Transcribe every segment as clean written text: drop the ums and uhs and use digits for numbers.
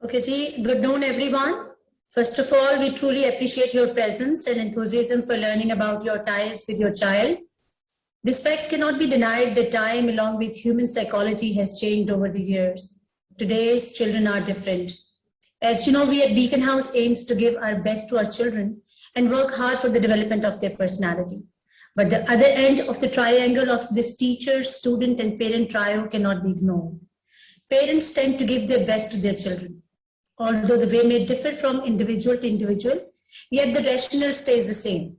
Okay, Ji. Good noon, everyone. First of all, we truly appreciate your presence and enthusiasm for learning about your ties with your child. This fact cannot be denied that time, along with human psychology, has changed over the years. Today's children are different. As you know, we at Beacon House aims to give our best to our children and work hard for the development of their personality. But the other end of the triangle of this teacher, student, and parent trio cannot be ignored. Parents tend to give their best to their children. Although the way may differ from individual to individual, yet the rationale stays the same.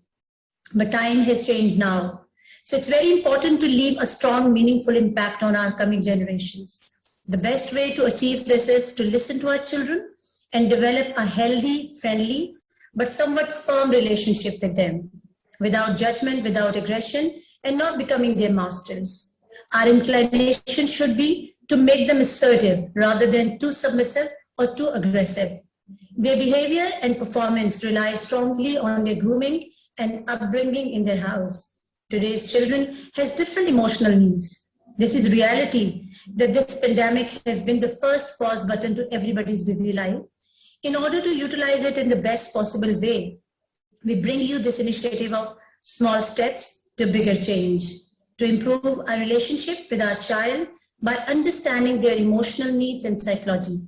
But time has changed now. So it's very important to leave a strong, meaningful impact on our coming generations. The best way to achieve this is to listen to our children and develop a healthy, friendly, but somewhat firm relationship with them, without judgment, without aggression, and not becoming their masters. Our inclination should be to make them assertive rather than too submissive or too aggressive. Their behavior and performance rely strongly on their grooming and upbringing in their house. Today's children has different emotional needs. This is reality that this pandemic has been the first pause button to everybody's busy life. In order to utilize it in the best possible way, we bring you this initiative of small steps to bigger change, to improve our relationship with our child by understanding their emotional needs and psychology.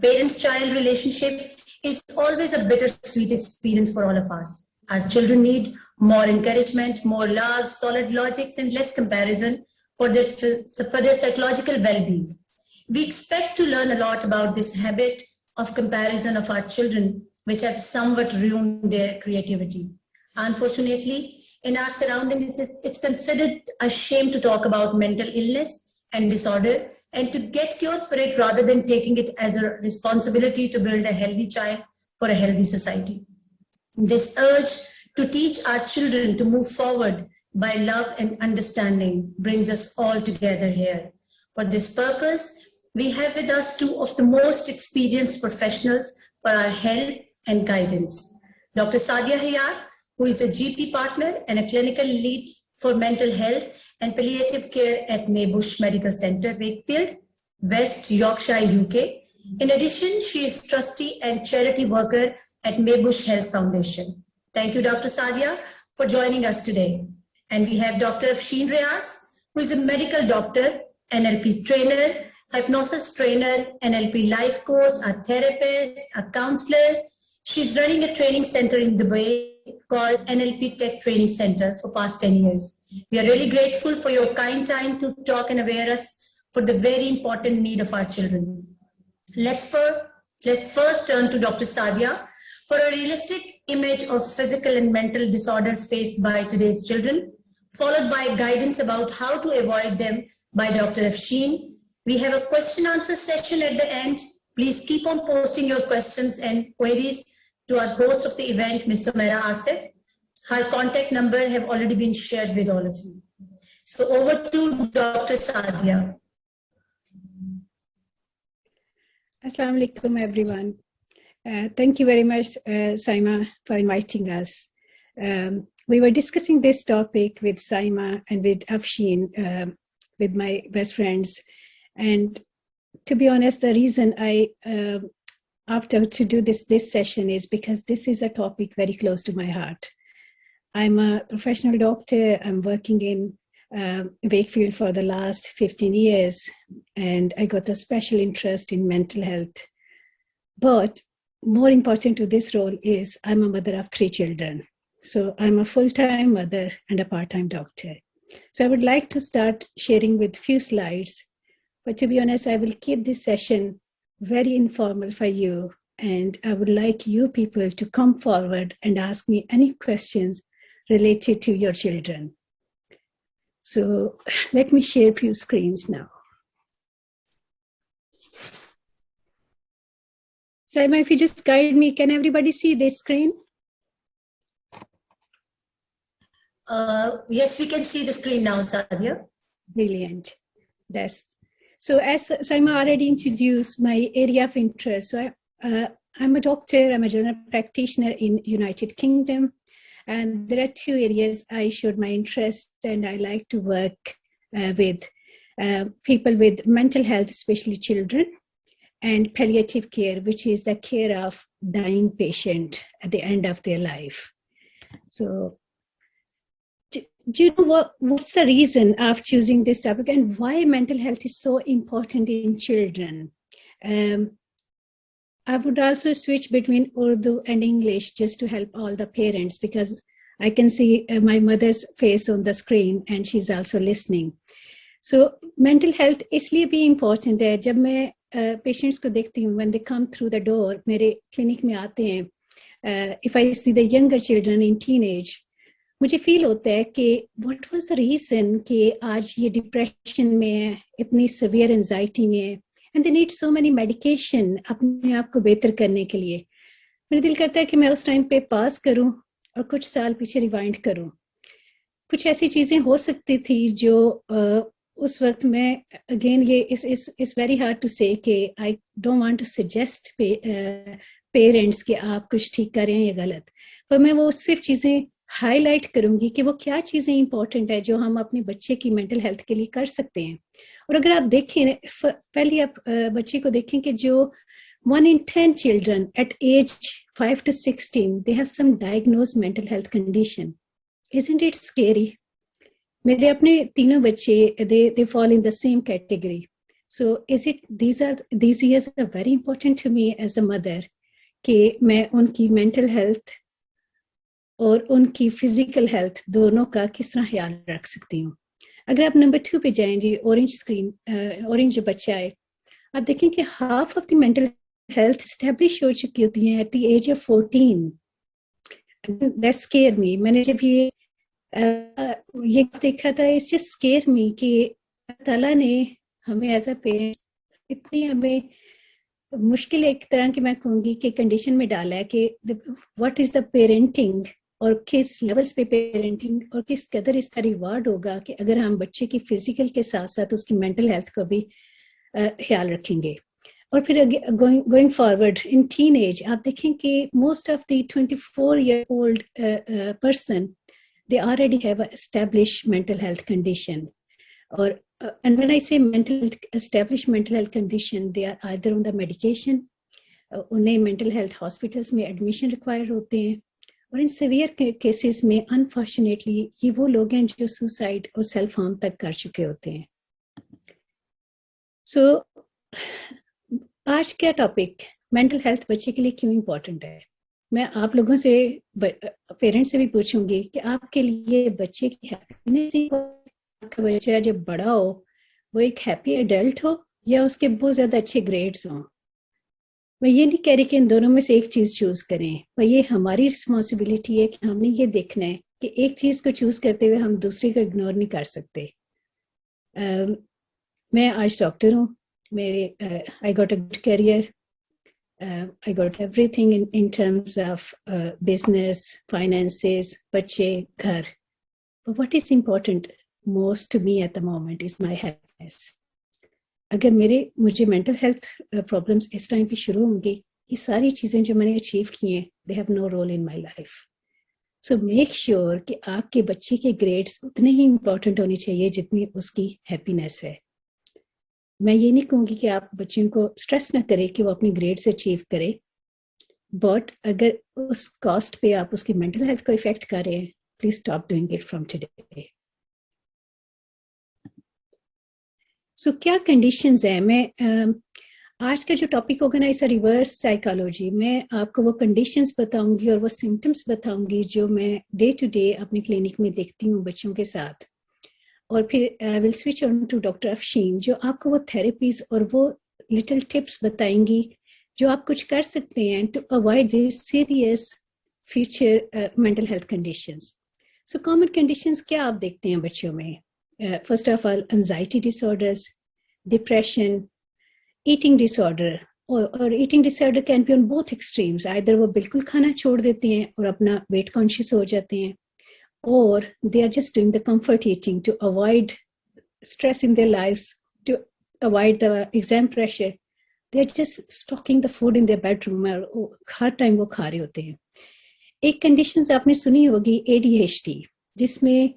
Parents-child relationship is always a bittersweet experience for all of us. Our children need more encouragement, more love, solid logics, and less comparison for their psychological well-being. We expect to learn a lot about this habit of comparison of our children, which have somewhat ruined their creativity. Unfortunately, in our surroundings, it's considered a shame to talk about mental illness and disorder and to get cured for it rather than taking it as a responsibility to build a healthy child for a healthy society. This urge to teach our children to move forward by love and understanding brings us all together here. For this purpose, we have with us two of the most experienced professionals for our help and guidance. Dr. Sadia Hayat, who is a GP partner and a clinical lead for mental health and palliative care at Maybush Medical Center, Wakefield, West Yorkshire, UK. In addition, she is trustee and charity worker at Maybush Health Foundation. Thank you, Dr. Sadia, for joining us today. And we have Dr. Afshin Riaz, who is a medical doctor, NLP trainer, hypnosis trainer, NLP life coach, a therapist, a counselor. She's running a training center in Dubai called NLP Tech Training Center for past 10 years. We are really grateful for your kind time to talk and aware us for the very important need of our children. Let's first turn to Dr. Sadia for a realistic image of physical and mental disorder faced by today's children, followed by guidance about how to avoid them by Dr. Afshin. We have a question answer session at the end. Please keep on posting your questions and queries to our host of the event, Ms. Sumaira Asif. Her contact number have already been shared with all of you. So over to Dr. Sadia. Assalamu alaikum, everyone. Thank you very much, Saima, for inviting us. We were discussing this topic with Saima and with Afshin, with my best friends. And to be honest, the reason I opted to do this session is because this is a topic very close to my heart. I'm a professional doctor. I'm working in Wakefield for the last 15 years, and I got a special interest in mental health. But more important to this role is I'm a mother of 3 children. So I'm a full-time mother and a part-time doctor. So I would like to start sharing with few slides. But to be honest, I will keep this session very informal for you. And I would like you people to come forward and ask me any questions related to your children. So let me share a few screens now. Saima, if you just guide me, can everybody see this screen? Yes, we can see the screen now, Sadia. Brilliant. So as Saima already introduced my area of interest, so I'm a doctor, I'm a general practitioner in United Kingdom, and there are 2 areas I showed my interest, and I like to work with people with mental health, especially children, and palliative care, which is the care of dying patient at the end of their life. So do you know what's the reason of choosing this topic and why mental health is so important in children? I would also switch between Urdu and English just to help all the parents, because I can see my mother's face on the screen and she's also listening. So mental health इसलिए भी important है. जब मैं patients को देखती हूँ, when they come through the door, मेरे clinic में आते हैं, if I see the younger children in teenage, मुझे feel होता है कि what was the reason कि आज ये depression में है, इतनी severe anxiety में है, and they need so many medication अपने आप को बेहतर करने के लिए. मेरा दिल करता है कि मैं उस टाइम पे पास करूं और कुछ साल पीछे रिवाइंड करूं. कुछ ऐसी चीजें हो सकती थी जो उस वक्त में, अगेन ये it's very hard to say कि I don't want to suggest parents कि आप कुछ ठीक करें या गलत, पर मैं वो सिर्फ चीजें हाईलाइट करूंगी कि वो क्या चीजें इंपॉर्टेंट है जो हम अपने बच्चे की मेंटल हेल्थ के लिए कर सकते हैं. और अगर आप देखें, पहले आप बच्चे को देखें कि जो 1 in 10 children at age 5 to 16, they have some diagnosed mental health condition. Isn't it scary? मेरे अपने तीनों बच्चे, they fall in the same category. So these years are very important to me as a mother, कि मैं उनकी mental health और उनकी physical health दोनों का किस तरह ख्याल रख सकती हूँ. अगर आप नंबर 2 पे जाएं जी, ऑरेंज जो बच्चा है, आप देखें कि half of the mental health established हो चुकी होती हैं at the age of 14. That scared me. मैंने जब ये देखा था, it's just scared me कि ताला ने हमें as a parents इतनी हमें मुश्किल एक तरह की मैं कहूँगी कि कंडीशन में डाला है कि what is the parenting, और किस लेवल्स पे पेरेंटिंग और किस कदर इसका रिवार्ड होगा कि अगर हम बच्चे की फिजिकल के साथ साथ उसकी मेंटल हेल्थ को भी ख्याल रखेंगे. और फिर गोइंग फॉरवर्ड इन टीनेज, आप देखें कि most of the 24-year-old person, they already have an established mental health condition. Or and when I say established mental health condition, they are either on the medication, उन्हें mental health hospitals में admission require होते हैं, और इन severe cases में unfortunately ये वो लोग हैं जो suicide और self harm तक कर चुके होते हैं. So आज क्या टॉपिक, मेंटल हेल्थ बच्चे के लिए क्यों इम्पोर्टेंट है? मैं आप लोगों से, पेरेंट्स से भी पूछूंगी कि आपके लिए बच्चे की हैप्पीनेस, आपका बच्चा जब बड़ा हो वो एक हैप्पी एडल्ट हो या उसके बहुत ज़्यादा अच्छे ग्रेड्स हों. मैं ये नहीं कह रही कि इन दोनों में से एक चीज़ चूज़ करें, पर ये हमारी रिस्पॉन्सिबिलिटी है कि हमने ये देखना है कि एक चीज़ को चूज़ करते हुए हम दूसरी को इग्नोर नहीं कर सकते. मैं आज डॉक्टर हूँ, मेरे I got a good career, I got everything in terms of business, finances, बच्चे, घर. But what is important most to me at the moment is my happiness. अगर मुझे mental health problems इस टाइम पे शुरू होंगी, ये सारी चीज़ें जो मैंने अचीव की हैं, they have no role in my life. So make sure कि आपके बच्चे के ग्रेड्स उतने ही important होने चाहिए जितनी उसकी हैप्पीनेस है. मैं ये नहीं कहूँगी कि आप बच्चों को स्ट्रेस ना करें कि वो अपनी ग्रेड्स अचीव करे, बट अगर उस कॉस्ट पे आप उसकी मेंटल हेल्थ को इफेक्ट कर रहे हैं, please stop doing it from today. So क्या कंडीशंस हैं? मैं आज का जो टॉपिक होगा ना, इस रिवर्स साइकोलॉजी, मैं आपको वो कंडीशंस बताऊंगी और वो सिम्टम्स बताऊंगी जो मैं डे टू डे अपनी क्लिनिक में देखती हूँ बच्चों के साथ. और फिर I will switch on to doctor Afsheen, जो आपको वो थेरेपीज और वो लिटिल टिप्स बताएंगी जो आप कुछ कर सकते हैं to avoid this serious future mental health conditions. So common conditions क्या आप देखते हैं बच्चों में? First of all anxiety disorders, depression, eating disorder. और eating disorder can be on both extremes. Either वो बिल्कुल खाना छोड़ देते हैं और अपना वेट कॉन्शियस हो जाते हैं, or they are just doing the comfort eating to avoid stress in their lives, to avoid the exam pressure. They are just stocking the food in their bedroom और हर टाइम वो खा रहे होते हैं. एक कंडीशंस आपने सुनी होगी ADHD, जिसमें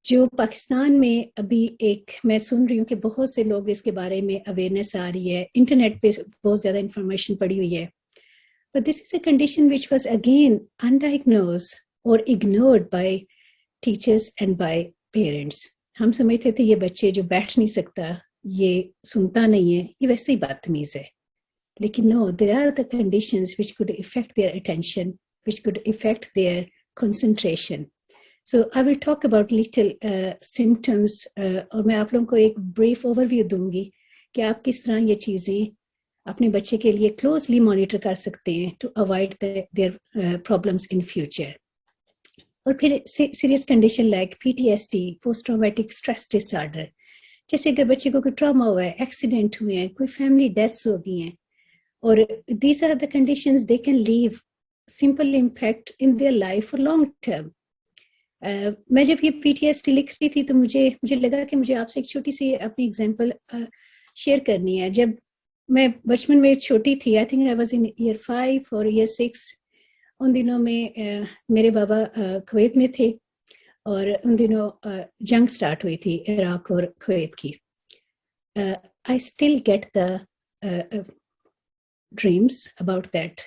جو پاکستان میں ابھی ایک میں سن رہی ہوں کہ بہت سے لوگ اس کے بارے میں اویئرنیس آ رہی ہے, انٹرنیٹ پہ بہت زیادہ انفارمیشن پڑی ہوئی ہے, but this is a condition which was again undiagnosed or ignored by teachers and by parents. ہم سمجھتے تھے یہ بچے جو بیٹھ نہیں سکتا, یہ سنتا نہیں ہے, یہ ویسے ہی بدتمیز ہے. لیکن no, there are the conditions which could affect their attention, which could affect their concentration. So I will talk about little symptoms اور میں آپ لوگوں کو ایک brief overview دوں گی کہ آپ کس طرح یہ چیزیں اپنے بچے کے لیے closely monitor کر سکتے ہیں to avoid their problems in future. اور پھر serious condition like PTSD, post traumatic stress disorder, جیسے اگر بچے کو کوئی ٹراما ہوا ہے, ایکسیڈنٹ ہوئے ہیں, کوئی فیملی ڈیتھس ہو گئی ہیں, اور these are the conditions they can leave simple impact in their life for long term. میں جب یہ PTSD لکھ رہی تھی تو مجھے لگا کہ مجھے آپ سے ایک چھوٹی سی اپنی ایگزامپل شیئر کرنی ہے. جب میں بچپن میں چھوٹی تھی, I think I was in year 5 اور ایئر 6, ان دنوں میں میرے بابا کویت میں تھے اور ان دنوں جنگ سٹارٹ ہوئی تھی عراق اور کویت کی. I still get the dreams about that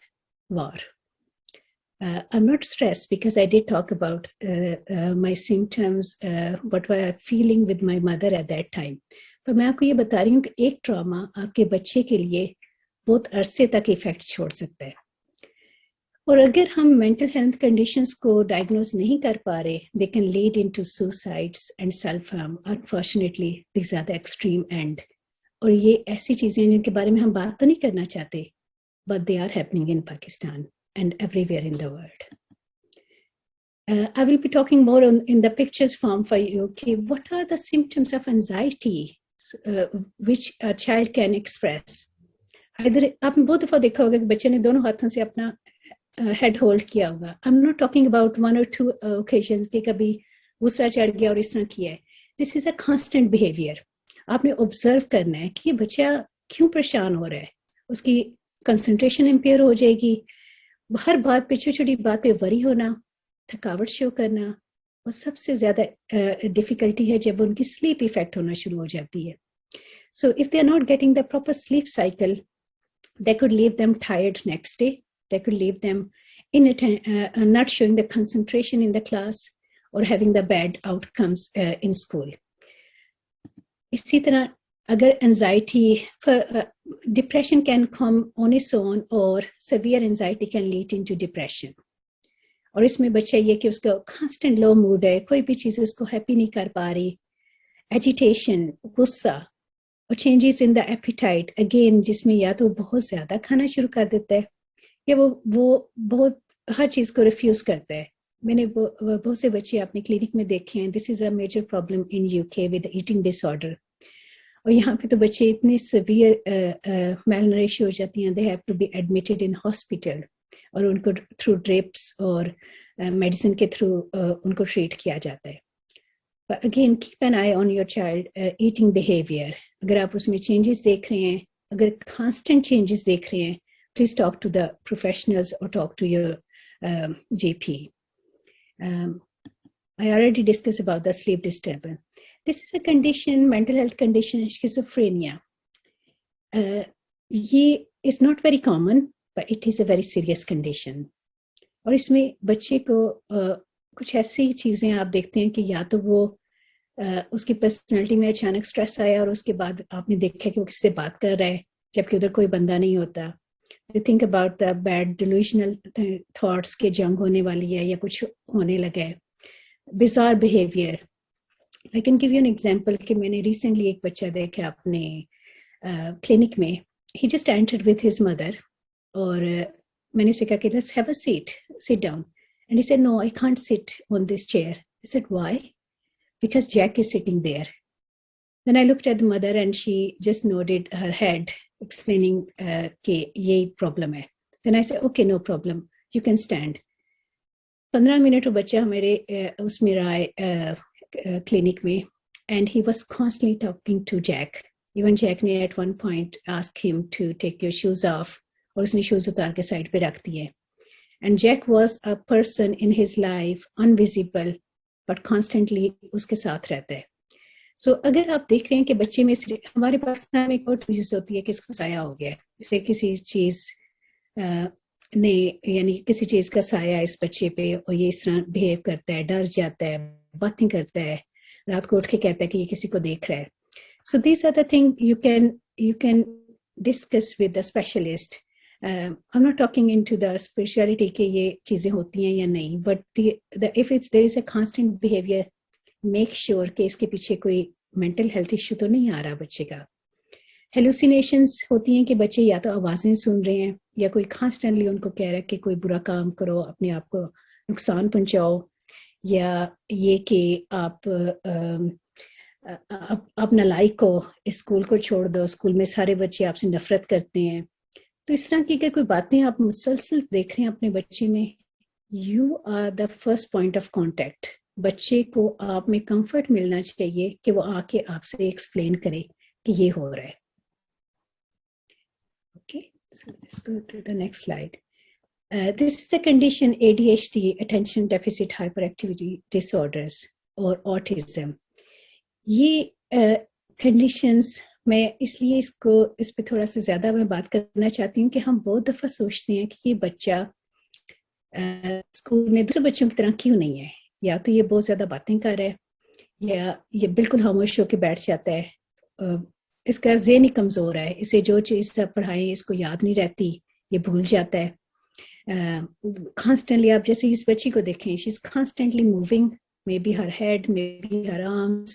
war. I'm not stressed because I did talk about my symptoms, what were I feeling with my mother at that time. پر میں آپ کو یہ بتا رہی ہوں کہ ایک ٹراما آپ کے بچے کے لیے بہت عرصے تک ایفیکٹ چھوڑ سکتا ہے. اور اگر ہم مینٹل ہیلتھ کنڈیشنز کو ڈائگنوز نہیں کر پا رہے, they can lead into suicides and self-harm. Unfortunately, these are the extreme end. اور یہ ایسی چیزیں جن کے بارے میں ہم بات تو نہیں کرنا چاہتے, but they are happening in Pakistan and everywhere in the world. I will be talking more in the pictures form for you. Okay, what are the symptoms of anxiety which a child can express? Either آپ نے بہت دفعہ دیکھا ہوگا کہ بچے نے دونوں ہاتھوں سے اپنا ہیڈ ہولڈ کیا ہوگا. I'm not talking about 1 or 2 occasions کہ کبھی غصہ چڑھ گیا اور اس طرح کیا ہے. This is a constant behavior. آپ نے observe کرنا ہے کہ یہ بچہ کیوں پریشان ہو رہا ہے. اس کی کنسنٹریشن امپیئر ہو جائے گی, ہر بات پہ چھوٹی چھوٹی بات پہ وری ہونا, تھکاوٹ شو کرنا, اور سب سے زیادہ ڈیفیکلٹی ہے جب ان کی سلیپ ایفیکٹ ہونا شروع ہو جاتی ہے. So if they are not getting the proper sleep cycle, they could leave them tired next day, they could leave them not showing the concentration in the class or having the bad outcomes in school. اسی طرح اگر anxiety, depression can come on its own or severe anxiety can lead into depression. اور اس میں بچہ یہ کہ اس کا constant low mood ہے, کوئی بھی چیز اس کو happy نہیں کر پا رہی, agitation, غصہ, اور changes in the appetite, again جس میں یا تو بہت زیادہ کھانا شروع کر دیتا ہے یا وہ بہت ہر چیز کو ریفیوز کرتا ہے. میں نے بہت سے بچے اپنے کلینک میں دیکھے ہیں. This is a major problem in UK with eating disorder. اور یہاں پہ تو بچے اتنے سیویئر میل نریش ہو جاتی ہیں, they have to be admitted in hospital, اور ان کو تھرو ڈرپس اور میڈیسن کے تھرو ان کو ٹریٹ کیا جاتا ہے. Again keep an eye on your child eating behaviour. اگر آپ اس میں چینجز دیکھ رہے ہیں, اگر کانسٹنٹ چینجز دیکھ رہے ہیں, please talk to the professionals اور talk to your GP. I already discussed about the sleep disturbance. This is a condition, mental health condition, schizophrenia. یہ is not very common, but it is a very serious condition. اور اس میں بچے کو کچھ ایسی چیزیں آپ دیکھتے ہیں کہ یا تو وہ اس کی پرسنالٹی میں اچانک سٹریس آیا اور اس کے بعد آپ نے دیکھا کہ وہ کس سے بات کر رہا ہے جبکہ ادھر کوئی بندہ نہیں ہوتا. You think about the bad delusional thoughts کہ جنگ ہونے والی ہے یا کچھ ہونے لگا ہے. Bizarre behavior. I can give you an example کہ میں نے ریسنٹلی ایک بچہ دیکھا اپنے کلینک میں. He just entered with his mother اور میں نے اسے کہا کہ let's have a seat, sit down. And he said, no, I can't sit on this chair. I said, why? Because Jack is sitting there. Then I looked at the mother and she just nodded her head, explaining کہ یہی problem ہے. Then I said, okay, no problem, you can stand. 15 minute وہ بچہ میرے اس میں رہا ہے clinic میں, and he was constantly talking to Jack. Even Jack نے at one point asked him to take your shoes off, اور اس نے شوز اتار کے سائڈ پہ رکھ دیے. And Jack was a person in his life, invisible, but constantly اس کے ساتھ رہتا ہے. سو اگر آپ دیکھ رہے ہیں کہ بچے میں ہمارے پاکستان میں ایک اور چیز ہوتی ہے کہ اس کو سایہ ہو گیا ہے, جیسے کسی چیز نے یعنی کسی چیز کا سایہ اس بچے پہ اور یہ اس طرح بہیو کرتا ہے, ڈر جاتا ہے, باتیں کرتا ہے, رات کو اٹھ کے کہتا ہے کہ یہ کسی کو دیکھ رہا ہے. So these are the thing you can discuss with the specialist. I'm not talking into the spirituality کہ یہ چیزیں ہوتی ہیں یا نہیں, but if there is a constant behavior, make sure کہ اس کے پیچھے کوئی mental health issue تو نہیں آ رہا بچے کا. ہیلوسینیشنز ہوتی ہیں کہ بچے یا تو آوازیں سن رہے ہیں یا کوئی کانسٹنٹلی ان کو کہہ رہا ہے کہ کوئی برا کام کرو, اپنے آپ کو نقصان پہنچاؤ, یا یہ کہ آپ نالائق ہو, اسکول کو چھوڑ دو, اسکول میں سارے بچے آپ سے نفرت کرتے ہیں. تو اس طرح کی کہ کوئی باتیں آپ مسلسل دیکھ رہے ہیں اپنے بچے میں, you are the first point of contact. بچے کو آپ میں کمفرٹ ملنا چاہیے کہ وہ آ کے آپ سے ایکسپلین کرے کہ یہ ہو رہا ہے. Okay, so let's go to the next slide. This is the condition ADHD, attention deficit hyperactivity disorders, or autism. یہ conditions میں اس لیے اس پہ تھوڑا سا زیادہ میں بات کرنا چاہتی ہوں کہ ہم بہت دفعہ سوچتے ہیں کہ یہ بچہ اسکول میں دوسرے بچوں کی طرح کیوں نہیں ہے, یا تو یہ بہت زیادہ باتیں کر رہا ہے یا یہ بالکل خاموش ہو کے بیٹھ جاتا ہے, اس کا ذہن ہی کمزور ہے, اسے جو چیز پڑھائیں اس کو یاد نہیں رہتی, یہ بھول جاتا ہے. کانسٹنٹلی آپ جیسے اس بچی کو دیکھیں, she is constantly moving, may be her head, may be her arms.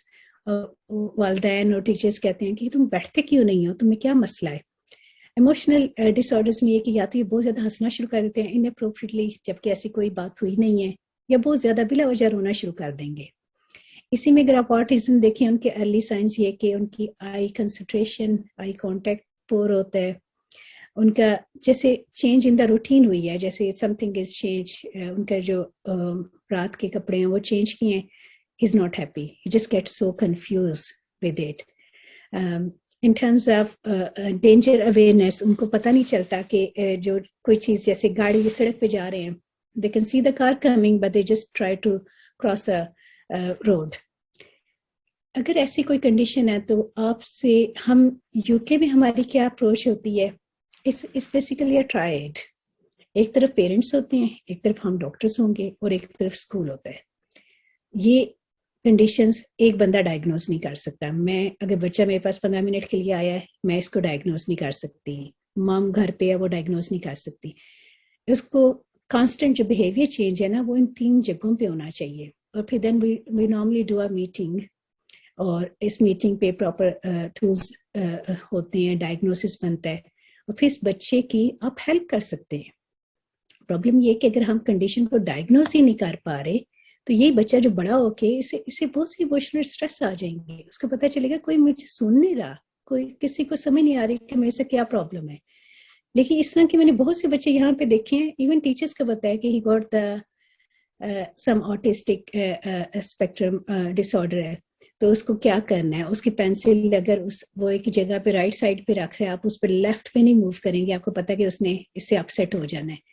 والدین اور ٹیچرز کہتے ہیں کہ تم بیٹھتے کیوں نہیں ہو, تمہیں کیا مسئلہ ہے. ایموشنل ڈس آرڈرس میں یہ کہ یا تو یہ بہت زیادہ ہنسنا شروع کر دیتے ہیں اناپروپریٹلی جبکہ ایسی کوئی بات ہوئی نہیں ہے, یا بہت زیادہ بلا وجہ رونا شروع کر دیں گے. اسی میں اگر آپ آٹزم دیکھیں, ان کے ارلی سائنس یہ کہ ان کی آئی کنسنٹریشن, آئی کانٹیکٹ پور ہوتا ہے, ان کا جیسے چینج ان دا روٹین ہوئی ہے, جیسے سم تھنگ از چینج, ان کا جو رات کے کپڑے ہیں وہ چینج کیے ہیں, he's not happy, he just gets so confused with it. In terms of danger awareness, ان کو پتہ نہیں چلتا کہ جو کوئی چیز جیسے گاڑی سڑک پہ جا رہے ہیں, they can see the car coming but they just try to cross a road. اگر ایسی کوئی کنڈیشن ہے تو آپ سے ہم یو کے میں ہماری کیا اپروچ ہوتی ہے, اس بیسیکلی ٹرائیڈ. ایک طرف پیرنٹس ہوتے ہیں, ایک طرف ہم ڈاکٹرس ہوں گے, اور ایک طرف اسکول ہوتا ہے. یہ کنڈیشنز ایک بندہ ڈائگنوز نہیں کر سکتا. میں اگر بچہ میرے پاس 15 منٹ کے لیے آیا ہے, میں اس کو ڈائگنوز نہیں کر سکتی. مام گھر پہ ہے, وہ ڈائگنوز نہیں کر سکتی. اس کو کانسٹنٹ جو بیہیویئر چینج ہے نا, وہ ان 3 جگہوں پہ ہونا چاہیے. اور پھر then we normally do a meeting, اور اس میٹنگ پہ پراپر ٹولز ہوتے ہیں, ڈائگنوسس بنتا ہے, اور پھر اس بچے کی آپ ہیلپ کر سکتے ہیں. پرابلم یہ کہ اگر ہم کنڈیشن کو ڈائگنوز ہی نہیں کر پا رہے تو یہ بچہ جو بڑا ہو کے اسے بہت سی ایموشنل اسٹریس آ جائیں گے. اس کو پتہ چلے گا کوئی مجھے سن نہیں رہا, کوئی کسی کو سمجھ نہیں آ رہی کہ میرے سے کیا پرابلم ہے. لیکن اس طرح کے میں نے بہت سے بچے یہاں پہ دیکھے ہیں, ایون ٹیچرس کو بتایا کہ he got the some autistic spectrum disorder ہے, تو اس کو کیا کرنا ہے. اس کی پینسل اگر وہ ایک جگہ پہ رائٹ سائڈ پہ رکھ رہے ہیں, آپ اس پہ لیفٹ پہ نہیں موو کریں گے, آپ کو پتا کہ اس نے اس سے اپسیٹ ہو جانا ہے.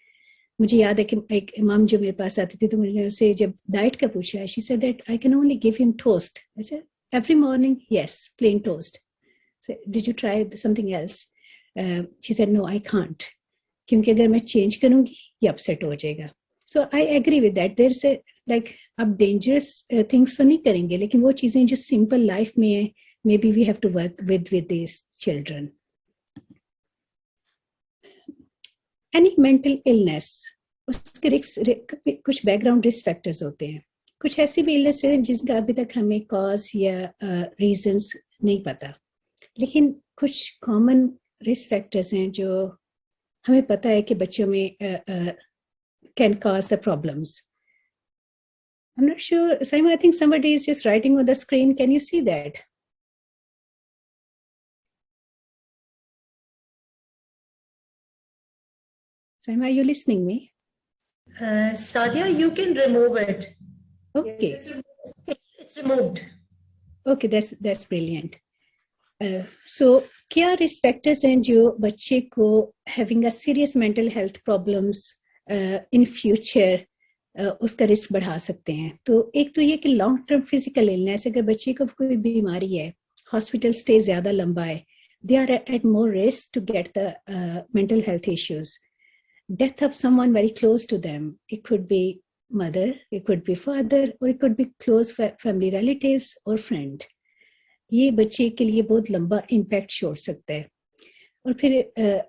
مجھے یاد ہے کہ ایک امام جو میرے پاس آتی تھی تو مجھے اسے جب ڈائٹ کا پوچھا, she said that I can only give ہم toast. I said every morning, yes, plain toast. So did you try something else? She said no, I can't. کیونکہ اگر میں چینج کروں گی یہ اپسیٹ ہو جائے گا. So I agree with that. There's a like اب dangerous things تو نہیں کریں گے, لیکن وہ چیزیں جو simple life میں ہیں, maybe we have to work with these children. Any mental illness, اس کے کچھ بیک گراؤنڈ رسک فیکٹرز ہوتے ہیں. کچھ ایسی بھی illness ہیں جن کا ابھی تک ہمیں کاز یا ریزنس نہیں پتا, لیکن کچھ کامن رسک فیکٹرز ہیں جو ہمیں پتہ ہے کہ بچوں میں can cause the problems. I'm not sure, Saima, I think somebody is just writing on the screen. Can you see that? Saima, are you listening me? Sadia, you can remove it. Okay. Yes, it's removed. Okay, that's brilliant. So کیا risk factors ہیں جو بچے کو having a serious mental health problems in future اس کا risk بڑھا سکتے ہیں. تو ایک تو یہ کہ لانگ ٹرم فزیکل النیس, اگر بچے کو کوئی بیماری ہے, ہاسپٹل اسٹے زیادہ لمبا ہے, they are at more risk to get the mental health issues. Death of someone very close to them. It could be mother, it could be father, or it could be close family relatives or friend. یہ بچے کے لیے بہت لمبا impact چھوڑ سکتا ہے. اور پھر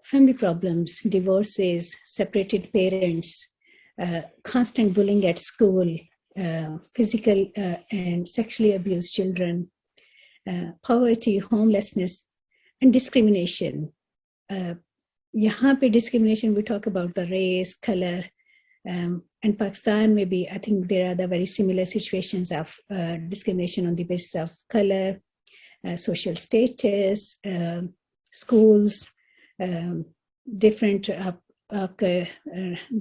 family problems, divorces, separated parents, constant bullying at school, physical and sexually abused children, poverty, homelessness, and discrimination. یہاں پہ discrimination, we talk about the race, color, and Pakistan maybe, I think there are the very similar situations of discrimination on the basis of color, social status, schools, different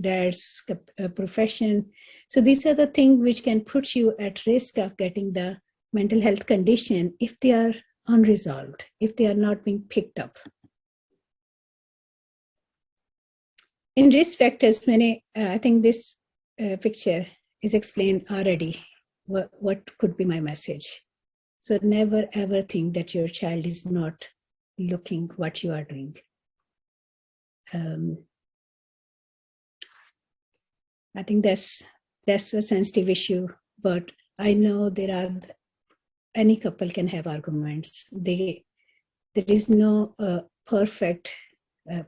dad's profession. So these are the things which can put you at risk of getting the mental health condition if they are unresolved, if they are not being picked up. In risk factors, I think this picture is explained already. What could be my message? So never ever think that your child is not looking what you are doing. I think that's a sensitive issue, but I know any couple can have arguments. There is no perfect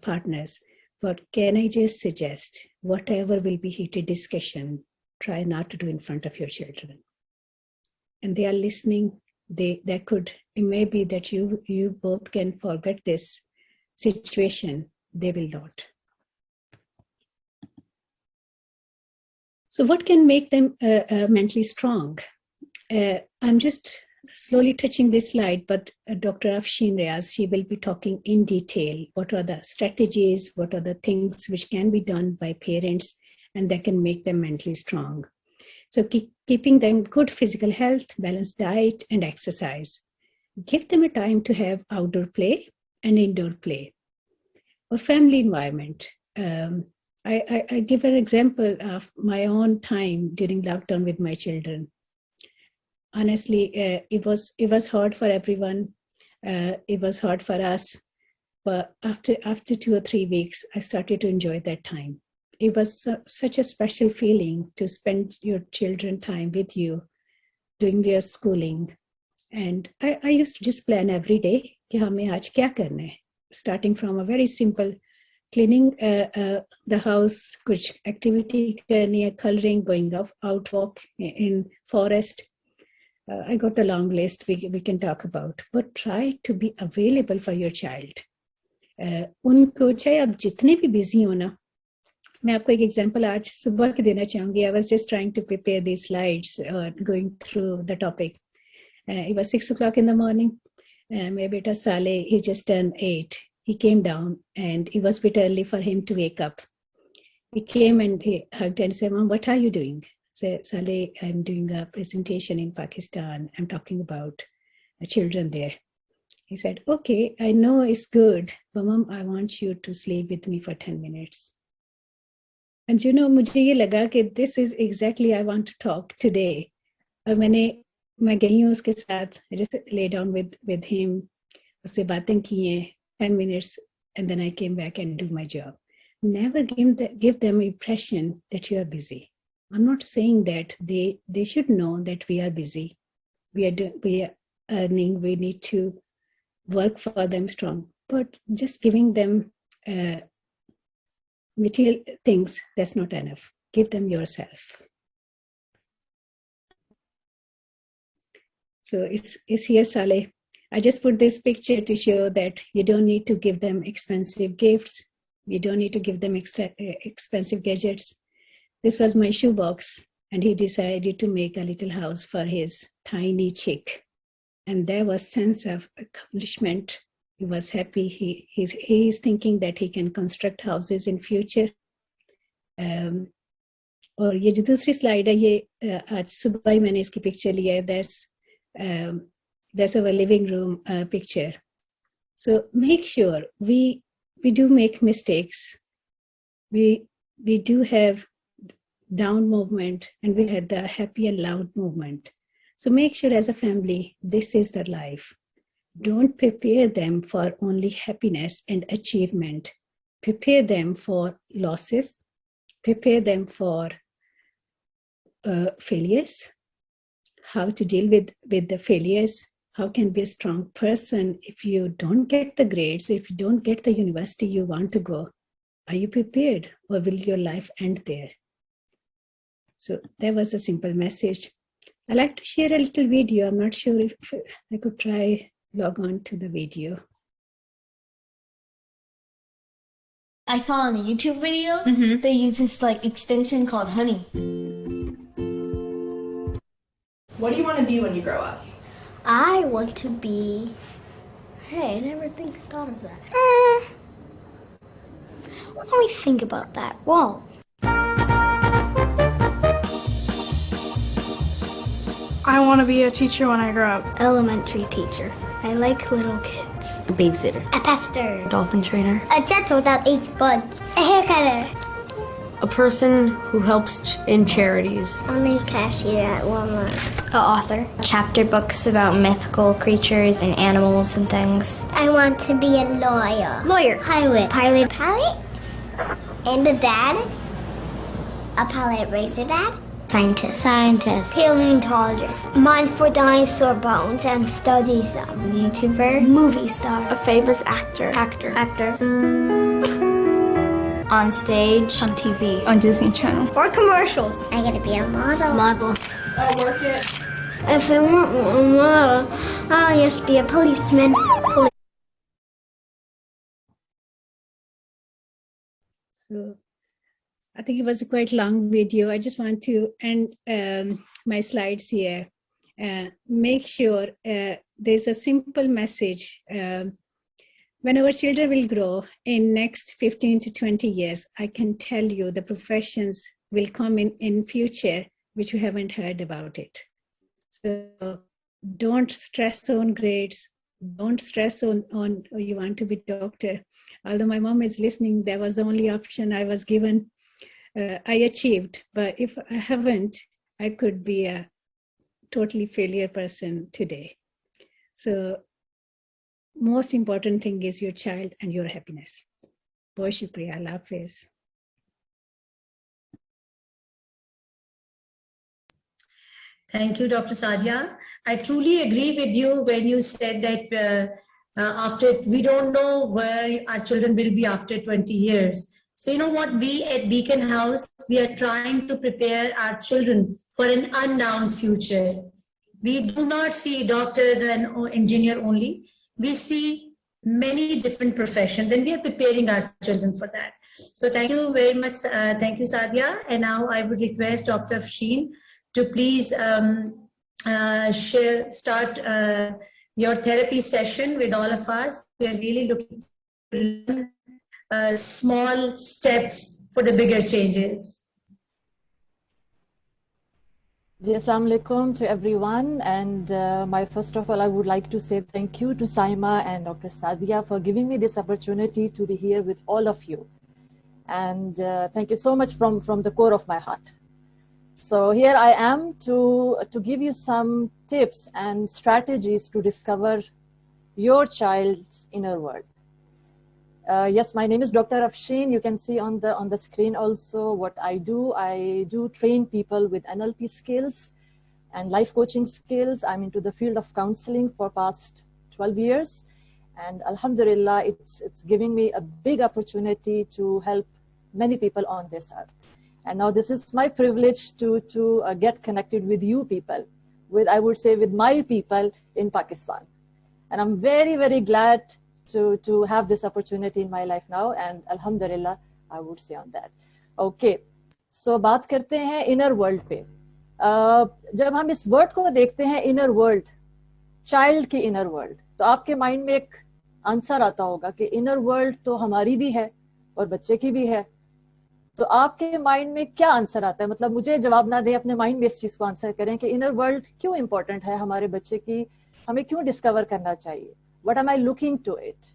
partners, but can I just suggest whatever will be heated discussion, try not to do in front of your children. And they are listening. It may be that you both can forget this situation. They will not. So what can make them mentally strong? I'm just slowly touching this slide, but Dr. Afshin Riaz, she will be talking in detail. What are the strategies? What are the things which can be done by parents and that can make them mentally strong? So keeping them good physical health, balanced diet, and exercise. Give them a time to have outdoor play and indoor play. Or family environment. I give an example of my own time during lockdown with my children. Honestly, it was hard for everyone. It was hard for us. But after 2 or 3 weeks, I started to enjoy that time. It was such a special feeling to spend your children time with you, doing their schooling. And I used to just plan every day, कि हमें आज क्या करना है. Starting from a very simple cleaning the house, कुछ activity करनी है, coloring, going out walk in forest. I got the long list we can talk about. But try to be available for your child. उनको चाहे आप जितने भी busy हो ना, मैं आपको एक example आज सुबह के देना चाहूँगी. I was just trying to prepare these slides going through the topic. It was 6 o'clock in the morning. मेरा बेटा Saleh, he just turned 8. He came down and it was a bit early for him to wake up. He came and he hugged and said, Mom, what are you doing? I said, Saleh, I'm doing a presentation in Pakistan. I'm talking about children there. He said, okay, I know it's good, but Mom, I want you to sleep with me for 10 minutes. And مجھے یہ لگا کہ this is exactly I want to talk today. اور میں گئی ہوں اس کے ساتھ, I just lay down with him, اس سے باتیں کی ہیں 10 minutes, and then I came back and do my job. Never give them impression that you are busy. I'm not saying that they should know that we are busy. We are earning, we need to work for them strong. But just giving them material things, that's not enough. Give them yourself. So it's here, Saleh. I just put this picture to show that you don't need to give them expensive gifts. You don't need to give them expensive gadgets. This was my shoebox, and he decided to make a little house for his tiny chick. And there was sense of accomplishment. He was happy. He is thinking that he can construct houses in future. اور یہ جو دوسری slide ہے, یہ آج صبح ہی میں نے اس کی پکچر لیا ہے. That's our living room picture. So make sure we do make mistakes. We do have down movement, and we had the happy and loud movement. So make sure as a family, this is their life. Don't prepare them for only happiness and achievement. Prepare them for losses. Prepare them for failures, how to deal with the failures, how can be a strong person if you don't get the grades, if you don't get the university you want to go. Are you prepared, or will your life end there? So that was a simple message. I like to share a little video. I'm not sure if I could try log on to the video. I saw on a YouTube video, they use this like extension called Honey. What do you want to be when you grow up? I want to be... Hey, I never thought of that. Let me think about that. Whoa. I want to be a teacher when I grow up. Elementary teacher. I like little kids. A babysitter. A pastor. Dolphin trainer. A dental that eats bugs. A haircutter. A person who helps in charities. I'm a cashier at Walmart. An author. Chapter books about mythical creatures and animals and things. I want to be a lawyer. Lawyer. Pilot. Pilot. Pilot? And a dad? A pilot racer dad? Scientist. Scientist. Paleontologist. Mines for dinosaur bones and studies them. YouTuber. Movie star. A famous actor. Actor. On stage. On TV. On Disney Channel. Or commercials. I gotta be a model. Model. I'll work it. If I want a model, I'll just be a policeman. So I think it was a quite long video. I just want to end my slides here. Make sure there's a simple message. When our children will grow in next 15 to 20 years, I can tell you the professions will come in future, which we haven't heard about it. So don't stress on grades. Don't stress on you want to be doctor. Although my mom is listening, that was the only option I was given. I achieved, but if I haven't, I could be a totally failure person today. So most important thing is your child and your happiness. Bahut shukriya, Allah Hafiz. Thank you, Dr. Sadia. I truly agree with you when you said that after we don't know where our children will be after 20 years. So you know what, we at Beacon House, we are trying to prepare our children for an unknown future. We do not see doctors and engineer only. We see many different professions, and we are preparing our children for that. So thank you very much. Thank you, Sadia. And now I would request Dr. Afshin to please start your therapy session with all of us. We are really looking for small steps for the bigger changes. Assalamu alaikum to everyone, and first of all, I would like to say thank you to Saima and Dr. Sadia for giving me this opportunity to be here with all of you, and thank you so much from the core of my heart. So here I am to give you some tips and strategies to discover your child's inner world. Yes, my name is Dr. Afshin. You can see on the screen also what I do. I do train people with NLP skills and life coaching skills. I'm into the field of counseling for past 12 years. And Alhamdulillah, it's giving me a big opportunity to help many people on this earth. And now this is my privilege to get connected with you people, I would say with my people in Pakistan. And I'm very, very glad to have this opportunity in my life now, and Alhamdulillah, I would say on that. Okay, so बात करते हैं inner world पे. जब हम इस word को देखते हैं inner world, child की inner world, तो आपके mind में एक आंसर आता होगा कि inner world तो हमारी भी है और बच्चे की भी है. तो आपके माइंड में क्या आंसर आता है? मतलब मुझे जवाब ना दें, अपने माइंड में इस चीज को आंसर करें कि इनर वर्ल्ड क्यों इंपॉर्टेंट है हमारे बच्चे की, हमें क्यों डिस्कवर करना चाहिए. What am I looking to it?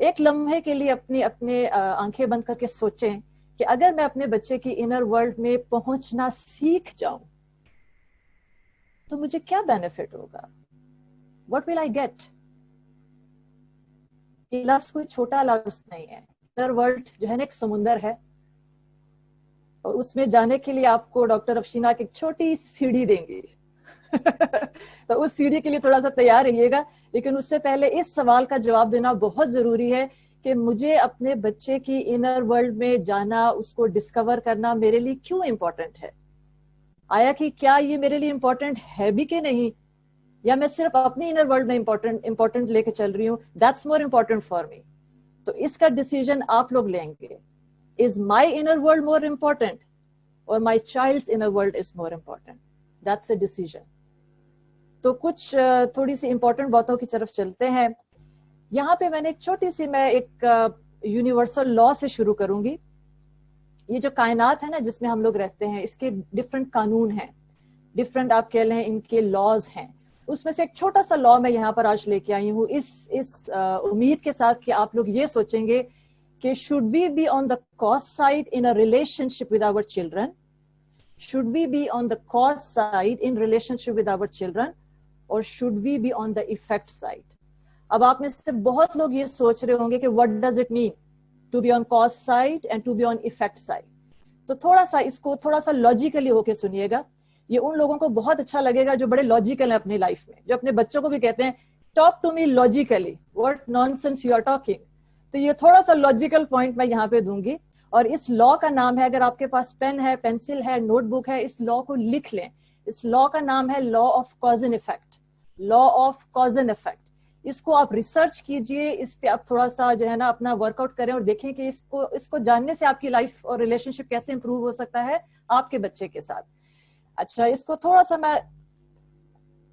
एक लम्हे के लिए अपने आंखें बंद करके सोचें کہ اگر میں اپنے بچے کی انر ورلڈ میں پہنچنا سیکھ جاؤں تو مجھے کیا بینیفٹ ہوگا, what will I get. یہ لفظ کوئی چھوٹا لفظ نہیں ہے. انر ورلڈ جو ہے نا ایک سمندر ہے, اور اس میں جانے کے لیے آپ کو ڈاکٹر افشینہ کی ایک چھوٹی سیڑھی دیں گی تو اس سیڑھی کے لیے تھوڑا سا تیار رہیے گا. لیکن اس سے پہلے اس سوال کا جواب دینا بہت ضروری ہے کہ مجھے اپنے بچے کی انر ورلڈ میں جانا, اس کو ڈسکور کرنا میرے لیے کیوں امپورٹنٹ ہے. آیا کہ کیا یہ میرے لیے امپورٹنٹ ہے بھی کہ نہیں, یا میں صرف اپنی انر ورلڈ میں امپورٹنٹ لے کے چل رہی ہوں, that's more important for me. تو اس کا ڈیسیژن آپ لوگ لیں گے. Is my inner world more important اور my child's inner world is more important, that's a decision. تو کچھ تھوڑی سی امپورٹنٹ باتوں کی طرف چلتے ہیں. یہاں پہ میں نے ایک چھوٹی سی میں ایک یونیورسل لا سے شروع کروں گی. یہ جو کائنات ہے نا جس میں ہم لوگ رہتے ہیں, اس کے ڈفرنٹ قانون ہیں, ڈفرنٹ آپ کہہ لیں ان کے لاز ہیں. اس میں سے ایک چھوٹا سا لا میں یہاں پر آج لے کے آئی ہوں, اس امید کے ساتھ کہ آپ لوگ یہ سوچیں گے کہ should we be on the cause side in a relationship with our children, should we be on the cause side in relationship with our children, or should we be on the effect side. اب آپ میں سے بہت لوگ یہ سوچ رہے ہوں گے کہ what does it mean to be on cause side and to be on effect side. تو تھوڑا سا اس کو تھوڑا سا لاجیکلی ہو کے سنیے گا. یہ ان لوگوں کو بہت اچھا لگے گا جو بڑے لاجیکل ہیں اپنی لائف میں, جو اپنے بچوں کو بھی کہتے ہیں talk to me logically, what nonsense you are talking. تو یہ تھوڑا سا لاجیکل پوائنٹ میں یہاں پہ دوں گی. اور اس لا کا نام ہے, اگر آپ کے پاس پین ہے, پینسل ہے, نوٹ بک ہے, اس لا کو لکھ لیں. اس لا کا نام ہے law of cause and effect. Law of cause and effect. اس کو آپ ریسرچ کیجئے, اس پہ آپ تھوڑا سا جو ہے نا اپنا ورک آؤٹ کریں اور دیکھیں کہ اس کو جاننے سے آپ کی لائف اور ریلیشن شپ کیسے امپروو ہو سکتا ہے آپ کے بچے کے ساتھ. اچھا, اس کو تھوڑا سا میں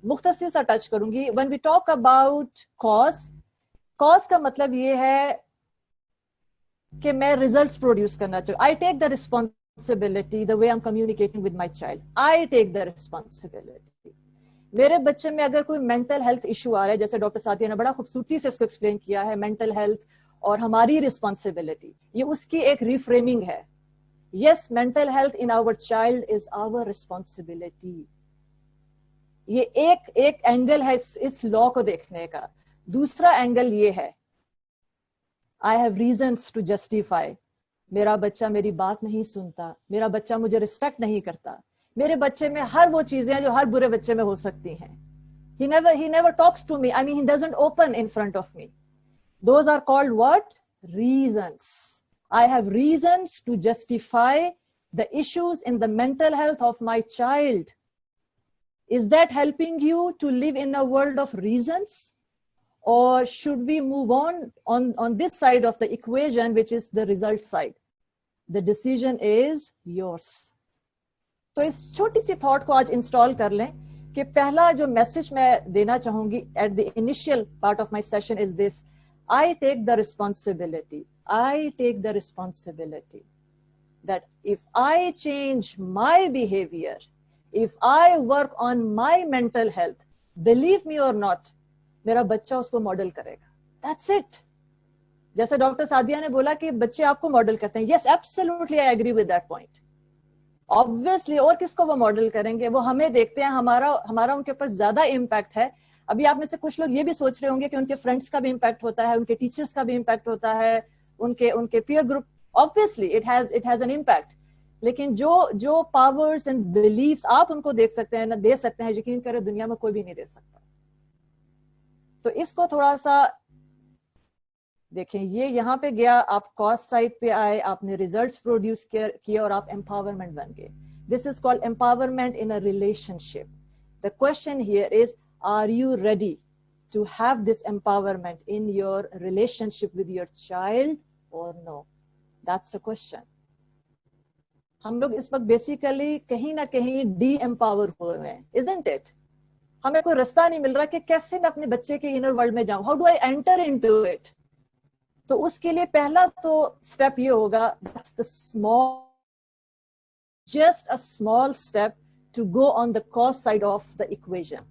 مختصر سا ٹچ کروں گی. when we talk about cause کا مطلب یہ ہے کہ میں ریزلٹس پروڈیوس کرنا چاہوں. I take the responsibility the way I'm communicating with my child. I take the responsibility. میرے بچے میں اگر کوئی مینٹل ہیلتھ ایشو آ رہا ہے, جیسے ڈاکٹر سعدیہ نے بڑا خوبصورتی سے اس کو ایکسپلین کیا ہے, مینٹل ہیلتھ اور ہماری رسپانسبلٹی, یہ اس کی ایک ریفریمنگ ہے. Yes, mental health in our child is our responsibility. یہ ایک اینگل ہے اس لا کو دیکھنے کا. دوسرا اینگل یہ ہے, I have reasons to justify. میرا بچہ میری بات نہیں سنتا, میرا بچہ مجھے ریسپیکٹ نہیں کرتا, میرے بچے میں ہر وہ چیزیں ہیں جو ہر برے بچے میں ہو سکتی ہیں. He never talks to me. I mean, he doesn't open in front of me. Those are called what? Reasons. I have reasons to justify the issues in the mental health of my child. Is that helping you to live in a world of reasons? Or should we move on this side of the equation, which is the result side? The decision is yours. تو اس چھوٹی سی thought کو آج install کر لیں کہ پہلا جو message میں دینا چاہوں گی at the initial part of my session is this: I take the responsibility. I take the responsibility that if I change my behavior, if I work on my mental health, believe me or not, میرا بچہ اس کو model کرے گا. That's it. جیسے doctor Sadia نے بولا کہ بچے آپ کو ماڈل کرتے ہیں. Yes, absolutely, I agree with that point. Obviously, اور کس کو وہ ماڈل کریں گے؟ وہ ہمیں دیکھتے ہیں, ہمارا ان کے اوپر زیادہ امپیکٹ ہے. ابھی آپ میں سے کچھ لوگ یہ بھی سوچ رہے ہوں گے کہ ان کے فرینڈس کا بھی امپیکٹ ہوتا ہے, ان کے ٹیچرس کا بھی امپیکٹ ہوتا ہے, ان کے peer group. Obviously, it has an impact. لیکن جو پاورز اینڈ بلیفس آپ ان کو دیکھ سکتے ہیں, نہ دے سکتے ہیں, یقین کرے دنیا میں کوئی بھی نہیں دے سکتا. تو اس کو تھوڑا سا دیکھیں. یہ یہاں پہ گیا, آپ کاسٹ سائڈ پہ آئے, آپ نے ریزلٹس پروڈیوس کیے اور آپ empowerment بن گئے. This is called empowerment in a relationship. The question here is, are you ready to have this empowerment in your relationship with your child or no? That's a question. ہم لوگ اس وقت basically کہیں نہ کہیں D empower ہوئے ہیں, isn't it? ہمیں کوئی رستہ نہیں مل رہا کہ کیسے میں اپنے بچے کے انر ورلڈ میں جاؤں. How do I enter into it? تو اس کے لیے پہلا تو اسٹیپ یہ ہوگا, just a small step to go on the cause side of the equation.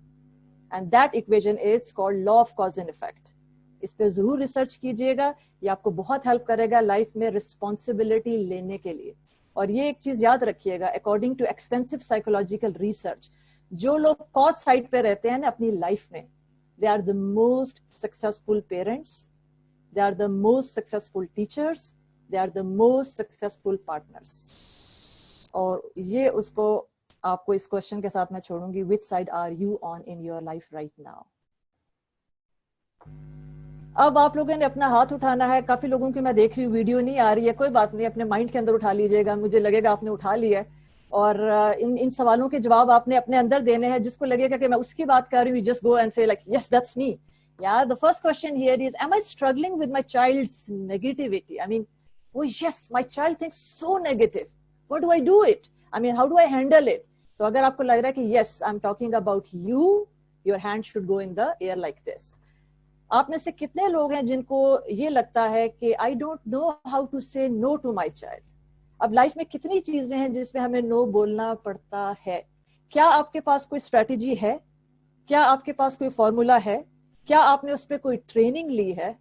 And that equation is called law of cause and effect. اس پہ ضرور ریسرچ کیجیے گا, یہ آپ کو بہت ہیلپ کرے گا لائف میں رسپانسبلٹی لینے کے لیے. اور یہ ایک چیز یاد رکھیے گا, according to extensive psychological research, جو لوگ کاز سائڈ پہ رہتے ہیں نا اپنی لائف میں, they are the most successful parents, they are the most successful teachers, they are the most successful partners. اور یہ اس کو آپ کو اس کوشچن کے ساتھ میں چھوڑوں گی, which side are you on in your life right now. اب آپ لوگوں نے اپنا ہاتھ اٹھانا ہے. کافی لوگوں کی میں دیکھ رہی ہوں ویڈیو نہیں آ رہی ہے, کوئی بات نہیں, اپنے مائنڈ کے اندر اٹھا لیجیے گا, مجھے لگے گا آپ نے اٹھا لیا ہے, اور ان سوالوں کے جواب آپ نے اپنے اندر دینے ہیں. جس کو لگے گا کہ میں اس کی بات کر رہی ہوں, just go and say like yes that's me. Yeah, the first question here is, am I struggling with my child's negativity? I mean, oh yes, my child thinks so negative. What do I do it? I mean, how do I handle it? تو اگر آپ کو لگ رہا ہے کہ yes I'm talking about you, your hand should go in the air like this. آپ میں سے کتنے لوگ ہیں جن کو یہ لگتا ہے کہ I don't know how to say no to my child. اب لائف میں کتنی چیزیں ہیں جس میں ہمیں نو بولنا پڑتا ہے. کیا آپ کے پاس کوئی اسٹریٹجی ہے؟ کیا آپ کے پاس کوئی فارمولا ہے؟ کیا آپ نے اس پہ کوئی ٹریننگ لی ہے؟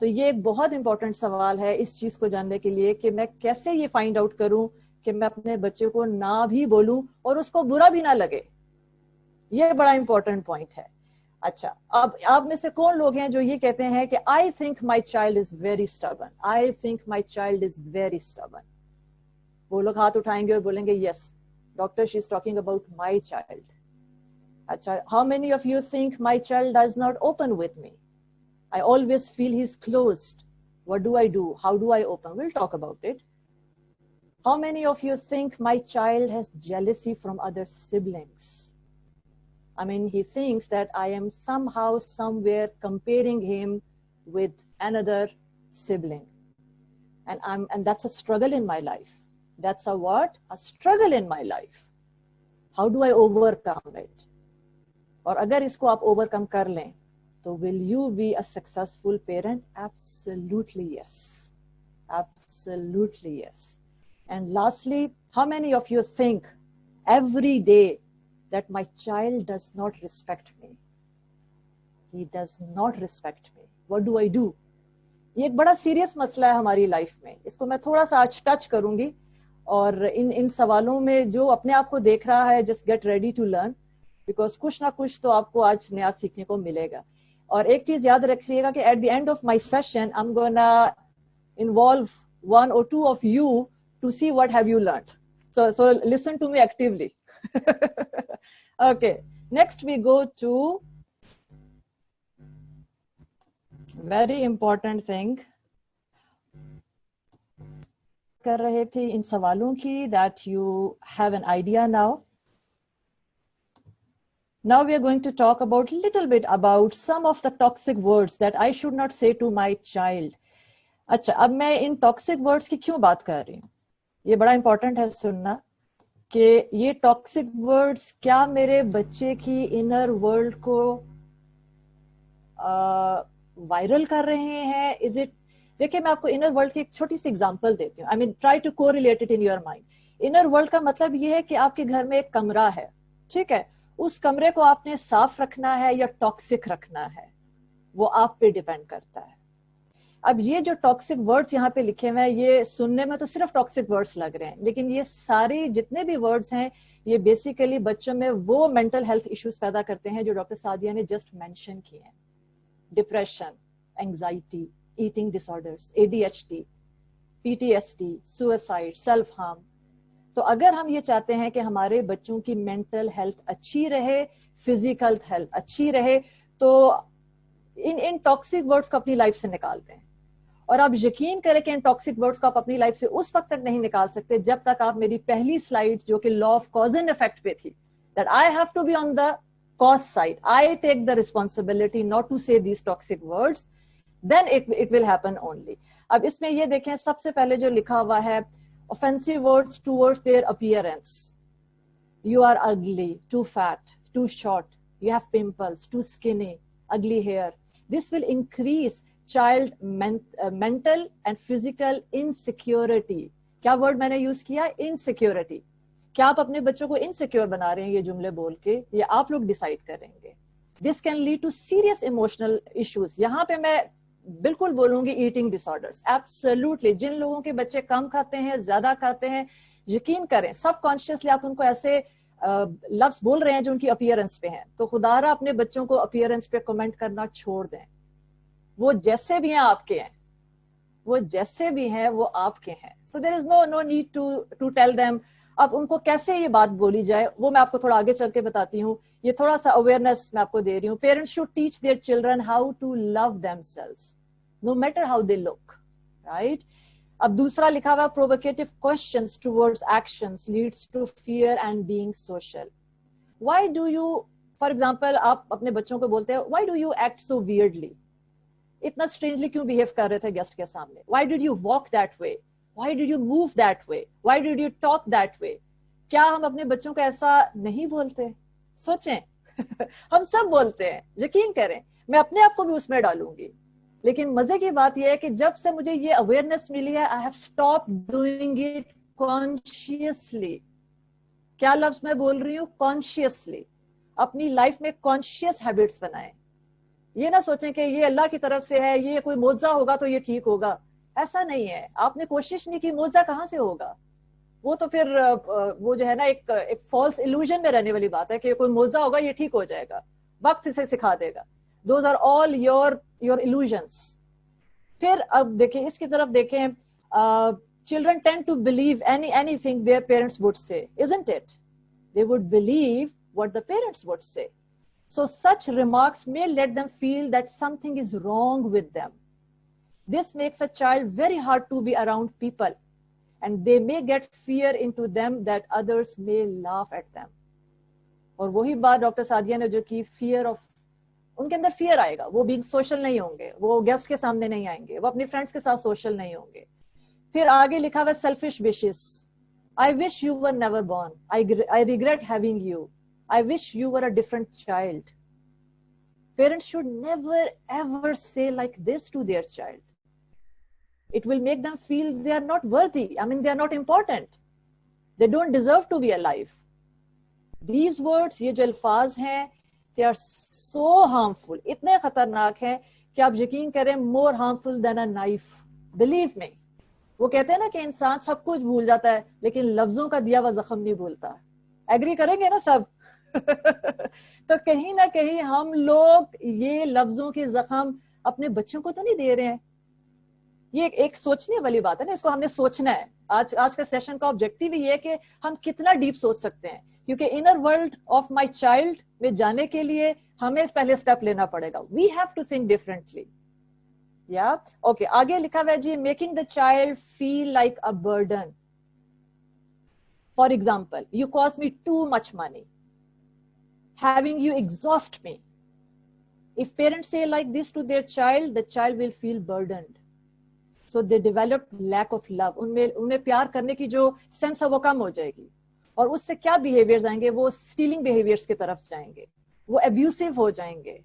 تو یہ ایک بہت امپورٹنٹ سوال ہے اس چیز کو جاننے کے لیے کہ میں کیسے یہ فائنڈ آؤٹ کروں کہ میں اپنے بچے کو نہ بھی بولوں اور اس کو برا بھی نہ لگے. یہ بڑا امپورٹنٹ پوائنٹ ہے. اچھا, اب آپ میں سے کون لوگ ہیں جو یہ کہتے ہیں کہ I think my child is very stubborn, I think my child is very stubborn. وہ لوگ ہاتھ اٹھائیں گے اور بولیں گے yes doctor she is talking about my child. اچھا, how many of you think my child does not open with me? I always feel he's closed. What do I do? How do I open? We'll talk about it. How many of you think my child has jealousy from other siblings? I mean, he thinks that I am somehow, somewhere comparing him with another sibling. And that's a struggle in my life. That's a what? A struggle in my life. How do I overcome it? اور اگر اس کو آپ overcome کر لیں تو will you be a successful parent? Absolutely yes. Absolutely yes. And lastly, how many of you think every day that my child does not respect me? He does not respect me. What do I do? یہ ایک بڑا serious مسئلہ ہے ہماری life میں. اس کو میں تھوڑا سا آج ٹچ کروں گی, اور ان سوالوں میں جو اپنے آپ کو دیکھ رہا ہے just get ready to learn, because کچھ نہ کچھ تو آپ کو آج نیا سیکھنے کو ملے گا. اور ایک چیز یاد رکھیے گا کہ at the end of my session I'm gonna involve one or two of you to see what have you learned. So listen to me actively. Okay, next we go to very important thing. کر رہے تھے ان سوالوں کی that you have an idea now. Now we are going to talk about little bit about some of the toxic words that I should not say to my child. اچھا, اب میں ان toxic words کی کیوں بات کر رہی ہوں, یہ بڑا امپورٹنٹ ہے سننا کہ یہ ٹاکسک ورڈز کیا میرے بچے کی انر ورلڈ کو وائرل کر رہے ہیں. از اٹ, دیکھیں میں آپ کو انر ورلڈ کی ایک چھوٹی سی ایگزامپل دیتی ہوں. آئی مین ٹرائی ٹو کو relate it in your mind. Inner world کا مطلب یہ ہے کہ آپ کے گھر میں ایک کمرہ ہے, ٹھیک ہے, اس کمرے کو آپ نے صاف رکھنا ہے یا ٹاکسک رکھنا ہے, وہ آپ پہ ڈیپینڈ کرتا ہے. اب یہ جو ٹاکسک ورڈز یہاں پہ لکھے ہوئے ہیں, یہ سننے میں تو صرف ٹاکسک ورڈز لگ رہے ہیں, لیکن یہ سارے جتنے بھی ورڈز ہیں یہ بیسیکلی بچوں میں وہ مینٹل ہیلتھ ایشوز پیدا کرتے ہیں جو ڈاکٹر سعدیہ نے جسٹ مینشن کیے ہیں. Depression, anxiety, eating disorders, ADHD, PTSD, suicide, self harm. تو اگر ہم یہ چاہتے ہیں کہ ہمارے بچوں کی مینٹل ہیلتھ اچھی رہے, فزیکل ہیلتھ اچھی رہے, تو ان ٹاکسک ورڈز کو اپنی لائف سے نکالتے ہیں. اور آپ یقین کریں کہ ان ٹاکسک ورڈز کو آپ اپنی لائف سے اس وقت تک نہیں نکال سکتے جب تک آپ میری پہلی سلائیڈ جو کہ law of cause and effect پہ تھی, that I have to be on the cause side, I take the responsibility not to say these toxic words, then it will happen only. اب اس میں یہ دیکھیں, سب سے پہلے جو لکھا ہوا ہے offensive words towards their appearance. You are ugly, too fat, too short, you have pimples, too skinny, ugly hair. This will increase child mental and physical insecurity. کیا ورڈ میں نے یوز کیا؟ insecurity. کیا آپ اپنے بچوں کو انسیکیور بنا رہے ہیں یہ جملے بول کے, یا آپ لوگ ڈیسائیڈ کریں گے؟ This can lead to serious emotional issues. यहाँ पे मैं बिल्कुल बोलूंगी eating disorders. Absolutely. जिन लोगों के बच्चे कम खाते हैं, ज्यादा खाते हैं, यकीन करें सबकॉन्शियसली आप उनको ऐसे लफ्ज बोल रहे हैं जो उनकी अपीयरेंस पे हैं, तो खुदारा अपने बच्चों को अपीयरेंस पे कमेंट करना छोड़ दें. वो जैसे भी हैं आपके हैं, वो जैसे भी हैं वो आपके हैं. So there is no need to tell them. अब उनको कैसे ये बात बोली जाए वो मैं आपको थोड़ा आगे चल के बताती हूँ. ये थोड़ा सा अवेयरनेस मैं आपको दे रही हूँ. Parents should teach their children how to love themselves no matter how they look, right. अब दूसरा लिखा हुआ provocative questions towards actions leads to fear and being social. Why do you, for example आप अपने बच्चों को बोलते हैं why do you act so weirdly, इतना स्ट्रेंजली क्यों बिहेव कर रहे थे गेस्ट के सामने, why did you walk that way, Why did you move that way? Why did you talk that way? क्या हम अपने बच्चों को ऐसा नहीं बोलते? सोचें हम सब बोलते हैं, यकीन करें, मैं अपने आप को भी उसमें डालूंगी. लेकिन मजे की बात यह है कि जब से मुझे ये अवेयरनेस मिली है, I have stopped doing it consciously. क्या लफ्ज मैं बोल रही हूँ? कॉन्शियसली. अपनी लाइफ में कॉन्शियस हैबिट्स बनाएं. ये ना सोचें कि ये अल्लाह की तरफ से है, ये कोई मौजा होगा तो ये ठीक होगा. ऐसा नहीं है. आपने कोशिश नहीं की, मौजा कहाँ से होगा? वो तो फिर वो जो है ना एक फॉल्स इल्यूजन में रहने वाली बात है कि कोई मौजा होगा ये ठीक हो जाएगा, वक्त इसे सिखा देगा. Those are all your illusions. फिर अब देखिए इसकी तरफ देखें. Children tend to believe anything their parents would say, isn't it? They would believe what the parents would say. So such remarks may let them feel that something is wrong with them. This makes a child very hard to be around people, and they may get fear into them that others may laugh at them. और वही बात doctor Sadia ने जो की, fear of, उनके अंदर fear आएगा. वो being social नहीं होंगे, वो गेस्ट के सामने नहीं आएंगे, वो अपने फ्रेंड्स के साथ सोशल नहीं होंगे. फिर आगे लिखा हुआ selfish wishes. I wish you were never born. I regret having you. I wish you were a different child. Parents should never ever say like this to their child. It will make them feel they are not worthy. I mean, they are not important. They don't deserve to be alive. These words, ये जो अल्फाज हैं, they are so harmful. इतने खतरनाक हैं कि आप यकीन करें, more harmful than a knife. Believe me. वो कहते हैं ना कि इंसान सब कुछ भूल जाता है, लेकिन लफ्जों का दिया हुआ जख्म नहीं भूलता. एग्री करेंगे ना सब? तो कहीं ना कहीं हम लोग ये लफ्जों के जख्म अपने बच्चों को तो नहीं दे रहे हैं. ये एक सोचने वाली बात है ना, इसको हमने सोचना है. आज का सेशन का ऑब्जेक्टिव ही है कि हम कितना डीप सोच सकते हैं, क्योंकि inner world of my child में जाने के लिए हमें पहले स्टेप लेना पड़ेगा. We have to think differently. या ओके, आगे लिखा हुआ है जी, making the child feel like a burden. For example, you cost me too much money, having you exhaust me. If parents say like this to their child, the child will feel burdened. So they develop lack of love. उनमें प्यार करने की जो sense है वो कम हो जाएगी, और उससे क्या बिहेवियर्स आएंगे? वो स्टीलिंग बिहेवियर्स की तरफ जाएंगे, वो एब्यूसिव हो जाएंगे,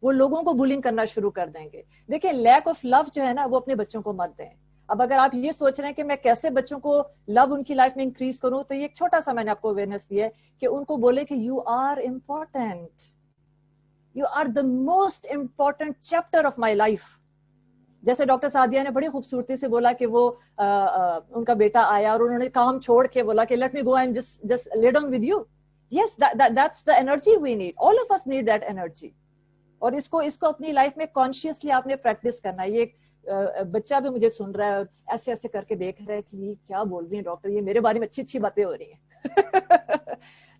वो लोगों को बुलिंग करना शुरू कर देंगे. देखिए, लैक ऑफ लव जो है ना, वो अपने बच्चों को मत दें. अब अगर आप ये सोच रहे हैं कि मैं कैसे बच्चों को लव उनकी लाइफ में इंक्रीज करूं, तो ये एक छोटा सा मैंने आपको अवेयरनेस दिया है कि उनको बोले कि you are important, you are the most important chapter of my life. जैसे डॉक्टर सादिया ने बड़ी खूबसूरती से बोला कि वो उनका बेटा आया और उन्होंने काम छोड़ के बोला कि let me go and just lay down with you. Yes, that's the energy we need. All of us need that energy. और इसको अपनी लाइफ में कॉन्शियसली आपने प्रैक्टिस करना है. ये बच्चा भी मुझे सुन रहा है, ऐसे ऐसे करके देख रहा है कि ये क्या बोल रही है डॉक्टर, ये मेरे बारे में अच्छी अच्छी बातें हो रही हैं.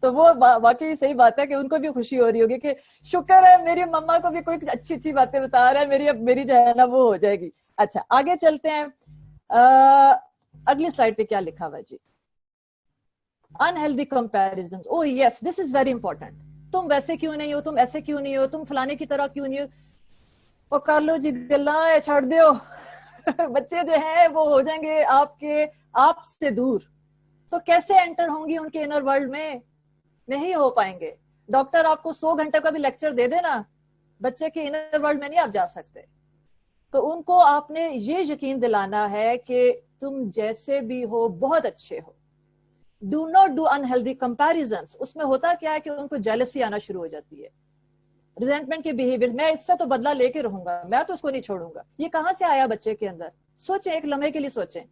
तो वो वाकई सही बात है कि उनको भी खुशी हो रही होगी कि शुक्र है मेरी मम्मा को भी कोई अच्छी अच्छी बातें बता रहा है, मेरी जो है ना वो हो जाएगी. अच्छा, आगे चलते हैं. अगली स्लाइड पे क्या लिखा हुआ है जी? Unhealthy comparison. Oh yes, this is very important. तुम वैसे क्यों नहीं हो, तुम ऐसे क्यों नहीं हो, तुम फलाने की तरह क्यों नहीं हो. और कर लो जी गल्ला, छोड़ दो. बच्चे जो है वो हो जाएंगे आपसे दूर. तो कैसे एंटर होंगी उनके इनर वर्ल्ड में? नहीं हो पाएंगे. डॉक्टर आपको 100 घंटे का भी लेक्चर दे देना, बच्चे के इनर वर्ल्ड में नहीं आप जा सकते. तो उनको आपने ये यकीन दिलाना है कि तुम जैसे भी हो बहुत अच्छे हो. Do not do unhealthy comparisons. उसमें होता क्या है कि उनको जेलसी आना शुरू हो जाती है. ریزنٹمنٹ کے بیہیویئر, میں اس سے تو بدلہ لے کے رہوں گا, میں تو اس کو نہیں چھوڑوں گا, یہ کہاں سے آیا بچے کے اندر؟ سوچیں, ایک لمحے کے لیے سوچیں.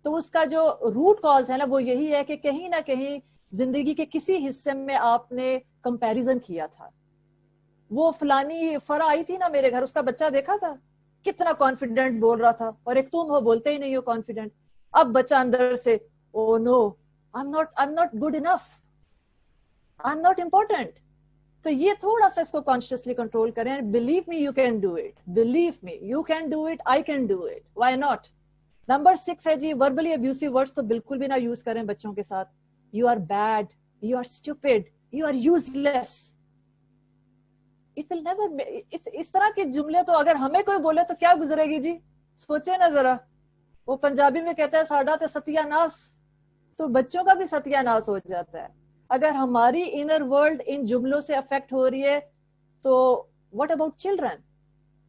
تو اس کا جو روٹ کاز ہے نا وہ یہی ہے کہ کہیں نہ کہیں زندگی کے کسی حصے میں آپ نے کمپیریزن کیا تھا. وہ فلانی فرا آئی تھی نا میرے گھر, اس کا بچہ دیکھا تھا کتنا کانفیڈنٹ بول رہا تھا, اور ایک تم ہو بولتے ہی نہیں ہو کانفیڈنٹ. اب بچہ اندر سے او نو, I'm not good enough, I'm not important. تو یہ تھوڑا سا اس کو کانشیسلی کنٹرول کریں. Believe me you can do it, believe me you can do it, I can do it, why not. Number 6 ہے جی, وربلی ابیوسو ورڈز تو بالکل بھی نہ یوز کریں بچوں کے ساتھ. You are bad, you are stupid, you are useless. It will never, اس طرح کے جملے تو اگر ہمیں کوئی بولے تو کیا گزرے گی جی, سوچے نا ذرا. وہ پنجابی میں کہتا ہے ساڈا تے ستیا ناس, تو بچوں کا بھی ستیا ناس ہو جاتا ہے. اگر ہماری انر ورلڈ ان جملوں سے افیکٹ ہو رہی ہے تو واٹ اباؤٹ چلڈرن؟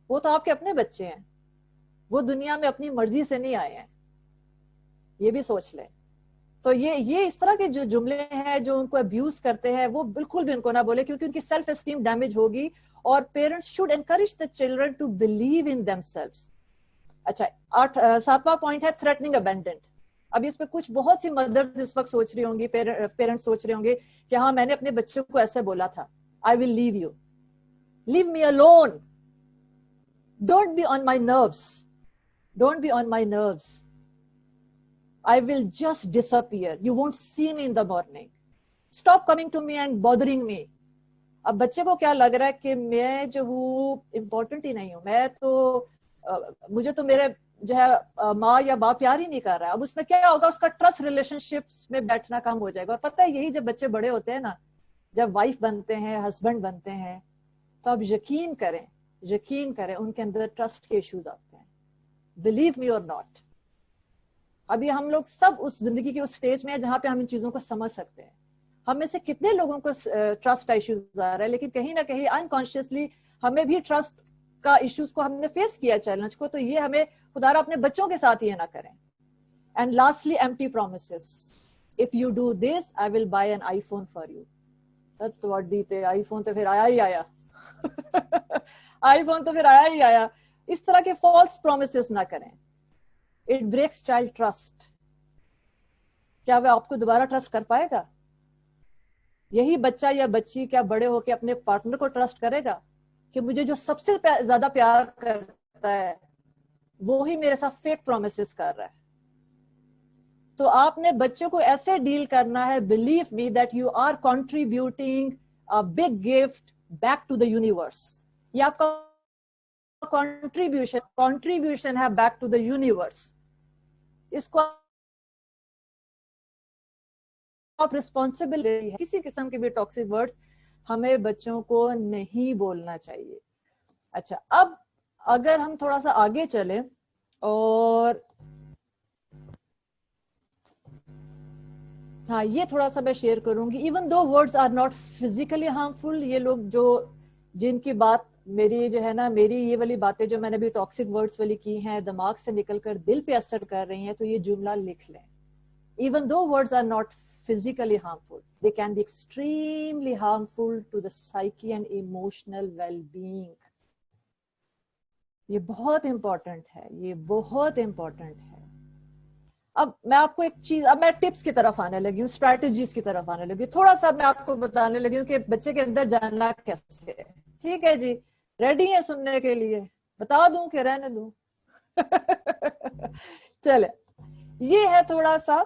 وہ تو آپ کے اپنے بچے ہیں, وہ دنیا میں اپنی مرضی سے نہیں آئے ہیں, یہ بھی سوچ لیں. تو یہ اس طرح کے جو جملے ہیں جو ان کو ابیوز کرتے ہیں وہ بالکل بھی ان کو نہ بولے, کیونکہ ان کی سیلف اسٹیم ڈیمیج ہوگی. اور parents should encourage the children to believe in themselves. اچھا, 7واں پوائنٹ ہے تھریٹننگ ابینڈنٹ. اب اس پہ کچھ بہت سی مدرز اس وقت سوچ رہی ہوں گی, پیرنٹس سوچ رہے ہوں گے کہ ہاں میں نے اپنے بچوں کو ایسے بولا تھا, I will leave you, leave me alone, don't be on my nerves, don't be on my nerves, I will just disappear. You won't see me in the morning. Stop coming to me and bothering me. اب بچے کو کیا لگ رہا ہے کہ میں جو ہوں امپورٹنٹ ہی نہیں ہوں, میں تو مجھے تو میرے جو ہے ماں یا باپ پیار ہی نہیں کر رہا ہے. اب اس میں کیا ہوگا, اس کا ٹرسٹ ریلیشن شپس میں بیٹھنا کم ہو جائے گا. اور پتہ ہے یہی جب بچے بڑے ہوتے ہیں نا, جب وائف بنتے ہیں, ہسبینڈ بنتے ہیں, تو اب یقین کریں ان کے اندر ٹرسٹ کے ایشوز آتے ہیں. بلیو می اور ناٹ. ابھی ہم لوگ سب اس زندگی کے اس سٹیج میں ہیں جہاں پہ ہم ان چیزوں کو سمجھ سکتے ہیں. ہم میں سے کتنے لوگوں کو ٹرسٹ کا ایشوز آ رہا ہے, لیکن کہیں نہ کہیں انکانشیسلی ہمیں بھی ٹرسٹ کا ایشوز کو ہم نے فیس کیا, چیلنج کو. تو یہ ہمیں خدا را اپنے بچوں کے ساتھ یہ نہ کریں. And lastly empty promises. If you do this I will buy an iPhone for you. تواڈی تے آئی فون تو پھر آیا ہی آیا آئی فون تو پھر آیا ہی آیا. اس طرح کے فالس پرومسز نہ کریں. It breaks child trust. کیا وہ آپ کو دوبارہ ٹرسٹ کر پائے گا؟ یہی بچہ یا بچی کیا بڑے ہو کے اپنے پارٹنر کو ٹرسٹ کرے گا کہ مجھے جو سب سے زیادہ پیار کرتا ہے وہی میرے ساتھ فیک پرومسز کر رہا ہے؟ تو آپ نے بچوں کو ایسے ڈیل کرنا ہے, believe me that you are contributing a big gift back to the universe. یہ آپ کا contribution ہے back to the universe. اس کو آپ ریسپانسبل ہے. کسی قسم کے بھی ٹاکسک ورڈز ہمیں بچوں کو نہیں بولنا چاہیے. اچھا, اب اگر ہم تھوڑا سا آگے چلیں اور ہاں یہ تھوڑا سا میں شیئر کروں گی. Even though words are not physically harmful, یہ لوگ جو جن کی بات میری جو ہے نا, میری یہ والی باتیں جو میں نے بھی ٹاکسک ورڈز والی کی ہیں دماغ سے نکل کر دل پہ اثر کر رہی ہیں, تو یہ جملہ لکھ لیں. Even though words are not physically harmful, they can be extremely harmful to the psyche and emotional well-being. یہ بہت امپورٹنٹ ہے, یہ بہت امپورٹنٹ ہے. اب میں آپ کو ایک چیز, اب میں ٹپس کی طرف آنے لگی ہوں, اسٹریٹجیز کی طرف آنے لگی ہوں. تھوڑا سا میں آپ کو بتانے لگی ہوں کہ بچے کے اندر جاننا کیسے ہے. ٹھیک ہے جی, ریڈی ہیں سننے کے لیے؟ بتا دوں کہ رہنے دوں؟ چلے, یہ ہے تھوڑا سا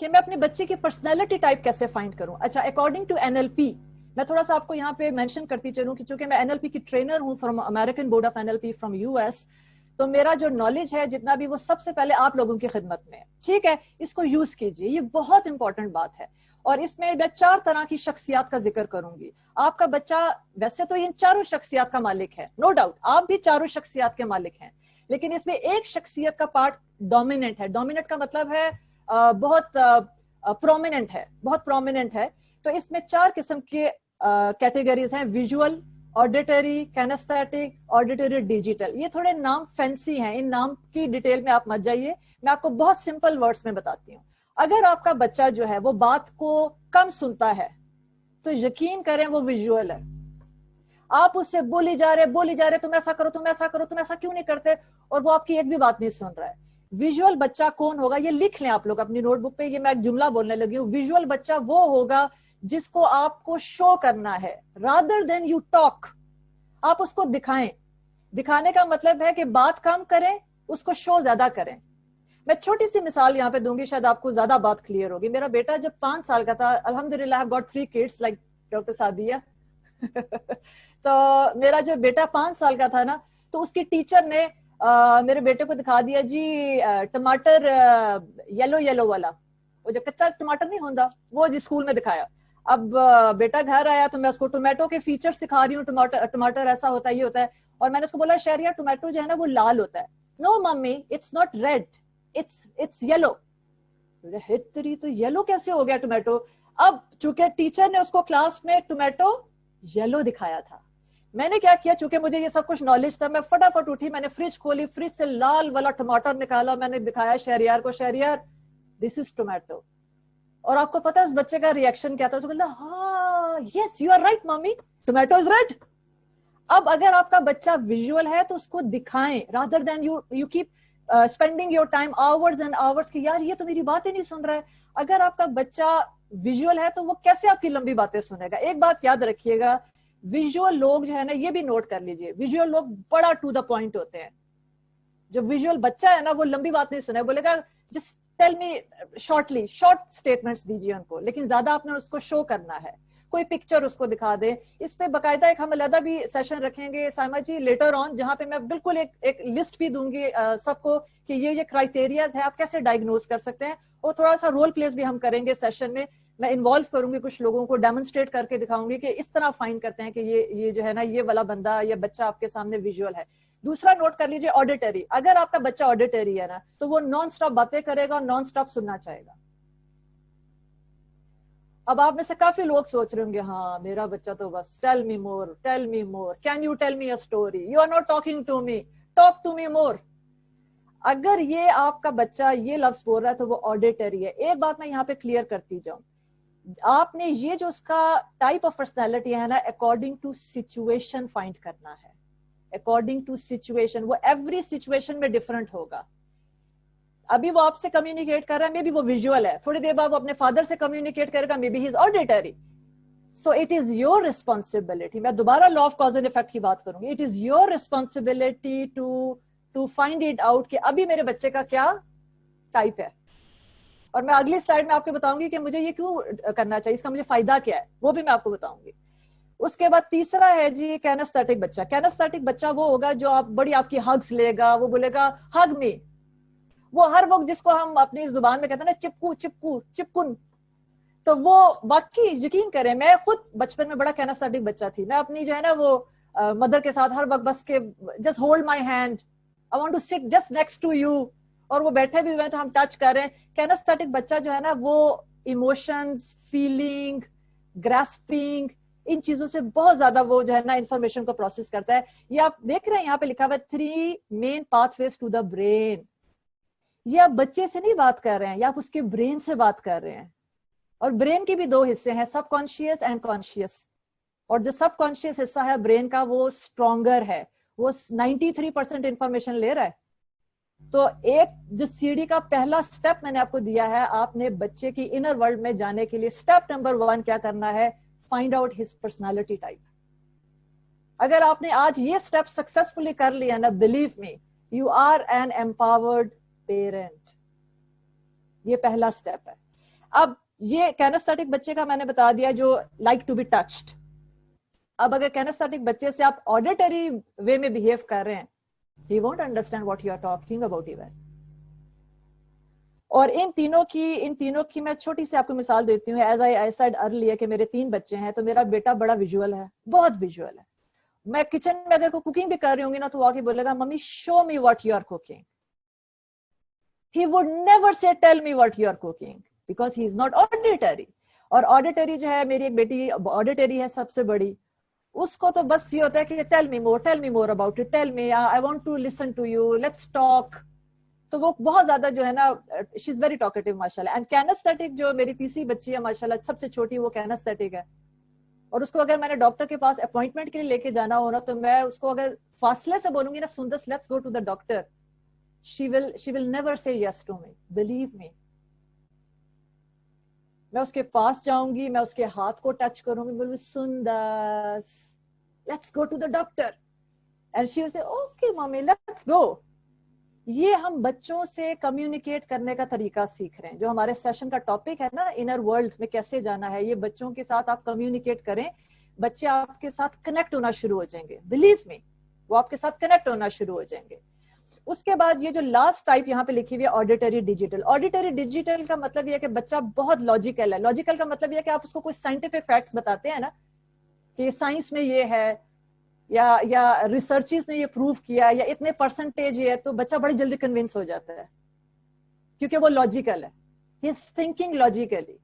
کہ میں اپنے بچے کی پرسنالٹی ٹائپ کیسے فائنڈ کروں. اچھا, اکارڈنگ ٹو NLP, میں تھوڑا سا آپ کو یہاں پہ مینشن کرتی چلوں کہ چونکہ میں NLP کی ٹرینر ہوں from American board of NLP from US, تو میرا جو نالج ہے جتنا بھی وہ سب سے پہلے آپ لوگوں کی خدمت میں ہے. ٹھیک ہے, اس کو یوز کیجیے, یہ بہت امپورٹنٹ بات ہے. اور اس میں 4 طرح کی شخصیات کا ذکر کروں گی. آپ کا بچہ ویسے تو ان 4 شخصیات کا مالک ہے, نو ڈاؤٹ آپ بھی 4 شخصیات کے مالک ہیں, لیکن اس میں ایک شخصیت کا پارٹ ڈومیننٹ ہے. ڈومیننٹ کا مطلب ہے بہت پرومیننٹ ہے, بہت پرومیننٹ ہے. تو اس میں 4 قسم کے کیٹیگریز ہیں, ویژول, آڈیٹری, کینیستھیٹک, آڈیٹری, ڈیجیٹل. یہ تھوڑے نام فینسی ہیں, ان نام کی ڈیٹیل میں آپ مت جائیے, میں آپ کو بہت سمپل ورڈز میں بتاتی ہوں. اگر آپ کا بچہ جو ہے وہ بات کو کم سنتا ہے, تو یقین کریں وہ ویژول ہے. آپ اس سے بولی جا رہے تم ایسا کرو تم ایسا کیوں نہیں کرتے, اور وہ آپ کی ایک بھی بات نہیں سن رہا ہے. ویژول بچہ کون ہوگا, یہ لکھ لیں آپ لوگ اپنی نوٹ بک پہ, یہ میں ایک جملہ بولنے لگی ہوں. ویژول بچہ وہ ہوگا جس کو آپ کو شو کرنا ہے rather than you talk. آپ اس کو دکھائیں. دکھانے کا مطلب ہے کہ بات کم کریں, اس کو شو زیادہ کریں. میں چھوٹی سی مثال یہاں پہ دوں گی, شاید آپ کو زیادہ بات کلیئر ہوگی. میرا بیٹا جب 5 سال کا تھا, الحمدللہ I have got 3 kids like doctor Sadia. تو میرا جو بیٹا 5 سال کا تھا نا, تو اس کی ٹیچر نے میرے بیٹے کو دکھا دیا جی ٹماٹر یلو والا, وہ جو کچا ٹماٹر نہیں ہوتا وہ جی اسکول میں دکھایا. اب بیٹا گھر آیا تو میں اس کو ٹومیٹو کے فیچر سکھا رہی ہوں, ٹماٹر ایسا ہوتا ہے, یہ ہوتا ہے. اور میں نے اس کو بولا شہریہ ٹومیٹو جو ہے نا وہ لال ہوتا ہے. No mummy it's not red, it's yellow. تیری تو یلو کیسے ہو گیا ٹومیٹو؟ اب چونکہ ٹیچر نے اس کو کلاس میں ٹومیٹو یلو دکھایا تھا, میں نے کیا کیا, چونکہ مجھے یہ سب کچھ نالج تھا, میں فٹافٹ اٹھی, میں نے فریج کھولی, فریج سے لال والا ٹماٹر نکالا, میں نے دکھایا شہریار کو, شہریار دس از ٹومیٹو. اور آپ کو پتا ہے اس بچے کا ریئیکشن کیا تھا؟ اس کو بولا ہاں yes you are right mummy, tomato is red. اب اگر آپ کا بچہ ویژول ہے تو اس کو دکھائیں rather than you keep spending your time hours and hours کہ یار یہ تو میری باتیں نہیں سن رہا ہے. اگر آپ کا بچہ ویژول ہے تو وہ کیسے آپ کی لمبی باتیں سنے گا؟ ایک بات یاد رکھیے گا, ویژول لوگ جو ہے نا, یہ بھی نوٹ کر لیجئے, ویژول لوگ بڑا ٹو دا پوائنٹ ہوتے ہیں. جو ویژول بچہ ہے نا وہ لمبی بات نہیں سنے, بولے گا just tell me shortly, short statements دیجیے ان کو, لیکن زیادہ آپ نے اس کو شو کرنا ہے. کوئی پکچر اس کو دکھا دیں. اس پہ باقاعدہ ایک ہم علیحدہ بھی سیشن رکھیں گے سائمہ جی لیٹر آن, جہاں پہ میں بالکل ایک لسٹ بھی دوں گی سب کو کہ یہ کرائٹیریاز ہے, آپ کیسے ڈائگنوز کر سکتے ہیں. اور تھوڑا سا رول پلیز بھی ہم کریں گے سیشن میں, میں انوالو کروں گی کچھ لوگوں کو, ڈیمونسٹریٹ کر کے دکھاؤں گی کہ اس طرح فائنڈ کرتے ہیں کہ یہ جو ہے نا یہ والا بندہ یا بچہ آپ کے سامنے ویژول ہے. دوسرا نوٹ کر لیجیے آڈیٹری. اگر آپ کا بچہ آڈیٹری ہے نا تو وہ نان سٹاپ باتیں کرے گا, نان سٹاپ سننا چاہے گا. اب آپ میں سے کافی لوگ سوچ رہے ہوں گے ہاں میرا بچہ تو بس tell me more, can you tell me a story, you are not talking to me, talk to me more. اگر یہ آپ کا بچہ یہ لفظ بول رہا ہے تو وہ آڈیٹری ہے. ایک بات میں یہاں پہ کلیئر کرتی جاؤں, آپ نے یہ جو اس کا ٹائپ آف پرسنالٹی ہے نا اکارڈنگ ٹو سچویشن فائنڈ کرنا ہے. اکارڈنگ ٹو سچویشن, وہ ایوری سچویشن میں ڈفرنٹ ہوگا. ابھی وہ آپ سے کمیونیکیٹ کر رہا ہے, مے بی وہ ویژول ہے, تھوڑی دیر بعد وہ اپنے فادر سے کمیونیکیٹ کرے گا, may be he is auditory. So it is your responsibility, میں دوبارہ law of cause and effect کی بات کروں گی, it is your responsibility to find it out کہ ابھی میرے بچے کا کیا ٹائپ ہے. اور میں اگلی سلائڈ میں آپ کو بتاؤں گی کہ مجھے یہ کیوں کرنا چاہیے, اس کا مجھے فائدہ کیا ہے, وہ بھی میں آپ کو بتاؤں گی. اس کے بعد تیسرا ہے جی کینستھیٹک بچہ. کینستھیٹک بچہ وہ ہوگا جو آپ کی ہگز لے گا, وہ بولے گا ہگ می. وہ ہر وقت جس کو ہم اپنی زبان میں کہتے ہیں نا چپکو چپکو چپکن, تو وہ واقعی یقین کریں, میں خود بچپن میں بڑا کینستھیٹک بچہ تھی. میں اپنی جو ہے نا وہ مدر کے ساتھ ہر وقت بس کے just hold my hand, I want to sit just next to you, اور وہ بیٹھے بھی ہوئے ہیں تو ہم ٹچ کر رہے ہیں. کینستھیٹک بچہ جو ہے نا وہ ایموشنز, فیلنگ, گراسپنگ, ان چیزوں سے بہت زیادہ وہ جو ہے نا انفارمیشن کو پروسیس کرتا ہے. یہ آپ دیکھ رہے ہیں یہاں پہ لکھا ہوا ہے 3 main pathways to the brain. یہ آپ بچے سے نہیں بات کر رہے ہیں, یہ آپ اس کے برین سے بات کر رہے ہیں. اور برین کے بھی 2 حصے ہیں, سب کانشیس اینڈ کانشیس. اور جو سب کانشیس حصہ ہے برین کا وہ اسٹرانگر ہے, وہ 93% انفارمیشن لے رہا ہے. تو ایک جو سی ڈی کا پہلا سٹیپ میں نے آپ کو دیا ہے, آپ نے بچے کی انر ورلڈ میں جانے کے لیے سٹیپ نمبر 1 کیا کرنا ہے, find out his personality type. اگر آپ نے آج یہ سٹیپ سکسیسفلی کر لیا نا, believe me you are an empowered parent. یہ پہلا سٹیپ ہے. اب یہ کینستھیٹک بچے کا میں نے بتا دیا جو لائک ٹو بی ٹچڈ. اب اگر کینستھیٹک بچے سے آپ آڈیٹری وے میں بہیو کر رہے ہیں, he won't understand what you are talking about even. اور ان تینوں کی میں چھوٹی سی آپ کو مثال دیتی ہوں. ایز I said earlier کہ میرے 3 بچے ہیں, تو میرا بیٹا بڑا ویژول ہے, بہت ویژول ہے. میں کچن میں اگر کوئی کوکنگ بھی کر رہی ہوں گی نا تو وہ آ کے بولے گا mummy show me what you are cooking. He would never say tell me what you are cooking because he is not auditory. اور auditory جو ہے, میری ایک بیٹی auditory ہے سب سے بڑی, اس کو تو بس یہ ہوتا ہے کہ tell me more about it, tell me, I want to listen to you, let's talk. تو وہ بہت زیادہ جو ہے نا she is very talkative ماشاءاللہ. And kinesthetic جو میری تیسری بچی ہے ماشاءاللہ سب سے چھوٹی, وہ kinesthetic ہے. اور اس کو اگر میں نے ڈاکٹر کے پاس اپوائنٹمنٹ کے لیے لے کے جانا ہو نا, تو میں اس کو اگر فاصلے سے بولوں گی نا, Sundus let's go to the doctor, she will never say yes to me, believe me. میں اس کے پاس جاؤں گی, میں اس کے ہاتھ کو ٹچ کروں گی, بولوں Sundus let's go to the doctor, and she will say okay mummy let's go. یہ ہم بچوں سے کمیونیکیٹ کرنے کا طریقہ سیکھ رہے ہیں. جو ہمارے سیشن کا ٹاپک ہے نا, انر ورلڈ میں کیسے جانا ہے, یہ بچوں کے ساتھ آپ کمیونیکیٹ کریں, بچے آپ کے ساتھ کنیکٹ ہونا شروع ہو جائیں گے. بلیو می, وہ آپ کے ساتھ کنیکٹ ہونا شروع ہو جائیں گے. اس کے بعد یہ جو لاسٹ ٹائپ یہاں پہ لکھی ہوئی ہے آڈیٹری ڈیجیٹل. آڈیٹری ڈیجیٹل کا مطلب یہ ہے کہ بچہ بہت لاجیکل ہے. لاجیکل کا مطلب یہ ہے کہ آپ اس کو کوئی سائنٹیفک فیکٹس بتاتے ہیں نا, کہ سائنس میں یہ ہے, یا ریسرچز نے یہ پروف کیا, یا اتنے پرسنٹیج یہ ہے, تو بچہ بڑی جلدی کنونس ہو جاتا ہے کیونکہ وہ لاجیکل ہے, ہی از تھنکنگ لاجیکلی.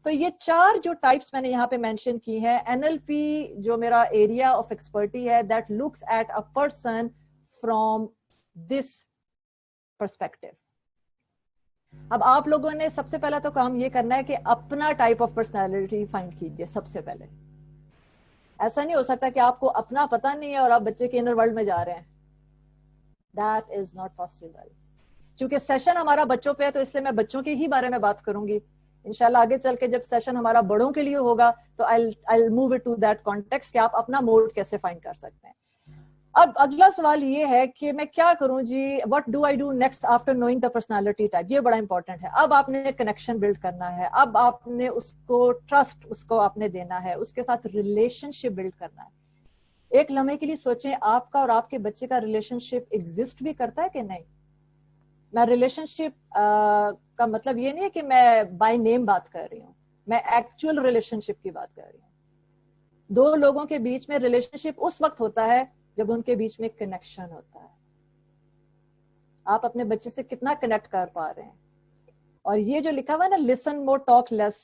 تو یہ 4 جو ٹائپس میں نے یہاں پہ مینشن کی ہیں, NLP جو میرا ایریا آف ایکسپرٹی ہے, that looks at a person from this perspective. اب آپ لوگوں نے سب سے پہلا تو کام یہ کرنا ہے کہ اپنا ٹائپ آف پرسنالٹی فائنڈ کیجیے سب سے پہلے. ایسا نہیں ہو سکتا کہ آپ کو اپنا پتہ نہیں ہے اور آپ بچے کے انر ورلڈ میں جا رہے ہیں. That is not possible. چونکہ سیشن ہمارا بچوں پہ ہے تو اس لیے میں بچوں کے ہی بارے میں بات کروں گی. انشاءاللہ آگے چل کے جب سیشن ہمارا بڑوں کے لیے ہوگا تو I'll move it to that context کہ آپ اپنا موڈ کیسے فائنڈ کر سکتے ہیں. اب اگلا سوال یہ ہے کہ میں کیا کروں جی, what do I do next after knowing the personality type. یہ بڑا امپورٹنٹ ہے. اب آپ نے کنیکشن بلڈ کرنا ہے, اب آپ نے اس کو ٹرسٹ اس کو آپ نے دینا ہے, اس کے ساتھ ریلیشن شپ بلڈ کرنا ہے. ایک لمحے کے لیے سوچیں, آپ کا اور آپ کے بچے کا ریلیشن شپ ایگزسٹ بھی کرتا ہے کہ نہیں. میں ریلیشن شپ کا مطلب یہ نہیں ہے کہ میں بائی نیم بات کر رہی ہوں, میں ایکچوئل ریلیشن شپ کی بات کر رہی ہوں. 2 لوگوں کے بیچ میں ریلیشن شپ اس وقت ہوتا ہے جب ان کے بیچ میں کنیکشن ہوتا ہے. آپ اپنے بچے سے کتنا کنیکٹ کر پا رہے ہیں. اور یہ جو لکھا ہوا ہے نا, لسن مور ٹاک لیس,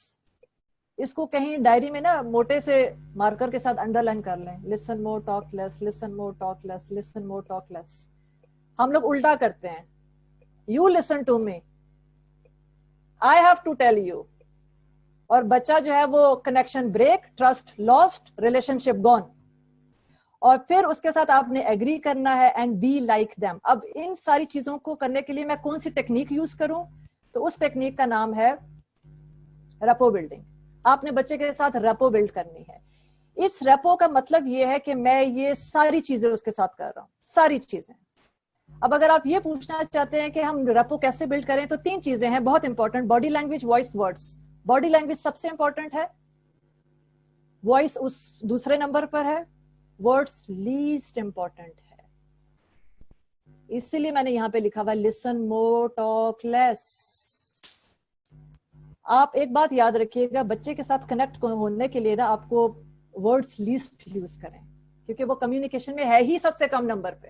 اس کو کہیں ڈائری میں نا موٹے سے مارکر کے ساتھ انڈر لائن کر لیں. Listen more talk less, listen more talk less, listen more talk less. ہم لوگ الٹا کرتے ہیں, you listen to me, I have to tell you. اور بچہ جو ہے وہ connection break, trust lost, relationship gone. اور پھر اس کے ساتھ آپ نے ایگری کرنا ہے اینڈ بی لائک دیم. اب ان ساری چیزوں کو کرنے کے لیے میں کون سی ٹیکنیک یوز کروں, تو اس ٹیکنیک کا نام ہے ریپو بلڈنگ. آپ نے بچے کے ساتھ ریپو بلڈ کرنی ہے. اس ریپو کا مطلب یہ ہے کہ میں یہ ساری چیزیں اس کے ساتھ کر رہا ہوں, ساری چیزیں. اب اگر آپ یہ پوچھنا چاہتے ہیں کہ ہم ریپو کیسے بلڈ کریں, تو 3 چیزیں ہیں بہت important. Body language, voice, words. Body language سب سے امپورٹنٹ ہے, وائس اس دوسرے نمبر پر ہے, ورڈس لیسٹ امپورٹنٹ ہے. اس لیے میں نے یہاں پہ لکھا ہوا لسن مور ٹاک لیس. آپ ایک بات یاد رکھیے گا, بچے کے ساتھ کنیکٹ ہونے کے لیے نا آپ کو ورڈس لیسٹ یوز کریں, کیونکہ وہ کمیونیکیشن میں ہے ہی سب سے کم نمبر پہ.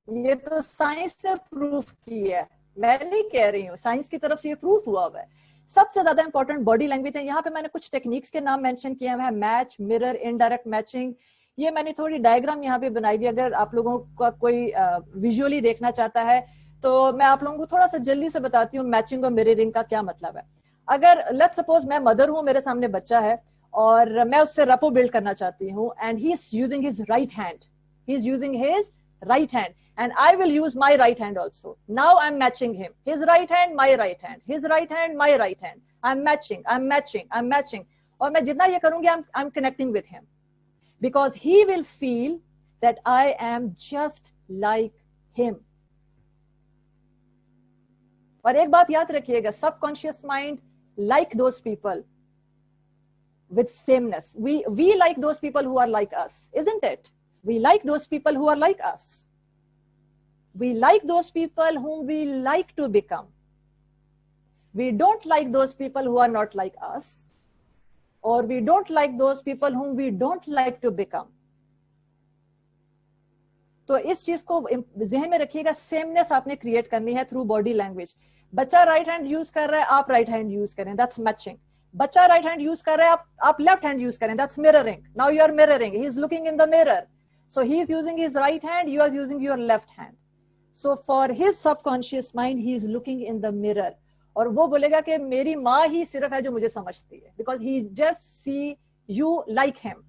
یہ تو سائنس نے پروف کی ہے, میں نہیں کہہ رہی ہوں, سائنس کی طرف سے یہ پروف ہوا ہوا ہے. سب سے زیادہ امپورٹنٹ باڈی لینگویج ہے. یہاں پہ میں نے کچھ ٹیکنیکس کے نام مینشن کیے ہیں, میچ, مرر, انڈائریکٹ میچنگ. یہ میں نے تھوڑی ڈائیگرام یہاں پہ بنائی ہوئی. اگر آپ لوگوں کا کوئی ویژولی دیکھنا چاہتا ہے تو میں آپ لوگوں کو تھوڑا سا جلدی سے بتاتی ہوں میچنگ اور مررنگ کا کیا مطلب ہے. اگر لیٹس سپوز میں مدر ہوں, میرے سامنے بچہ ہے اور میں اس سے ریپو بلڈ کرنا چاہتی ہوں, and he is using his right hand, he is using his right hand, and I will use my right hand also. Now I'm matching him. His right hand, my right hand. His right hand, my right hand. I'm matching, I'm matching, I'm matching. اور میں جتنا یہ کروں گی, I'm connecting with him. Because he will feel that I am just like him. اور ایک بات یاد رکھیے گا, subconscious mind like those people with sameness. We like those people who are like us, isn't it? We like those people who are like us. We like those people whom we like to become. We don't like those people who are not like us. Or we don't like those people whom we don't like to become. تو اس چیز کو ذہن میں رکھیے گا, سیمنس آپ نے create کرنی ہے تھرو باڈی لینگویج. بچہ رائٹ ہینڈ یوز کر رہا ہے, آپ رائٹ ہینڈ یوز کریں, دیٹس میچنگ. بچہ رائٹ ہینڈ یوز کر رہا ہے, آپ لیفٹ ہینڈ یوز کریں, that's mirroring. Now you are mirroring. He is looking in the mirror. So he is using his right hand, you are using your left hand. So for his subconscious mind, he is looking in the mirror. اور وہ بولے گا کہ میری ماں ہی صرف ہے جو مجھے سمجھتی ہے, because he just see you like him.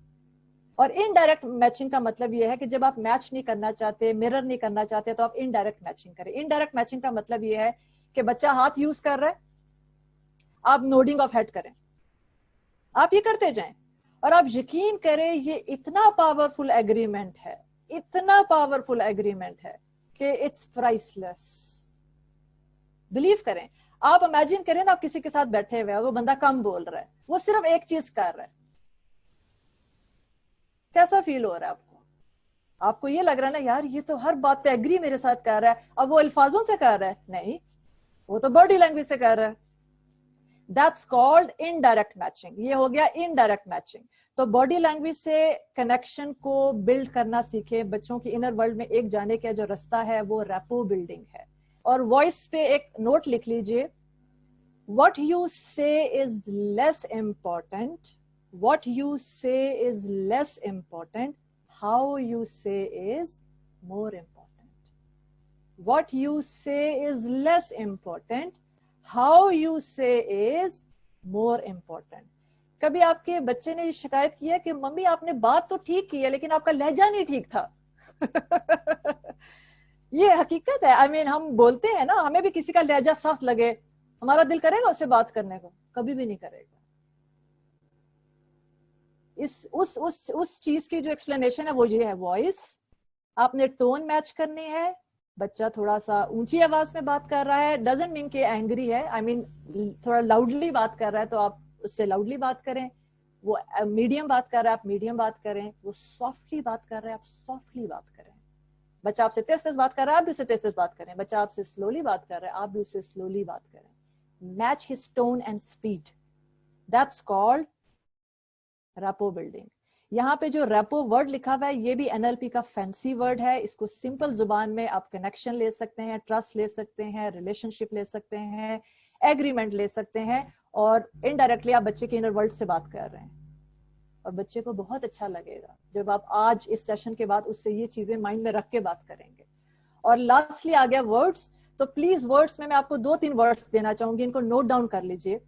اور indirect matching کا مطلب یہ ہے کہ جب آپ میچ نہیں کرنا چاہتے, mirror نہیں کرنا چاہتے, تو آپ indirect matching کریں. indirect matching کا مطلب یہ ہے کہ بچہ ہاتھ یوز کر رہا ہے, آپ نوڈنگ آف ہیڈ کریں, آپ یہ کرتے جائیں, اور آپ یقین کریں یہ اتنا پاورفل ایگریمنٹ ہے, اتنا پاورفل ایگریمنٹ ہے کہ اٹس پرائس لیس. بلیو کریں, آپ امیجن کریں نا آپ کسی کے ساتھ بیٹھے ہوئے, وہ بندہ کم بول رہا ہے, وہ صرف ایک چیز کر رہا ہے, کیسا فیل ہو رہا ہے آپ کو؟ آپ کو یہ لگ رہا ہے نا یار یہ تو ہر بات پہ ایگری میرے ساتھ کر رہا ہے, اب وہ الفاظوں سے کر رہا ہے, نہیں, وہ تو باڈی لینگویج سے کر رہا ہے. That's called indirect matching. یہ ہو گیا indirect matching. تو باڈی لینگویج سے کنیکشن کو بلڈ کرنا سیکھیں. بچوں کی انر ورلڈ میں ایک جانے کا جو رستہ ہے وہ ریپو بلڈنگ ہے. اور وائس پہ ایک نوٹ لکھ لیجئے, what you say is less important, what you say is less important, how you say is more important. What you say is less important, how you say is more important. کبھی آپ کے بچے نے شکایت کی ہے کہ ممی آپ نے بات تو ٹھیک کی ہے لیکن آپ کا لہجہ نہیں ٹھیک تھا. یہ حقیقت ہے. I mean, ہم بولتے ہیں نا, ہمیں بھی کسی کا لہجہ سخت لگے, ہمارا دل کرے گا اس سے بات کرنے کو؟ کبھی بھی نہیں کرے گا. اس چیز کی جو ایکسپلینیشن ہے وہ یہ ہے, وائس آپ نے ٹون میچ کرنی ہے. بچہ تھوڑا سا اونچی آواز میں بات کر رہا ہے, ڈزنٹ مین کہ اینگری ہے, آئی مین تھوڑا لاؤڈلی بات کر رہا ہے تو آپ اس سے لاؤڈلی بات کریں. وہ میڈیم بات کر رہا ہے آپ میڈیم بات کریں. وہ سافٹلی بات کر رہا ہے آپ سافٹلی بات کریں. بچہ آپ سے تیز تیز بات کر رہا ہے آپ بھی اسے تیز تیز بات کریں. بچہ آپ سے سلولی بات کر رہا ہے آپ بھی اسے سلولی بات کریں. Match his tone and speed, that's called rapport building. یہاں پہ جو ریپو ورڈ لکھا ہوا ہے یہ بھی NLP کا فینسی ورڈ ہے. اس کو سمپل زبان میں آپ کنیکشن لے سکتے ہیں, ٹرسٹ لے سکتے ہیں, ریلیشن شپ لے سکتے ہیں, ایگریمنٹ لے سکتے ہیں, اور انڈائریکٹلی آپ بچے کے انر ورلڈ سے بات کر رہے ہیں. اور بچے کو بہت اچھا لگے گا جب آپ آج اس سیشن کے بعد اس سے یہ چیزیں مائنڈ میں رکھ کے بات کریں گے. اور لاسٹلی آ گیا ورڈس. تو پلیز ورڈس میں آپ کو 2-3 ورڈس دینا چاہوں گی, ان کو نوٹ ڈاؤن کر لیجئے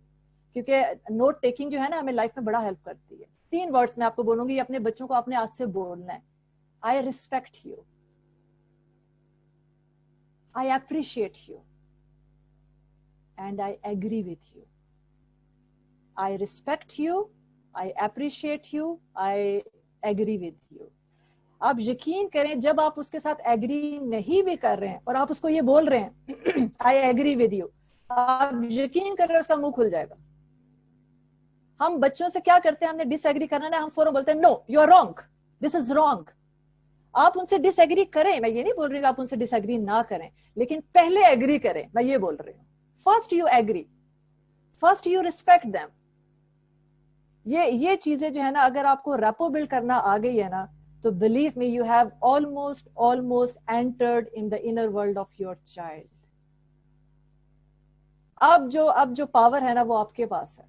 کیونکہ نوٹ ٹیکنگ جو ہے نا ہمیں لائف میں بڑا ہیلپ کرتی ہے. 3 ورڈس میں آپ کو بولوں گی, اپنے بچوں کو اپنے ہاتھ سے بولنا ہے. I respect you, I appreciate you, and I agree with you. I respect you, I appreciate you, I agree with you. آپ یقین کریں جب آپ اس کے ساتھ ایگری نہیں بھی کر رہے ہیں اور آپ اس کو یہ بول رہے ہیں I agree with you, آپ یقین کر رہے ہیں اس کا منہ کھل جائے گا. ہم بچوں سے کیا کرتے ہیں, ہم نے ڈس ایگری کرنا ہے, ہم فوراً بولتے ہیں no you are wrong, this is wrong. آپ ان سے ڈس ایگری کریں, میں یہ نہیں بول رہی کہ آپ ان سے ڈس ایگری نہ کریں, لیکن پہلے ایگری کریں, میں یہ بول رہی ہوں. First you agree, first you respect them. یہ چیزیں جو ہے نا اگر آپ کو ریپو بلڈ کرنا آ گئی ہے نا تو blue me you have almost entered in the inner world of your child. اب جو پاور ہے نا وہ آپ کے پاس ہے.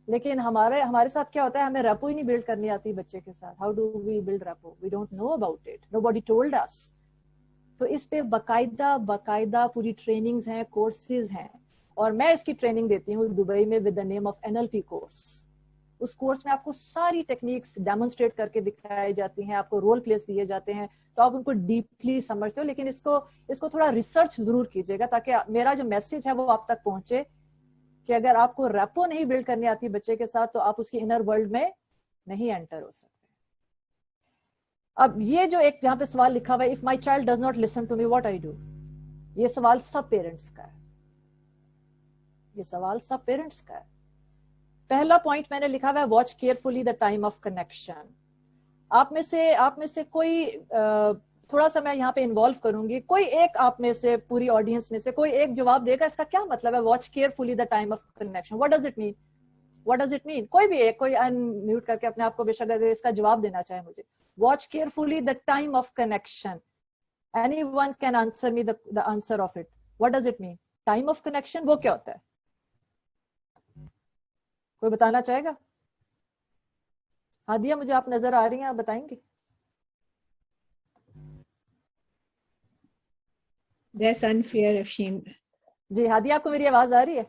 لیکن ہمارے ساتھ کیا ہوتا ہے, ہمیں ریپو ہی نہیں بلڈ کرنی آتی بچے کے ساتھ. How do we build rapport? We don't know about it, nobody told us. تو اس پہ باقاعدہ پوری ٹریننگز ہیں, کورسز ہیں, اور میں اس کی ٹریننگ دیتی ہوں دبئی میں with the name of NLP course. اس کورس میں آپ کو ساری ٹیکنیکس ڈیمونسٹریٹ کر کے دکھائی جاتی ہیں, آپ کو رول پلیس دیے جاتے ہیں تو آپ ان کو ڈیپلی سمجھتے ہو. لیکن اس کو تھوڑا ریسرچ ضرور کیجیے گا تاکہ میرا جو میسج ہے وہ آپ تک پہنچے کہ اگر آپ کو ریپو نہیں بلڈ کرنی آتی بچے کے ساتھ تو آپ اس کی انر ورلڈ میں نہیں انٹر ہو سکتے. اب یہ جو ایک جہاں پہ سوال لکھا ہوا ہے, if my child does not listen to me, what I do? یہ سوال سب پیرنٹس کا ہے, یہ سوال سب پیرنٹس کا ہے. پہلا پوائنٹ میں نے لکھا ہوا ہے, watch carefully the time of connection. آپ میں سے کوئی تھوڑا سا میں یہاں پہ انوالو کروں گی, کوئی ایک آپ میں سے پوری آڈینس میں سے کوئی ایک جواب دے گا اس کا کیا مطلب ہے watch carefully the time of connection. What does it mean, what does it mean? کوئی بھی ایک, کوئی انمیوٹ کر کے اپنے آپ کو بے شک اگر اس کا جواب دینا چاہے مجھے. Watch carefully the time of connection. Any one can answer me the answer of it. What does it mean? Time of connection وہ کیا ہوتا ہے؟ کوئی بتانا چاہے گا؟ ہادیہ مجھے آپ نظر آ رہی ہیں, آپ بتائیں گے؟ That's unfair, Afshin. جی ہادیہ آپ کو میری آواز آ رہی ہے؟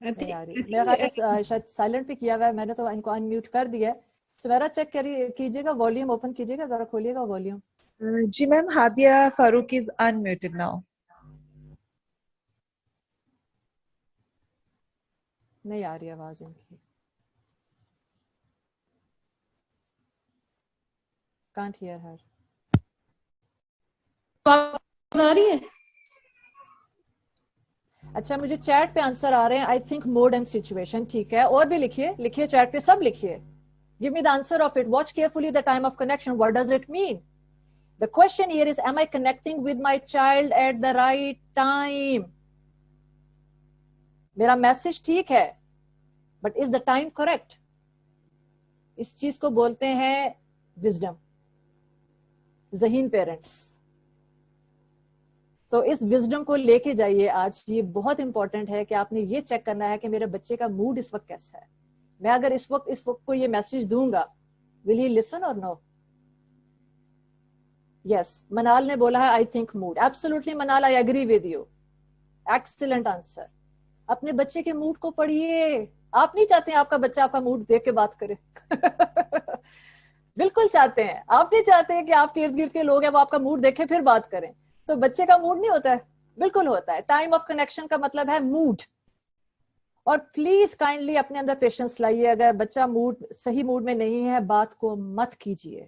نہیں آ رہی. میرا خیال ہے شاید سائلنٹ پہ کیا ہوا ہے میں نے, تو ان کو انمیوٹ کر دیا ہے. سمیرا چیک کیجیے گا, والیوم اوپن کیجیے گا, ذرا کھولیے گا والیوم. جی میم, ہادیہ فاروق از unmuted now. نہیں آ رہی آواز ان کی. Can't hear her. آواز آ رہی ہے؟ اچھا مجھے چیٹ پہ آنسر آ رہے ہیں. I think mood and situation. ٹھیک ہے, اور بھی لکھیے چیٹ پہ, سب لکھیے. Give me the answer of it. Watch carefully the time of connection. What does it mean? The question here is, am I connecting with my child at the right time? میرا message ٹھیک ہے, but is the time correct? اس چیز کو بولتے ہیں wisdom. ذہین parents. تو اس wisdom کو لے کے جائیے آج. یہ بہت امپورٹنٹ ہے کہ آپ نے یہ چیک کرنا ہے کہ میرے بچے کا موڈ اس وقت کیسا ہے. میں اگر اس وقت کو یہ میسج دوں گا, will he listen or no? Yes, منال نے بولا ہے I think mood. Absolutely Monal, I agree with you. Excellent answer. اپنے بچے کے موڈ کو پڑھیے. آپ نہیں چاہتے ہیں آپ کا بچہ آپ کا موڈ دیکھ کے بات کرے. بالکل چاہتے ہیں. آپ نہیں چاہتے ہیں کہ آپ کے ارد گرد کے لوگ ہیں وہ آپ کا موڈ دیکھیں پھر بات کریں. تو بچے کا موڈ نہیں ہوتا ہے, بالکل ہوتا ہے. ٹائم آف کنیکشن کا مطلب ہے موڈ. اور پلیز کائنڈلی اپنے اندر پیشنس لائیے. اگر بچہ صحیح موڈ میں نہیں ہے, بات کو مت کیجیے,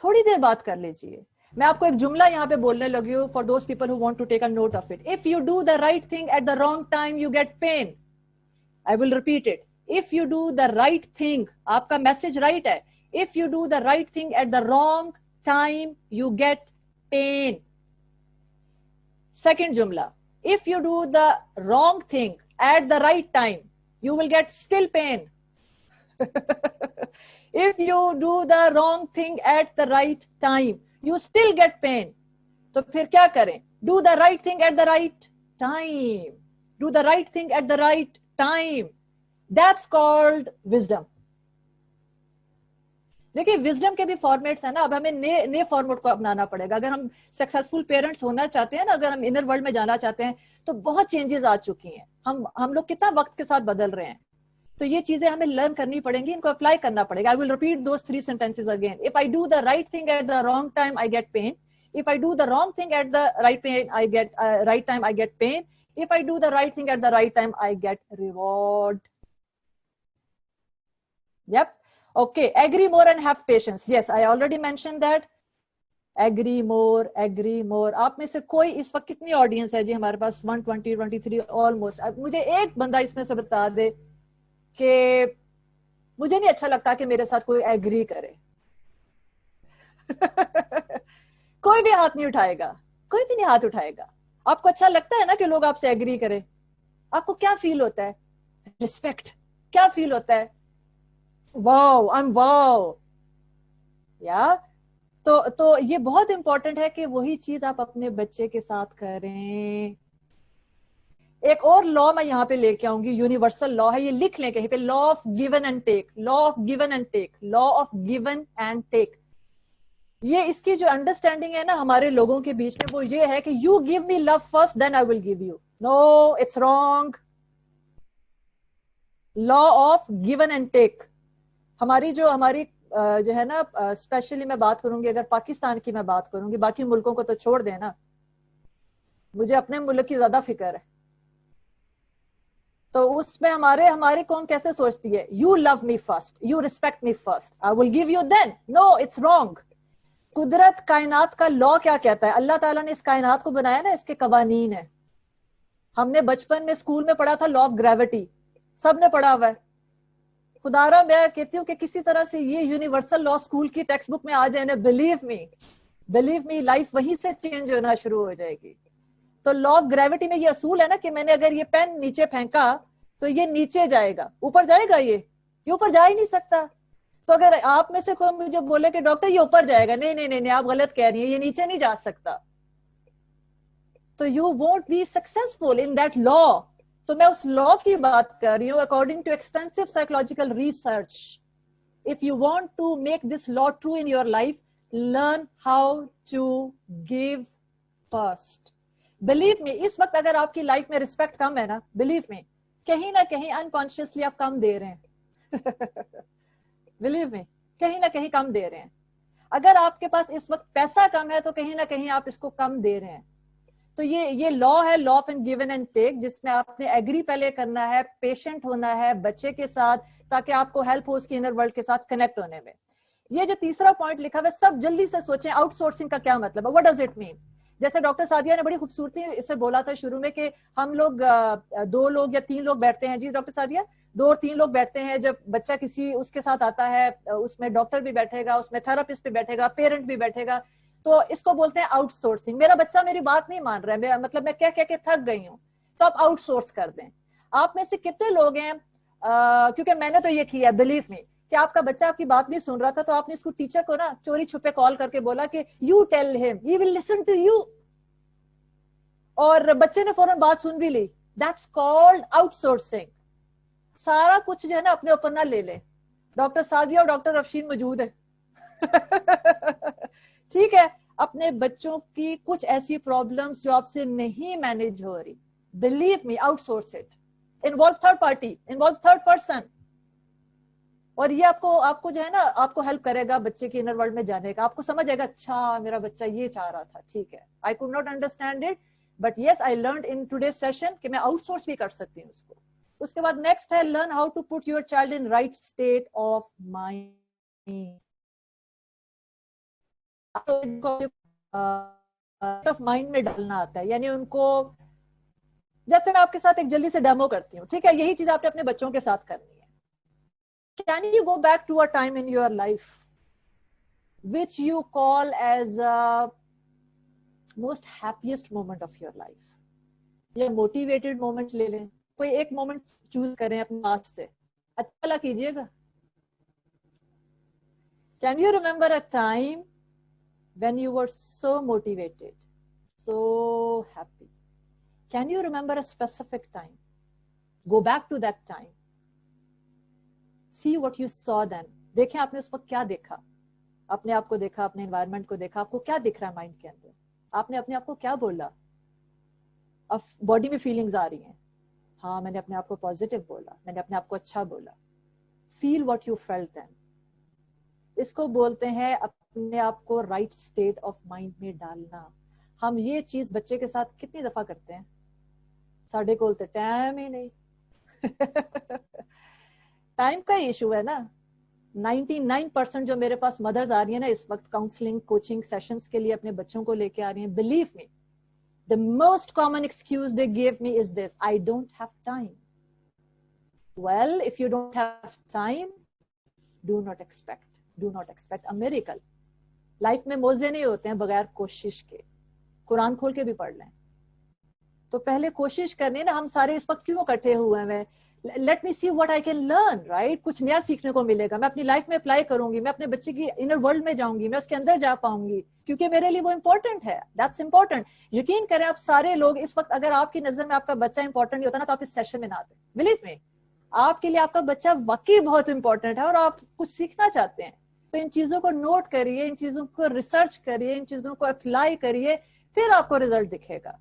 تھوڑی دیر بات کر لیجیے. میں آپ کو ایک جملہ یہاں پہ بولنے لگی ہوں for those people who want to take a note of it. If you do the right thing at the wrong time you get pain. I will repeat it. If you do the right thing, آپ کا message right ہے. If you do the right thing at the wrong time you get pain. Second jumla, if you do the wrong thing at the right time, you will get still pain. If you do the wrong thing at the right time, you still get pain. تو پھر کیا کریں؟ Do the right thing at the right time. Do the right thing at the right time. That's called wisdom. دیکھیے wisdom کے بھی formats ہیں نا. اب ہمیں نئے فارمیٹ کو اپنانا پڑے گا. اگر ہم سکسیسفل پیرنٹس ہونا چاہتے ہیں نا, اگر ہم انر ورلڈ میں جانا چاہتے ہیں, تو بہت چینجز آ چکی ہیں. ہم لوگ کتنا وقت کے ساتھ بدل رہے ہیں. تو یہ چیزیں ہمیں لرن کرنی پڑیں گی, ان کو اپلائی کرنا پڑے گا. I will repeat those 3 sentences again. If I do the right thing at the wrong time, I get pain. If I do the wrong thing at the right time, I get pain. If I do the right thing at the right time, I get reward. Yep. Okay, agree more and have patience. Yes, I already mentioned that. Agree more. آپ میں سے کوئی اس وقت کتنی audience ہے جی ہمارے پاس؟ 120, 23 almost. مجھے ایک بندہ اس میں سے بتا دے کہ مجھے نہیں اچھا لگتا کہ میرے ساتھ کوئی ایگری کرے. کوئی بھی ہاتھ نہیں اٹھائے گا, کوئی بھی نہیں ہاتھ اٹھائے گا. آپ کو اچھا لگتا ہے نا کہ لوگ آپ سے ایگری کریں؟ آپ کو کیا فیل ہوتا ہے؟ ریسپیکٹ. کیا فیل ہوتا ہے؟ واو, I'm wow. تو یہ بہت امپورٹنٹ ہے کہ وہی چیز آپ اپنے بچے کے ساتھ کریں. ایک اور لا میں یہاں پہ لے کے آؤں گی, یونیورسل لا ہے, یہ لکھ لیں کہیں پہ. لا of given and take. Law of given and take. Law of given and ٹیک. یہ اس کی جو انڈرسٹینڈنگ ہے نا ہمارے لوگوں کے بیچ میں, وہ یہ ہے کہ you give me love first then I will give you. No, it's wrong. Law of given and take. ہماری جو ہے نا, اسپیشلی میں بات کروں گی, اگر پاکستان کی میں بات کروں گی, باقی ملکوں کو تو چھوڑ دینا, مجھے اپنے ملک کی زیادہ فکر ہے. تو اس میں ہماری قوم کیسے سوچتی ہے؟ You love me first, you respect me first, I will give you then. No, it's wrong. قدرت کائنات کا لا کیا کہتا ہے؟ اللہ تعالیٰ نے اس کائنات کو بنایا نا, اس کے قوانین ہیں. ہم نے بچپن میں اسکول میں پڑھا تھا لا آف گریوٹی, سب نے پڑھا ہوا ہے. خدا را میں کہتی ہوں کہ کسی طرح سے یہ یونیورسل لا اسکول کی ٹیکسٹ بک میں آ جائے نا, بلیو می لائف وہیں سے چینج ہونا شروع ہو جائے گی. تو لا آف گریوٹی میں یہ اصول ہے نا کہ میں نے اگر یہ پین نیچے پھینکا تو یہ نیچے جائے گا, اوپر جائے گا, یہ اوپر جا ہی نہیں سکتا. تو اگر آپ میں سے کوئی مجھے بولے کہ ڈاکٹر یہ اوپر جائے گا, نہیں آپ غلط کہہ رہی ہیں, یہ نیچے نہیں جا سکتا, تو you won't be successful in that law. تو میں اس لا کی بات کر رہی ہوں according to extensive psychological research. If you want to make this law true in your life, learn how to give first. Believe me, اس وقت اگر آپ کی لائف میں ریسپیکٹ کم ہے نا, بلیو می, کہیں نہ کہیں انکانشیسلی آپ کم دے رہے ہیں. بلیو می, کہیں نہ کہیں کم دے رہے ہیں. اگر آپ کے پاس اس وقت پیسہ کم ہے تو کہیں نہ کہیں آپ اس کو کم دے رہے ہیں. تو یہ لا ہے, law of and given and ٹیک, جس میں آپ نے ایگری پہلے کرنا ہے, پیشنٹ ہونا ہے بچے کے ساتھ, تاکہ آپ کو ہیلپ ہو اس کی انر ورلڈ کے ساتھ کنیکٹ ہونے میں. یہ جو تیسرا پوائنٹ لکھا ہوا ہے, سب جلدی سے سوچیں آؤٹ سورسنگ کا کیا مطلب ہے, وٹ ڈز اٹ مین. جیسے ڈاکٹر سعدیہ نے بڑی خوبصورتی سے بولا تھا شروع میں کہ ہم لوگ 2 لوگ یا 3 لوگ بیٹھتے ہیں. جی ڈاکٹر سعدیہ, 2 اور 3 لوگ بیٹھتے ہیں. جب بچہ کسی اس کے ساتھ آتا ہے, اس میں ڈاکٹر بھی بیٹھے گا, اس میں تھراپسٹ بھی بیٹھے گا, پیرنٹ بھی بیٹھے گا. تو اس کو بولتے ہیں آؤٹ سورسنگ. میرا بچہ میری بات نہیں مان رہا ہے, مطلب میں کہہ کے تھک گئی ہوں, تو آپ آؤٹ سورس کر دیں. آپ میں سے کتنے لوگ ہیں, کیونکہ میں نے تو یہ کیا, بلیو می, کہ آپ کا بچہ آپ کی بات نہیں سن رہا تھا, تو آپ نے اس کو ٹیچر کو نا چوری چھپے کال کر کے بولا کہ یو ٹیل ہم, ہی ول لسن ٹو یو, اور بچے نے فوراً بات سن بھی لی. That's called out sourcing. سارا کچھ جو ہے نا اپنے اوپر نہ لے لیں. ڈاکٹر سعدیہ اور ڈاکٹر افشین موجود ہے. ٹھیک ہے, اپنے بچوں کی کچھ ایسی پرابلمس جو آپ سے نہیں مینج ہو رہی, believe me, out source it. Involve third party, involve third person, اور یہ آپ کو جو ہے نا, آپ کو ہیلپ کرے گا بچے کی انر ورلڈ میں جانے کا. آپ کو سمجھ آئے گا, اچھا میرا بچہ یہ چاہ رہا تھا, ٹھیک ہے, I could not understand it, but yes I learned in today's session کہ میں آؤٹ سورس بھی کر سکتی ہوں اس کو. اس کے بعد نیکسٹ ہے learn how to put your child in right state of mind. Of mind میں ڈالنا آتا ہے, یعنی ان کو, جیسے میں آپ کے ساتھ ایک جلدی سے ڈیمو کرتی ہوں, ٹھیک ہے, یہی چیز آپ نے اپنے بچوں کے ساتھ کرنی ہے. Can you go back to a time in your life which you call as a most happiest moment of your life? یا motivated moment لے لیں, کوئی ایک مومنٹ چوز کریں اپنے پاس سے, اچھا لگا کیجئے گا. Can you remember a time when you were so motivated, so happy? Can you remember a specific time? Go back to that time. See what you saw then. دیکھیں آپ نے اس وقت کیا دیکھا, اپنے آپ کو دیکھا, اپنے انوائرمنٹ کو دیکھا, آپ کو کیا دکھ رہا ہے مائنڈ کے اندر, آپ نے اپنے آپ کو کیا بولا. اب باڈی میں فیلنگز آ رہی ہیں, ہاں میں نے اپنے آپ کو پازیٹیو بولا, میں نے اپنے آپ کو اچھا بولا. فیل واٹ یو فیلٹ دین. اس کو بولتے ہیں اپنے آپ کو رائٹ اسٹیٹ آف مائنڈ میں ڈالنا. ہم یہ چیز بچے کے ساتھ کتنی دفعہ کرتے ہیں, ساڈے کول تو ٹائم ہی نہیں. ٹائم کا ایشو ہے نا. 99% جو میرے پاس مدرز آ رہی ہیں نا اس وقت کاؤنسلنگ کوچنگ سیشنز کے لیے اپنے بچوں کو لے کے آ رہی ہیں, believe me, the most common excuse they give me is this: I don't have time. Well, if you don't have time, do not expect a miracle. Life میں موزے نہیں ہوتے ہیں بغیر کوشش کے. قرآن کھول کے بھی پڑھ لیں. تو پہلے کوشش کرنی نا. ہم سارے اس وقت کیوں اکٹھے ہوئے ہیں, let me see what I can learn, right. کچھ نیا سیکھنے کو ملے گا, میں اپنی لائف میں اپلائی کروں گی, میں اپنے بچے کی انر ورلڈ میں جاؤں گی, میں اس کے اندر جا پاؤں گی, کیونکہ میرے لیے وہ امپورٹنٹ ہے. That's important. یقین کریں آپ سارے لوگ اس وقت, اگر آپ کی نظر میں آپ کا بچہ امپورٹنٹ نہیں ہوتا نا, تو آپ اس سیشن میں نہ آتے. بلیو می, آپ کے لیے آپ کا بچہ واقعی بہت امپورٹنٹ ہے اور آپ کچھ سیکھنا چاہتے ہیں. تو ان چیزوں کو نوٹ کریے, ان چیزوں کو ریسرچ کریے, ان چیزوں کو اپلائی کریے, پھر آپ کو ریزلٹ دکھے گا.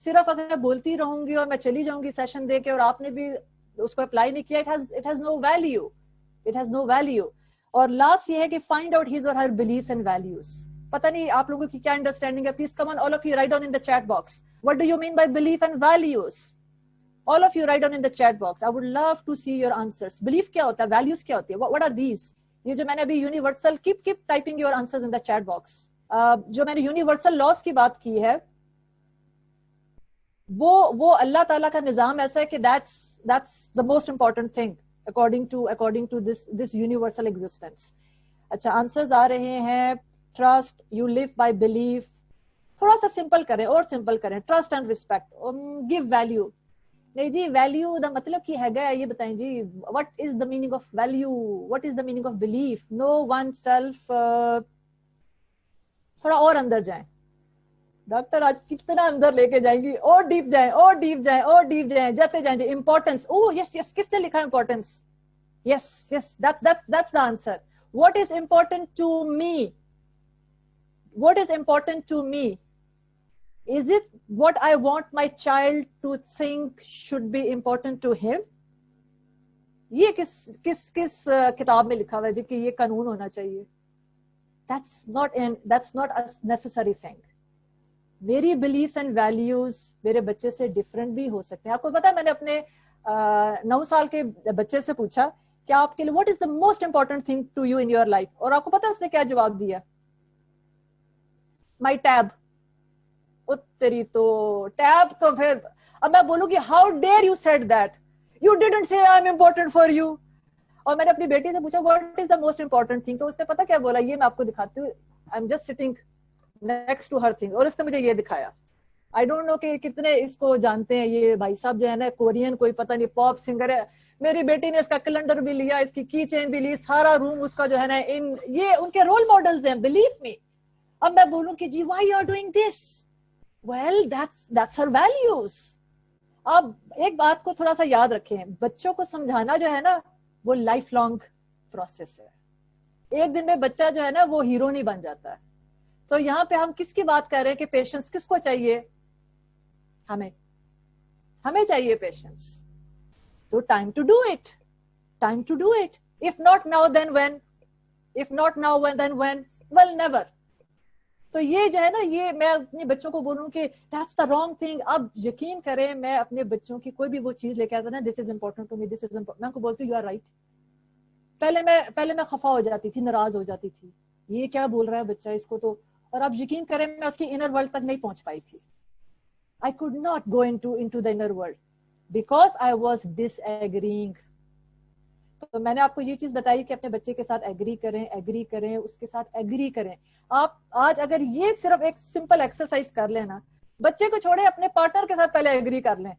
صرف اگر میں بولتی رہوں گی اور میں چلی جاؤں گی سیشن دے کے اور آپ نے بھی اس کو اپلائی نہیں کیا, it has no value. It has no value. اور لاسٹ یہ ہے کہ find out his or her beliefs and values. پتہ نہیں آپ لوگوں کی کیا انڈرسٹینڈنگ ہے. Please come on, all of you write down in the chat box. What do you mean by belief and values? All of you write down in the chat box. I would love to see your answers. Belief کیا ہوتا ہے, values کیا ہوتی ہے, what are these? یہ جو میں نے ابھی universal, keep typing your answers in the chat box. جو میں نے universal laws کی بات کی ہے, وہ اللہ تعالیٰ کا نظام ایسا ہے کہ that's the most important thing according to this universal existence. اچھا, آنسرز آ رہے ہیں. Trust, you live by belief. تھوڑا سا سمپل کریں, اور سمپل کریں. Trust and respect. Give value. نہیں جی, ویلیو دا مطلب کی ہے گا, یہ بتائیں جی, what is the meaning of value, what is the meaning of belief? Know oneself. تھوڑا اور اندر جائیں. ڈاکٹر آج کتنا اندر لے کے جائیں گی, اور ڈیپ جائیں, اور ڈیپ جائیں, اور ڈیپ جائیں, جاتے جائیں جی. امپورٹینس. یس, کس نے لکھا importance? Yes, that's the answer. What is important to me? What is important to me? Is it what I want my child to think should be important to him? یہ کس کتاب میں لکھا ہوا ہے جی کہ یہ قانون ہونا چاہیے؟ That's not a necessary thing. میری beliefs and values میرے بچے سے different بھی ہو سکتے ہیں. آپ کو پتا ہے میں نے اپنے 9 سال کے بچے سے پوچھا کہ آپ کے لیے what is the most important thing to you in your life, اور آپ کو پتا اس نے کیا جواب دیا؟ My tab. تیری تو ٹیب تو پھر اب میں بولوں گی how dare you said that, you didn't say I'm important for you. اور میں نے اپنی بیٹی سے پوچھا what is the most important thing, تو اس نے پتا کیا بولا؟ یہ میں آپ کو دکھاتی ہوں. I'm just sitting next to her thing, اور اس نے مجھے یہ دکھایا. I don't know کہ کتنے اس کو جانتے ہیں. یہ بھائی صاحب جو ہے نا کورین کوئی پتہ نہیں پاپ سنگر ہے. میری بیٹی نے اس کا کیلنڈر بھی لیا, اس کی کی چین بھی لی, سارا روم اس کا جو ہے نا یہ ان کے رول ماڈلز ہیں, believe me. اب میں بولوں کہ جی why you are doing this? Well, that's her values. اب ایک بات کو تھوڑا سا یاد رکھیں, بچوں کو سمجھانا جو ہے نا وہ لائف لانگ پروسیس ہے. ایک دن میں بچہ جو ہے نا وہ ہیرو نہیں بن جاتا ہے. تو یہاں پہ ہم کس کی بات کر رہے ہیں کہ پیشنس کس کو چاہیے؟ ہمیں چاہیے پیشنس. تو time to do it. If not now, then when? If not now, then when? Well, never. تو یہ جو ہے نا, یہ میں اپنے بچوں کو بولوں کہ that's the wrong thing. اب یقین کریں میں اپنے بچوں کی کوئی بھی وہ چیز لے کے آتا نا, this is important to me, this is important, میں ان کو بولتی ہوں you are right. پہلے میں خفا ہو جاتی تھی, ناراض ہو جاتی تھی, یہ کیا بول رہا ہے بچہ اس کو تو, اور اب یقین کریں میں اس کی انر ورلڈ تک نہیں پہنچ پائی تھی. I could not go into the inner world because I was disagreeing. تو میں نے آپ کو یہ چیز بتائی کہ اپنے بچے کے ساتھ ایگری کریں, اس کے ساتھ ایگری کریں. آپ آج اگر یہ صرف ایک سمپل ایکسرسائز کر لینا, بچے کو چھوڑے اپنے پارٹنر کے ساتھ پہلے ایگری کر لیں,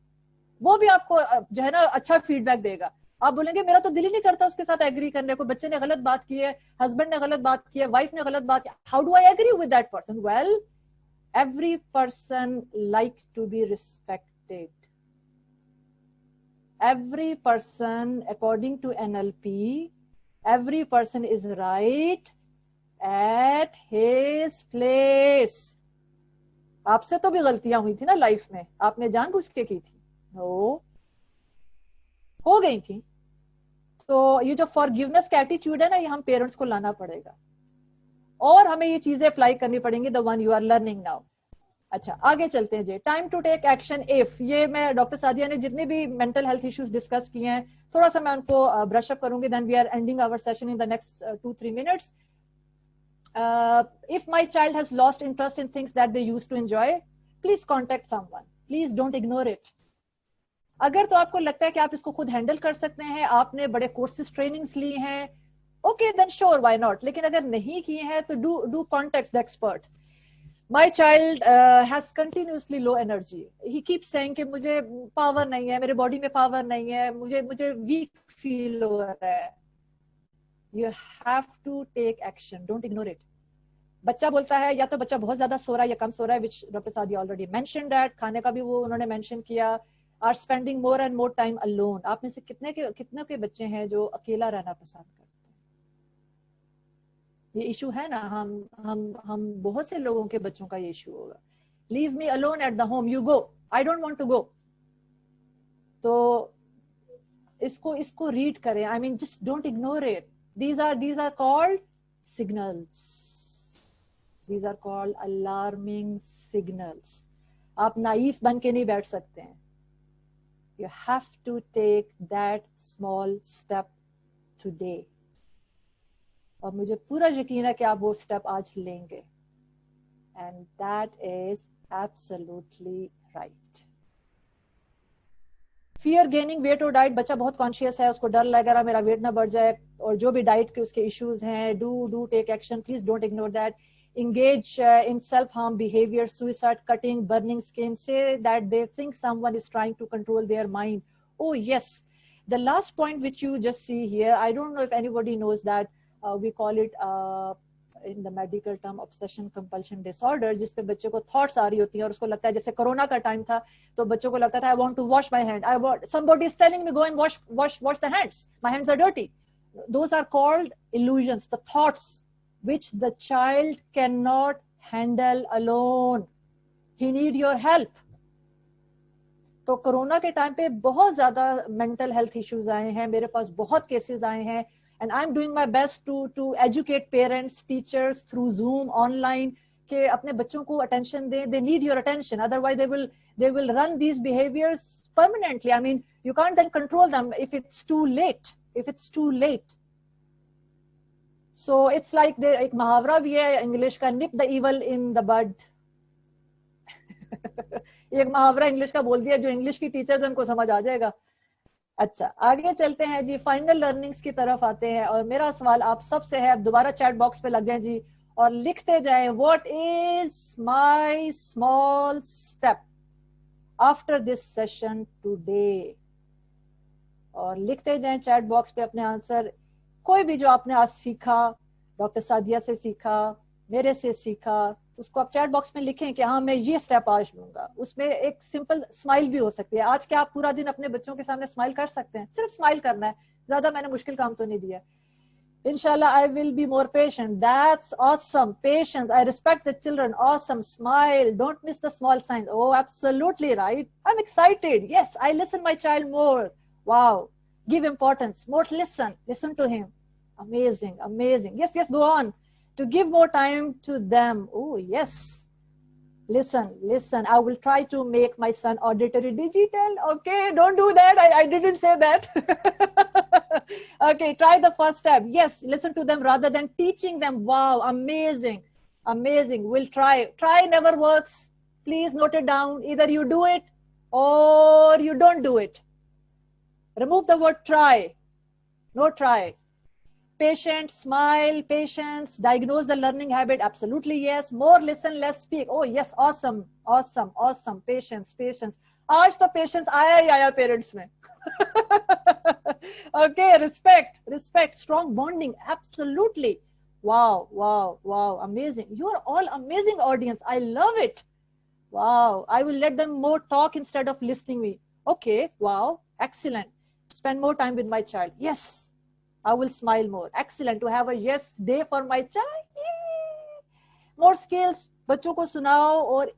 وہ بھی آپ کو جو ہے نا اچھا فیڈ بیک دے گا. آپ بولیں گے میرا تو دل ہی نہیں کرتا اس کے ساتھ ایگری کرنے کو, بچے نے غلط بات کی ہے, ہسبینڈ نے غلط بات کی ہے, وائف نے غلط بات کی, how do I agree with that person? Well, every person like to be respected. Every person, according to NLP, every person is right at his place. آپ سے تو بھی غلطیاں ہوئی تھی نا لائف میں, آپ نے جان بوجھ کے کی تھی؟ نو, ہو گئی تھی. تو یہ جو forgiveness کا ایٹیٹیوڈ ہے نا, یہ ہم پیرنٹس کو لانا پڑے گا, اور ہمیں یہ چیزیں اپلائی کرنی پڑیں گی. the one you are learning now. اچھا آگے چلتے ہیں جی. Time to take action if. یہ میں ڈاکٹر سعدیہ نے جتنے بھی مینٹل ہیلتھ ایشوز ڈسکس کیے ہیں تھوڑا سا میں ان کو برش اپ کروں گی. Then we are ending our session in the next 2-3 minutes. If my child has lost interest in things that they used to enjoy, please contact someone. Please don't ignore it. اگر تو آپ کو لگتا ہے کہ آپ اس کو خود ہینڈل کر سکتے ہیں, آپ نے بڑے کورسز ٹریننگز لی ہیں, اوکے دین شور وائی ناٹ. لیکن اگر نہیں کیے ہیں تو do contact the expert. My child has continuously low energy. He keeps saying کہ مجھے پاور نہیں ہے, میرے باڈی میں پاور نہیں ہے, مجھے ویک فیل ہو رہا ہے. You have to take action. Don't ignore it. بچہ بولتا ہے یا تو بچہ بہت زیادہ سو رہا ہے یا کم سو رہا ہے, which Dr. Sadia already mentioned that. کھانے کا بھی وہ انہوں نے مینشن کیا. Are spending more and more time alone. آپ میں سے کتنے کے بچے ہیں جو اکیلا رہنا پسند کرتے ہیں؟ یہ ایشو ہے نا, ہم بہت سے لوگوں کے بچوں کا یہ ایشو ہوگا. Leave me alone at the home, you go, I don't want to go. تو اس کو ریڈ کریں. I mean just don't ignore it. These are called signals. These are called alarming signals. آپ نائف بن کے نہیں بیٹھ سکتے ہیں. You have to take that small step today. اور مجھے پورا یقین ہے کہ آپ وہ اسٹیپ آج لیں گے. And that is absolutely right. Fear gaining weight اور ڈائٹ. بچہ بہت کانشیس ہے, اس کو ڈر لگ رہا میرا ویٹ نہ بڑھ جائے, اور جو بھی ڈائٹ کے اس کے ایشوز ہیں, do take action. Please don't ignore that. Engage in self-harm behavior, suicide, cutting, burning skin. Say that they think someone is trying to control their mind. Oh yes. The last point which you just see here, I don't know if anybody knows that. We call it in the medical term obsession compulsion disorder, جس پہ بچے کو thoughts آ رہی ہوتی ہیں اور اس کو لگتا ہے جیسے کرونا کا ٹائم تھا تو بچوں کو لگتا تھا I want to wash my hand, somebody is telling me go and wash the hands, my hands are dirty. Those are called illusions, the thoughts which the child cannot handle alone. he need your help. تو corona کے time پہ بہت زیادہ mental health issues آئے ہیں, میرے پاس بہت cases آئے ہیں, and I'm doing my best to educate parents, teachers through Zoom, online, کہ اپنے بچوں کو attention دیں. They need your attention, otherwise they will run these behaviors permanently. I mean, you can't then control them if it's too late. So it's like ایک محاورہ بھی ہے English کا, nip the evil in the bud. ایک محاورہ English کا بول دیا, جو انگلش کی ٹیچر ان کو سمجھ آ جائے گا. اچھا آگے چلتے ہیں جی, فائنل لرننگس کی طرف آتے ہیں, اور میرا سوال آپ سب سے ہے, اب دوبارہ چیٹ باکس پہ لگ جائیں جی اور لکھتے جائیں, what is my small step after this session today, اور لکھتے جائیں چیٹ باکس پہ اپنے آنسر. کوئی بھی جو آپ نے آج سیکھا, ڈاکٹر سعدیہ سے سیکھا, میرے سے سیکھا, اس کو آپ چیٹ باکس میں لکھیں کہ ہاں میں یہ سٹیپ آج لوں گا. اس میں ایک سمپل اسمائل بھی ہو سکتی ہے. آج کیا آپ پورا دن اپنے بچوں کے سامنے اسمائل کر سکتے ہیں؟ صرف اسمائل کرنا ہے, زیادہ میں نے مشکل کام تو نہیں دیا. Inshallah, I will be more patient. That's awesome. Patience. I respect the children. Awesome. Smile. Don't miss the small signs. Oh, absolutely right. I'm excited. Yes, I listen my child more. Wow. Give importance. More listen. Listen to him. Amazing. Amazing. Yes, go on. To give more time to them. Oh, yes. Listen. I will try to make my son auditory digital. Okay, don't do that. I didn't say that. Okay, try the first step. Yes, listen to them rather than teaching them. Wow, amazing. We'll try. Try never works. Please note it down. Either you do it or you don't do it. Remove the word try. No try. Patient, smile, patience, diagnose the learning habit. Absolutely, yes. More listen, less speak. Oh, yes, awesome. Patience. Aaj to patience aaya parents mein. Okay, respect, strong bonding. Absolutely. Wow. Amazing. You are all amazing audience. I love it. Wow. I will let them more talk instead of listening me. Okay. Wow. Excellent. Spend more time with my child. Yes. I will smile more. Excellent. To have a yes day for my child. Yay. More skills. बच्चों को सुनाओ और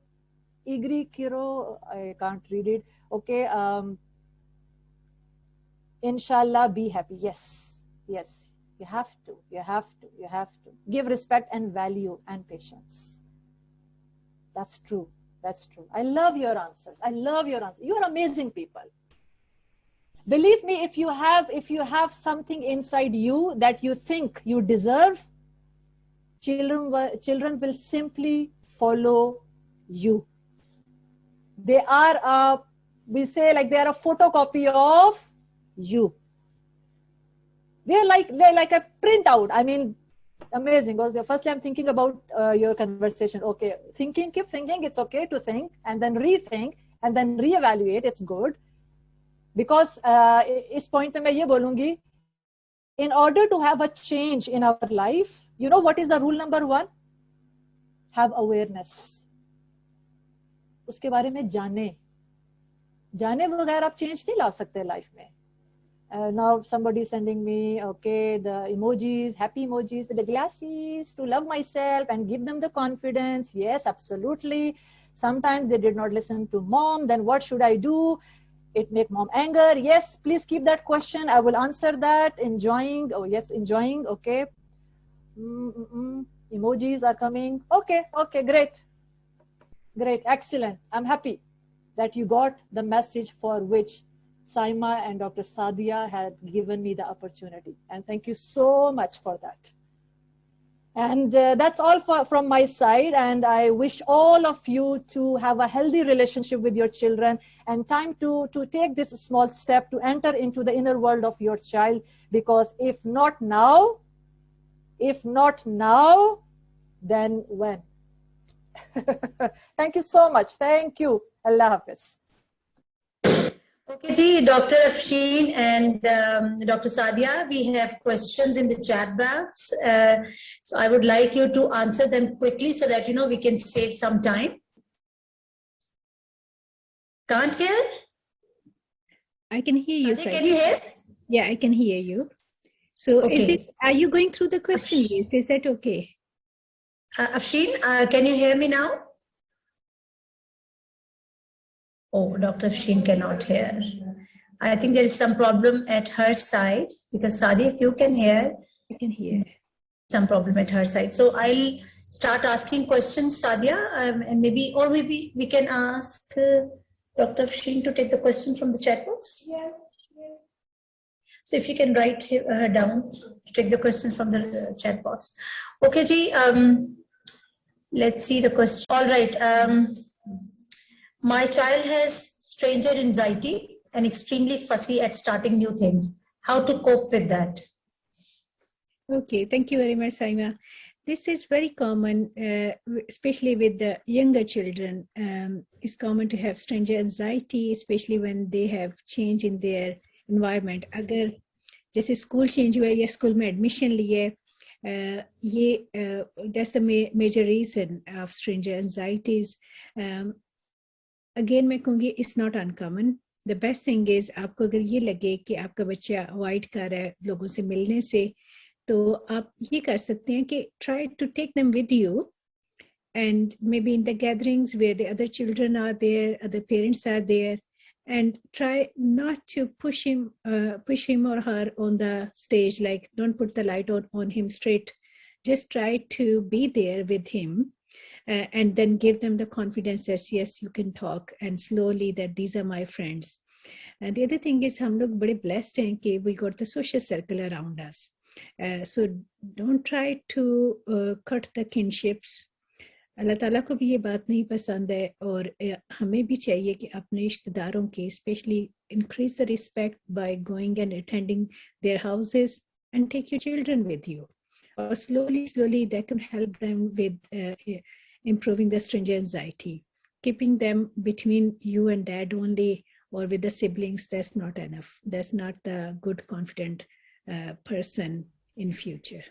agree करो. I can't read it. Okay. Inshallah, be happy. Yes. You have to. Give respect and value and patience. That's true. I love your answers. You are amazing people. Believe me, if you have something inside you that you think you deserve, children will simply follow you. They are we say like they are a photocopy of you. They're like a printout. I mean, amazing. Because firstly, I'm thinking about your conversation. Okay, keep thinking. It's okay to think and then rethink and then reevaluate. It's good. Because is point pe main ye bolungi, in order to have a change in our life, you know what is the rule number 1? Have awareness. Uske bare mein jaane bagair aap change nahi la sakte life mein. Now somebody is sending me, okay, the emojis, happy emojis with the glasses to love myself and give them the confidence. Yes, absolutely. Sometimes they did not listen to mom. Then what should I do? It make mom anger. Yes, please keep that question. I will answer that. Enjoying. Oh, yes, enjoying. Okay. Emojis are coming. Okay, great. Excellent. I'm happy that you got the message for which Saima and Dr. Sadia had given me the opportunity. And thank you so much for that. And that's all from my side. And I wish all of you to have a healthy relationship with your children and time to take this small step to enter into the inner world of your child. Because if not now, then when? Thank you so much. Thank you. Allah Hafiz. Okay, ji, Dr. Afshin and Dr. Sadia, we have questions in the chat box. So I would like you to answer them quickly so that, we can save some time. Can't hear? I can hear you, Can you hear? Yeah, I can hear you. So Okay. Are you going through the question list? Is that okay? Afshin, can you hear me now? Oh, Dr. Sheen cannot hear. I think there is some problem at her side, because Sadia, if you can hear, I can hear. some problem at her side. So I'll start asking questions, Sadia, and maybe we can ask Dr. Sheen to take the question from the chat box. Yeah. So if you can write her down, take the questions from the chat box. Okay, Ji, let's see the question. All right. My child has stranger anxiety and extremely fussy at starting new things. How to cope with that? Okay, thank you very much, Saima. This is very common, especially with the younger children. It's common to have stranger anxiety, especially when they have change in their environment. अगर जैसे school change हुआ या school में admission लिए, ये that's the major reason of stranger anxieties. Again मैं कहूँगी it's not uncommon. The best thing is आपको अगर ये लगे कि आपका बच्चा अवॉइड कर रहा है लोगों से मिलने से, तो आप ये कर सकते हैं कि try to take them with you, and maybe in the gatherings where the other children are there, other parents are there, and try not to push him or her on the stage, like don't put the light on him straight. Just try to be there with him, and then give them the confidence that yes, you can talk, and slowly that these are my friends. And the other thing is हम लोग बड़े blessed हैं कि we got the social circle around us. So don't try to cut the kinships. अल्लाह ताला को भी ये बात नहीं पसंद है, और हमें भी चाहिए कि अपने रिश्तेदारों के especially increase the respect by going and attending their houses and take your children with you. Or slowly that can help them with improving the stranger anxiety. Keeping them between you and dad only or with the siblings, that's not enough. That's not the good confident person in future.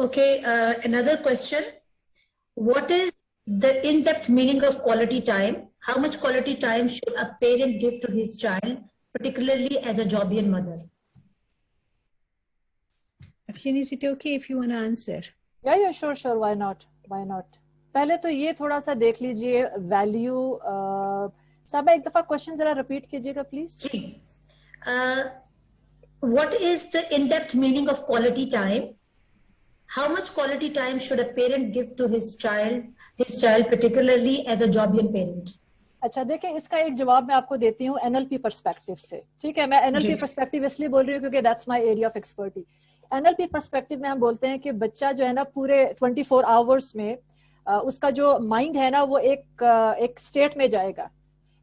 Okay, another question. What is the in-depth meaning of quality time? How much quality time should a parent give to his child, particularly as a Jobian mother? Afshin, is it okay if you want to answer? Yeah, sure. Why not? पहले तो ये थोड़ा सा देख लीजिए value. साहब एक दफा क्वेश्चन जरा रिपीट कीजिएगा please. What is the in-depth meaning of quality time? How much quality time should a parent give to his child, particularly as a Jobian parent? अच्छा देखें, इसका एक जवाब मैं आपको देती हूँ NLP पर्सपेक्टिव से. ठीक है, मैं NLP पर्सपेक्टिव इसलिए बोल रही हूँ क्योंकि that's my area of expertise. NLP perspective में हम बोलते हैं कि बच्चा जो है ना पूरे 24 आवर्स में उसका जो माइंड है ना वो एक स्टेट में जाएगा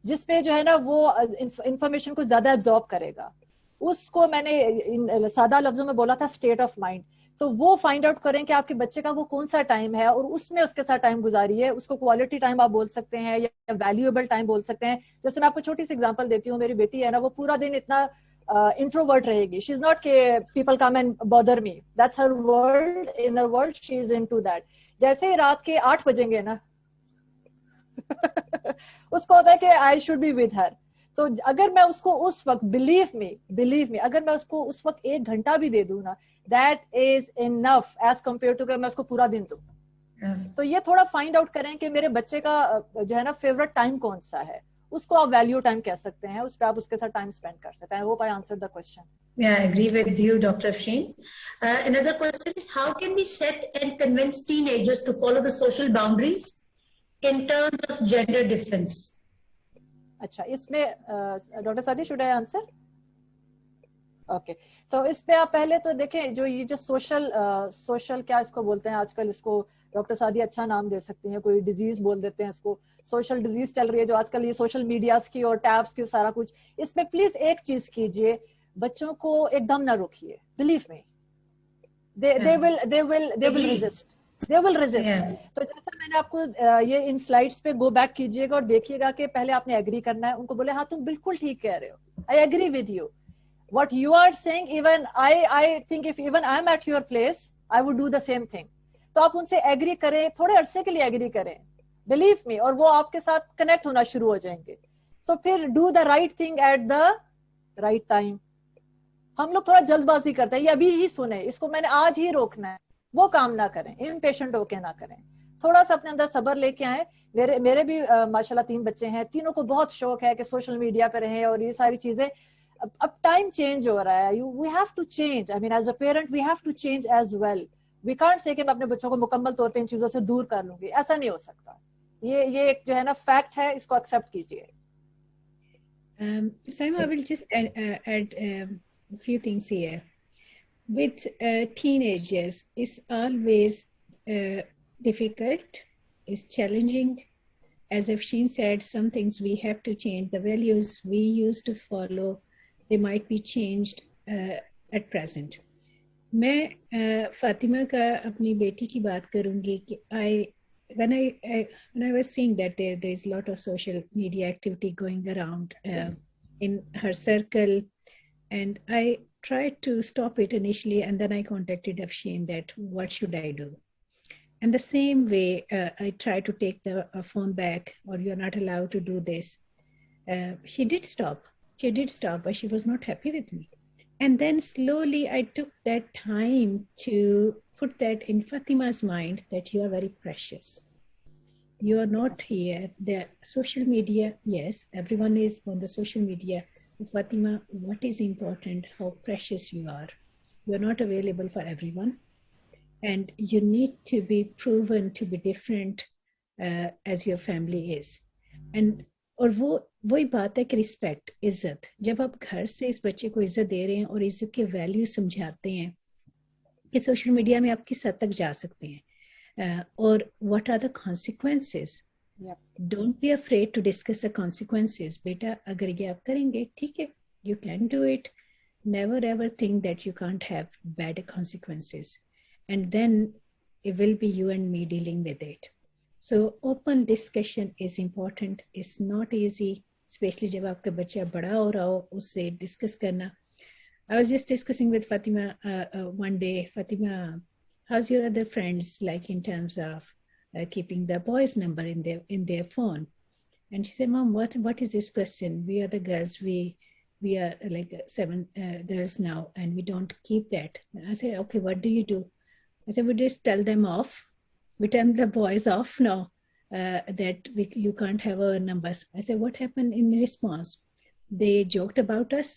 जिसमें जो है ना वो इंफॉर्मेशन को ज्यादा एब्जॉर्ब करेगा. उसको मैंने सादा लफ्जों में बोला था स्टेट ऑफ माइंड. तो वो फाइंड आउट करें कि आपके बच्चे का वो कौन सा टाइम है और उसमें उसके साथ टाइम गुजारिए. उसको क्वालिटी टाइम आप बोल सकते हैं या वैल्यूएबल टाइम बोल सकते हैं. जैसे मैं आपको छोटी सी एग्जांपल देती हूँ, मेरी बेटी है ना वो पूरा दिन इतना इंट्रोवर्ट रहेगी. शी इज नॉट के people come and bother me, that's her world. In her world she is into that. जैसे ही रात के 8 बजेंगे ना उसको होता है कि I should be with her. तो अगर मैं उसको उस वक्त बिलीव मी अगर मैं उसको उस वक्त 1 घंटा भी दे दूं ना, that is enough as compare to कि मैं उसको पूरा दिन दूं. तो ये थोड़ा फाइंड आउट करें कि मेरे बच्चे का जो है ना फेवरेट टाइम कौन सा है. उसको आप वैल्यू टाइम कह सकते हैं, उस पर आप उसके साथ टाइम स्पेंड कर सकते हैं. I hope I answered the question. Yeah, I agree with you, Dr. Afshin. Another question is, how can we set and convince teenagers to follow the social boundaries in terms of gender difference? अच्छा, इसमें doctor सादी should I answer? Okay, तो इस पे आप पहले तो देखें जो ये जो सोशल क्या इसको बोलते हैं आजकल, इसको डॉक्टर सादी अच्छा नाम दे सकती हैं, कोई डिजीज बोल देते हैं इसको. सोशल डिजीज चल रही है जो आजकल, ये सोशल मीडियाज की और टैब्स की सारा कुछ. इसमें प्लीज एक चीज कीजिए, बच्चों को एकदम ना रोकिए. Believe me, they will resist. तो जैसा मैंने आपको ये इन स्लाइड्स पे गो बैक कीजिएगा और देखिएगा कि पहले आपने एग्री करना है. उनको बोले हाँ तुम बिल्कुल ठीक कह रहे हो, I agree with you. What you are saying, even I think if even I'm at your place, I would do the same thing. تو آپ ان سے ایگری کریں, تھوڑے عرصے کے لیے ایگری کریں, بلیو می, اور وہ آپ کے ساتھ کنیکٹ ہونا شروع ہو جائیں گے. تو پھر do the right thing at the right time. ہم لوگ تھوڑا جلد بازی کرتے ہیں, یہ ابھی ہی سنیں, اس کو میں نے آج ہی روکنا ہے, وہ کام نہ کریں, امپیشنٹ ہو کے نہ کریں. تھوڑا سا اپنے اندر صبر لے کے آئیں. میرے بھی ماشاءاللہ 3 بچے ہیں, تینوں کو بہت شوق ہے کہ سوشل میڈیا پہ رہیں اور یہ ساری چیزیں. اب ٹائم چینج ہو رہا ہے, we have to change. I mean as a parent we have to change as well. We can't say کہ میں اپنے بچوں کو مکمل طور پہ ان چیزوں سے دور کر لوں گی, ایسا نہیں ہو سکتا. یہ ایک جو ہے نا فیکٹ ہے, اس کو ایکسپٹ کیجیے. Saima, I will just add a few things here. With teenagers, it's always difficult, it's challenging. As Afshin said, some things we have to change. The values we used to follow, they might be changed at present. میں فاطمہ کا اپنی بیٹی کی بات کروں گی کہ when I was seeing that there is a lot of social media activity going around in her circle, and I tried to stop it initially, and then I contacted Afshin that what should I do. And the same way I tried to take the phone back, or you're not allowed to do this. She did stop, but she was not happy with me. And then slowly I took that time to put that in Fatima's mind that you are very precious. You are not here. The social media, yes, everyone is on the social media. Fatima, what is important? How precious you are. You are not available for everyone. And you need to be proven to be different as your family is. And اور وہی بات ہے کہ respect, عزت. جب آپ گھر سے اس بچے کو عزت دے رہے ہیں اور عزت کے ویلیو سمجھاتے ہیں کہ سوشل میڈیا میں آپ کس حد تک جا سکتے ہیں اور what are the consequences. Don't be afraid to discuss the consequences. بیٹا اگر یہ آپ کریں گے ٹھیک ہے, you can do it. Never ever think that you can't have bad consequences, and then it will be you and me dealing with it. So open discussion is important. It's not easy, especially جب آپ کا بچہ بڑا ہو رہا ہو, اس سے discuss کرنا. I was just discussing with Fatima one day. Fatima, how's your other friends like in terms of keeping the boys' number in their phone? And she said, Mom, what is this question? We are the girls. We are like 7 girls now, and we don't keep that. And I said, okay, what do you do? I said, we just tell them off. We tell the boys off now that you can't have our numbers. I said, what happened in response? They joked about us.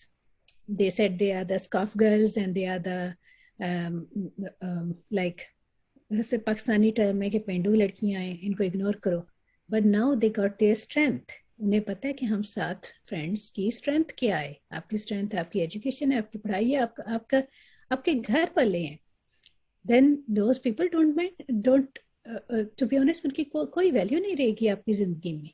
They said they are the scarf girls and they are the like Pakistani term ہے کہ پینڈو لڑکیاں ہیں, ان کو ignore کرو. But now they got their strength. انہیں پتا ہے کہ ہم ساتھ فرینڈس کی اسٹرینتھ کیا ہے. آپ کی اسٹرینتھ آپ کی ایجوکیشن ہے, آپ کی پڑھائی ہے, آپ کے گھر پلے ہیں. Then those people don't to be honest, ان کی کوئی ویلیو نہیں رہے گی آپ کی زندگی میں,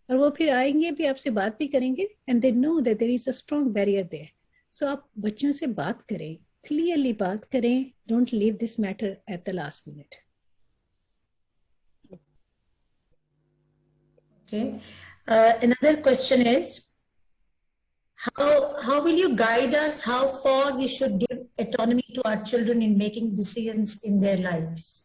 اور وہ پھر آئیں گے بھی آپ سے بات بھی کریں گے, and they know that there is a strong barrier there. So آپ بچوں سے بات کریں, clearly بات کریں, don't leave this matter at the last minute. Okay. Another question is, how will you guide us how far we should give autonomy to our children in making decisions in their lives?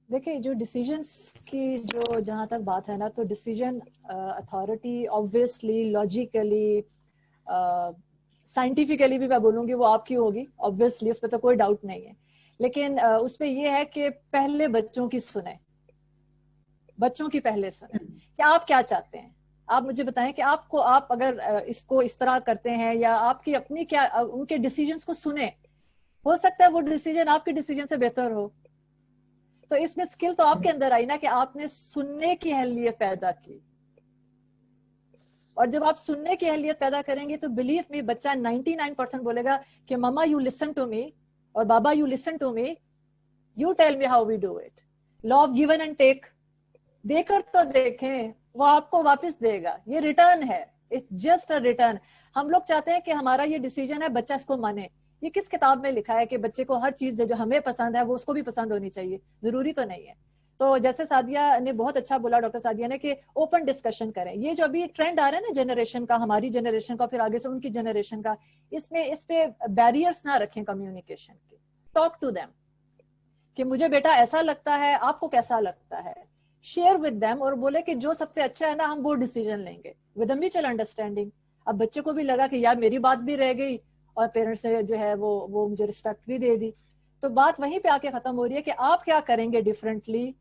دیکھیں جو decisions کی جو جہاں تک بات ہے نا, تو decision authority obviously logically scientifically بھی میں بولوں گی وہ آپ کی ہوگی آبویسلی, اس پہ تو کوئی ڈاؤٹ نہیں ہے. لیکن اس پہ یہ ہے کہ پہلے بچوں کی سنیں, بچوں کی پہلے سنیں کہ آپ کیا چاہتے ہیں. آپ مجھے بتائیں کہ آپ اگر اس کو اس طرح کرتے ہیں یا آپ کی اپنی کیا, ان کے ڈیسیجنس کو سنیں. ہو سکتا ہے وہ ڈیسیجن آپ کے ڈیسیجن سے بہتر ہو. تو اس میں اسکل تو آپ کے اندر آئی نا کہ آپ نے سننے کی اہلیت پیدا کی, اور جب آپ سننے کی اہلیت پیدا کریں گے تو بلیو می بچہ 99% بولے گا کہ مما یو لسن ٹو می, اور بابا you listen to me, you tell me how we do it. Law of given and take, دے کر تو دیکھیں, وہ آپ کو واپس دے گا. یہ ریٹرن ہے, اٹس جسٹ اے ریٹرن. ہم لوگ چاہتے ہیں کہ ہمارا یہ ڈیسیجن ہے, بچہ اس کو مانے. یہ کس کتاب میں لکھا ہے کہ بچے کو ہر چیز جو ہمیں پسند ہے وہ اس کو بھی پسند ہونی چاہیے؟ ضروری تو نہیں ہے. تو جیسے سعدیہ نے بہت اچھا بولا ڈاکٹر سعدیہ نے کہ اوپن ڈسکشن کریں. یہ جو ابھی ٹرینڈ آ رہا ہے نا جنریشن کا, ہماری جنریشن کا, پھر آگے سے ان کی جنریشن کا, اس پہ بیریئرس نہ رکھیں کمیونیکیشن کے. ٹاک ٹو دیم کہ مجھے بیٹا ایسا لگتا ہے, آپ کو کیسا لگتا ہے, شیئر ود دیم, اور بولے کہ جو سب سے اچھا ہے نا ہم وہ ڈیسیجن لیں گے ود اے میوچل انڈرسٹینڈنگ. اب بچے کو بھی لگا کہ یار میری بات بھی رہ گئی اور پیرنٹس نے جو ہے وہ مجھے رسپیکٹ بھی دے دی, تو بات وہیں پہ آ کے ختم ہو رہی ہے کہ آپ کیا کریں گے ڈفرینٹلی,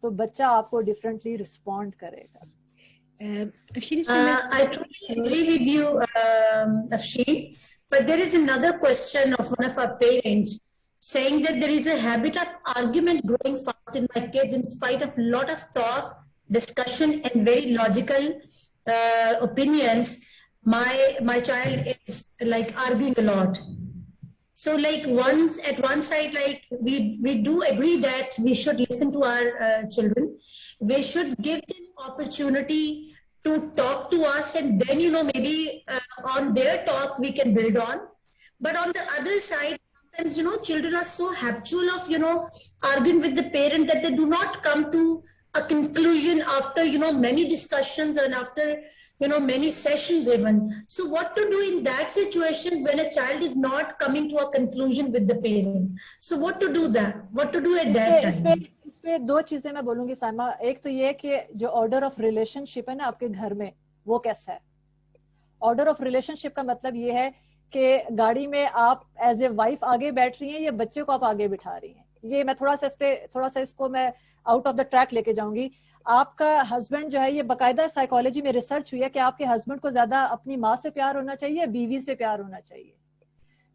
تو بچہ آپ کو ڈفرینٹلی رسپونڈ کرے گا. I totally agree with you, Afshin. But there is another question of one of our parents saying that there is a habit of argument growing fast in my kids in spite of a lot of talk, discussion, and very logical opinions. My child is like arguing a lot. So like at one side, like we do agree that we should listen to our children. We should give them opportunity to talk to us, and then, maybe on their talk we can build on. But on the other side, sometimes, children are so habitual of, arguing with the parent that they do not come to a conclusion after, many discussions and after, many sessions even. So what to do in that situation when a child is not coming to a conclusion with the parent? So what to do at that time? اس پہ دو چیزیں میں بولوں گی سائمہ. ایک تو یہ کہ جو آرڈر آف ریلیشن شپ ہے نا آپ کے گھر میں, وہ کیسا ہے. آرڈر آف ریلیشن شپ کا مطلب یہ ہے کہ گاڑی میں آپ ایز اے وائف آگے بیٹھ رہی ہیں یا بچے کو آپ آگے بٹھا رہی ہیں. یہ میں تھوڑا سا اس کو میں آؤٹ آف دا ٹریک لے کے جاؤں گی. آپ کا ہسبینڈ جو ہے, یہ باقاعدہ سائیکالوجی میں ریسرچ ہوئی ہے کہ آپ کے ہسبینڈ کو زیادہ اپنی ماں سے پیار ہونا چاہیے, بیوی سے پیار ہونا چاہیے.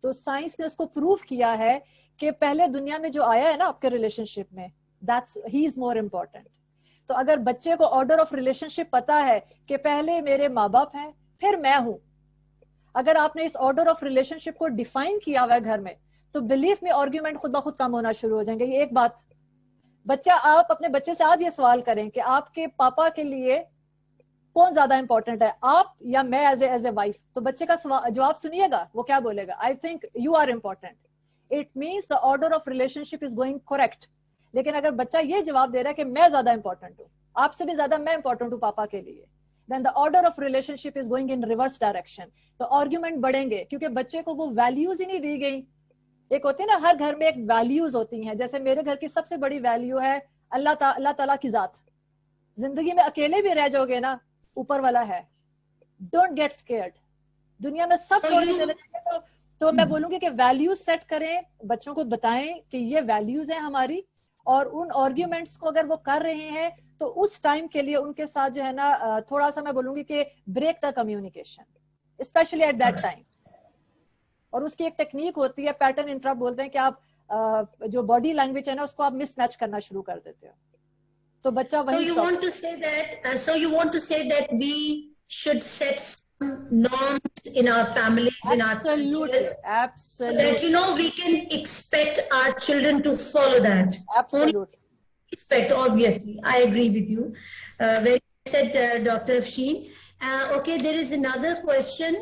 تو سائنس نے اس کو پروف کیا ہے کہ پہلے دنیا میں جو آیا ہے نا آپ کے ریلیشن شپ میں, he is more important. تو اگر بچے کو آرڈر آف ریلیشن شپ پتا ہے کہ پہلے میرے ماں باپ ہیں پھر میں ہوں, اگر آپ نے اس آرڈر آف ریلیشن شپ کو ڈیفائن کیا ہوا ہے گھر میں, تو بلیف میں آرگیومنٹ خود بخود کم ہونا شروع ہو جائیں گے. یہ ایک بات. بچہ, آپ اپنے بچے سے آج یہ سوال کریں کہ آپ کے پاپا کے لیے کون زیادہ امپورٹنٹ ہے, آپ یا میں ایز اے وائف, تو بچے کا جواب سنیے گا, وہ کیا بولے گا, I think you are important. It means the order of relationship is going correct. لیکن اگر بچہ یہ جواب دے رہا ہے کہ میں زیادہ امپورٹنٹ ہوں, آپ سے بھی زیادہ میں امپورٹنٹ ہوں پاپا کے لیے, then the order of relationship is going in reverse direction. تو آرگیومنٹ بڑھیں گے کیونکہ بچے کو وہ ویلیوز ہی نہیں دی گئی. ایک ہوتی ہے نا, ہر گھر میں ایک ویلیوز ہوتی ہیں. جیسے میرے گھر کی سب سے بڑی ویلیو ہے اللہ تعالیٰ کی ذات. زندگی میں اکیلے بھی رہ جاؤ گے نا, اوپر والا ہے. Don't get scared. دنیا میں سب چھوڑ کے چلے جائیں گے, تو میں بولوں گی کہ ویلیوز سیٹ کریں, بچوں کو بتائیں کہ یہ ویلیوز ہیں ہماری, اور ان آرگیومنٹس کو اگر وہ کر رہے ہیں تو اس ٹائم کے لیے ان کے ساتھ جو ہے نا تھوڑا سا میں بولوں گی کہ break the communication, especially at that time. اور اس کی ایک ٹیکنیک ہوتی ہے, پیٹرن انٹرپٹ بولتے ہیں, کہ آپ جو باڈی لینگویج ہے نا اس کو آپ مس میچ کرنا شروع کر دیتے ہو, تو بچہ وہی. So you want to say that we should set some norms in our families, in our culture, so that we can expect our children to follow that. Absolutely. Expect, obviously. I agree with you. Very well said, Dr. Afshin. Okay, there is another question.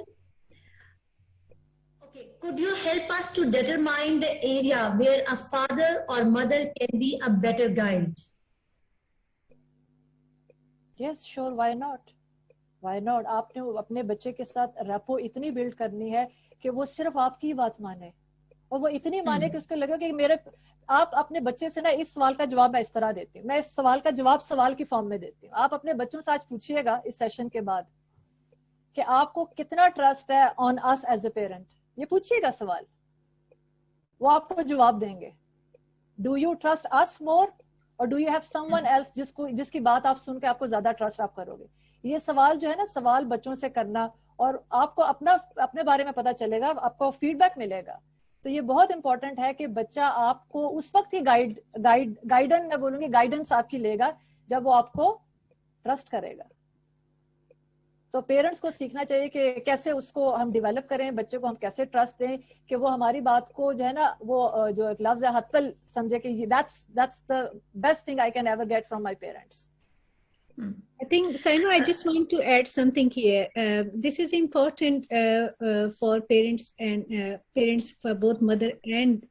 Okay, could you help us to determine the area where a father or mother can be a better guide? Yes, sure, why not? Why not? آپ نے اپنے بچے کے ساتھ repo اتنی blood کرنی ہے کہ وہ صرف آپ کی بات مانے, اور وہ اتنی مانے کہ اس کو لگے کہ آپ اپنے بچے سے نا اس سوال کا جواب میں اس طرح دیتی ہوں, میں اس سوال کا جواب سوال کی فارم میں دیتی ہوں. آپ اپنے بچوں سے آج پوچھیے گا اس سیشن کے بعد کہ آپ کو کتنا ٹرسٹ ہے آن اس ایز اے پیرنٹ. یہ پوچھیے گا سوال, وہ آپ کو جواب دیں گے. Do you trust us more, اور do you have someone else جس کی بات آپ سن کے آپ کو زیادہ ٹرسٹ آپ کرو گے. یہ سوال جو ہے نا, سوال بچوں سے کرنا, اور آپ کو اپنے بارے میں پتا چلے گا, آپ کو فیڈ بیک ملے گا. تو یہ بہت امپورٹنٹ ہے کہ بچہ آپ کو اس وقت ہی گائیڈنس, میں بولوں گی گائیڈنس آپ کی لے گا جب وہ آپ کو ٹرسٹ کرے گا. تو پیرنٹس کو سیکھنا چاہیے کہ کیسے اس کو ہم ڈیولپ کریں, بچے کو ہم کیسے ٹرسٹ دیں کہ وہ ہماری بات کو جو ہے نا, وہ جو ایک لفظ ہے حتل سمجھے کہ that's the best thing I can ever get from my parents. I think, Saima, I just want to add something here. This is important for parents, and parents for both mother and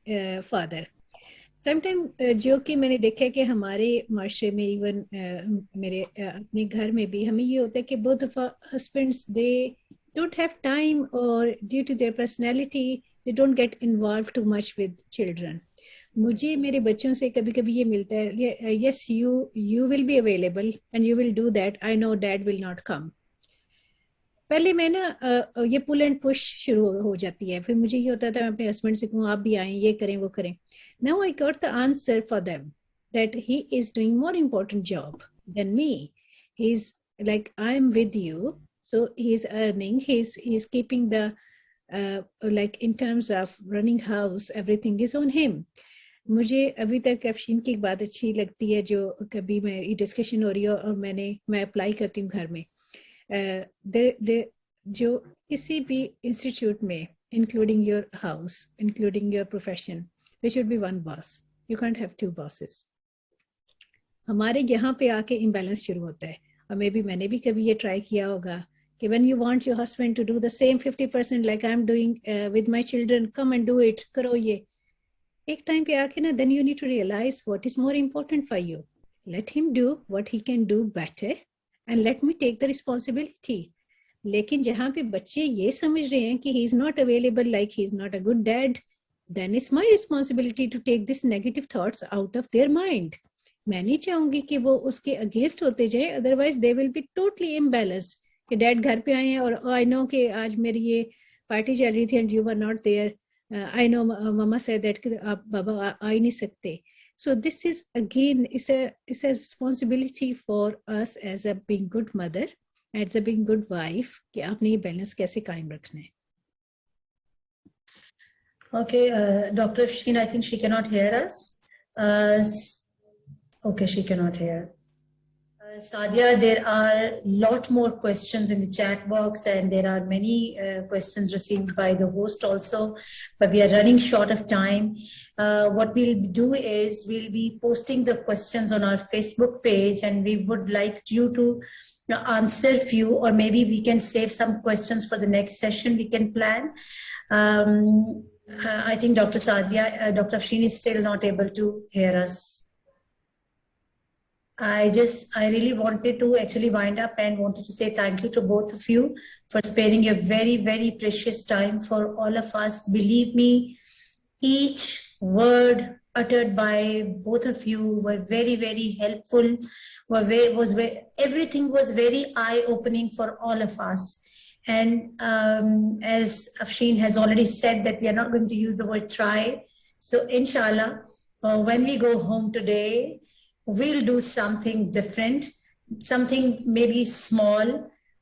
father. Some time جو کہ میں نے دیکھا ہے کہ ہمارے معاشرے میں ایون میرے اپنے گھر میں بھی ہمیں یہ ہوتا ہے کہ both of our husbands they don't have time or due to their personality they don't get involved too much with children. مجھے میرے بچوں سے کبھی کبھی یہ ملتا ہے yes you will be available and you will do that, I know dad will not come. پہلے میں نا یہ پل اینڈ پش شروع ہو جاتی ہے, پھر مجھے یہ ہوتا تھا میں اپنے ہسبینڈ سے کہوں آپ بھی آئیں, یہ کریں وہ کریں. Now I got the answer for them that he is doing more important job than me. He's like, I'm with you, so he's earning, he's keeping the like in terms of running house, everything is on him. مجھے ابھی تک افشین کی ایک بات اچھی لگتی ہے جو کبھی میں ڈسکشن ہو رہی ہے اور میں اپلائی کرتی ہوں گھر میں. جو کسی بھی انسٹیٹیوٹ میں including your house, including your profession, there should be one boss. You can't have two bosses. ہمارے یہاں پہ آ کے امبیلنس شروع ہوتا ہے, اور میں نے بھی کبھی یہ ٹرائی کیا ہوگا کہ when you want your husband to do the same 50% like I'm doing with my children, come and do it, کرو یہ. ایک ٹائم پہ آ کے نا then you need to realize what is more important for you. Let him do what he can do better and let me take the responsibility. لیکن جہاں پہ بچے یہ سمجھ رہے ہیں کہ he is not available, like he is not a good dad, then it's my responsibility to take these negative thoughts out of their mind. میں نہیں چاہوں گی کہ وہ اس کے اگینسٹ ہوتے جائیں, otherwise they will be totally imbalanced. کہ ڈیڈ گھر پہ آئے ہیں اور I know کہ آج میری یہ پارٹی چل رہی تھی and you were not there. I know mama said that کہ آپ بابا آ ہی نہیں سکتے. So this is again it's a responsibility for us as a being good mother, as a being good wife, کہ آپ نے یہ بیلنس کیسے قائم رکھنا ہے. Okay, Dr. Afshin, I think she cannot hear us. Okay, she cannot hear. Sadia, there are a lot more questions in the chat box and there are many questions received by the host also, but we are running short of time. What we'll do is we'll be posting the questions on our Facebook page and we would like you to answer few, or maybe we can save some questions for the next session we can plan. I think Dr. Afshin is still not able to hear us. I really wanted to actually wind up and wanted to say thank you to both of you for sparing your very, very precious time for all of us. Believe me, each word uttered by both of you were very, very helpful. Everything was very eye-opening for all of us. And as Afshin has already said that we are not going to use the word try. So inshallah, when we go home today, we'll do something different, something maybe small,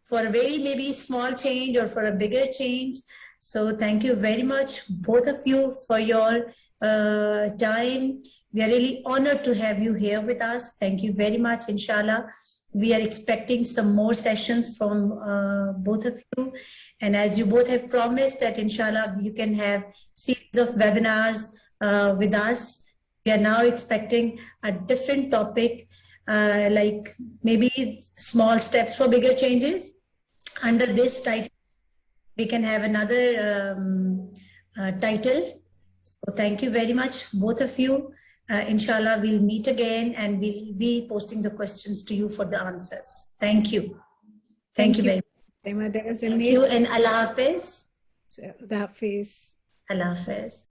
for a very maybe small change or for a bigger change. So thank you very much, both of you, for your time. We are really honored to have you here with us. Thank you very much. Inshallah, we are expecting some more sessions from both of you. And as you both have promised that inshallah, you can have series of webinars with us. We are now expecting a different topic, like maybe small steps for bigger changes. Under this title, we can have another title. So thank you very much, both of you. Inshallah, we'll meet again and we'll be posting the questions to you for the answers. Thank you. Thank you very much. That was Thank amazing. you and Allah Hafiz. Allah Hafiz. Allah Hafiz.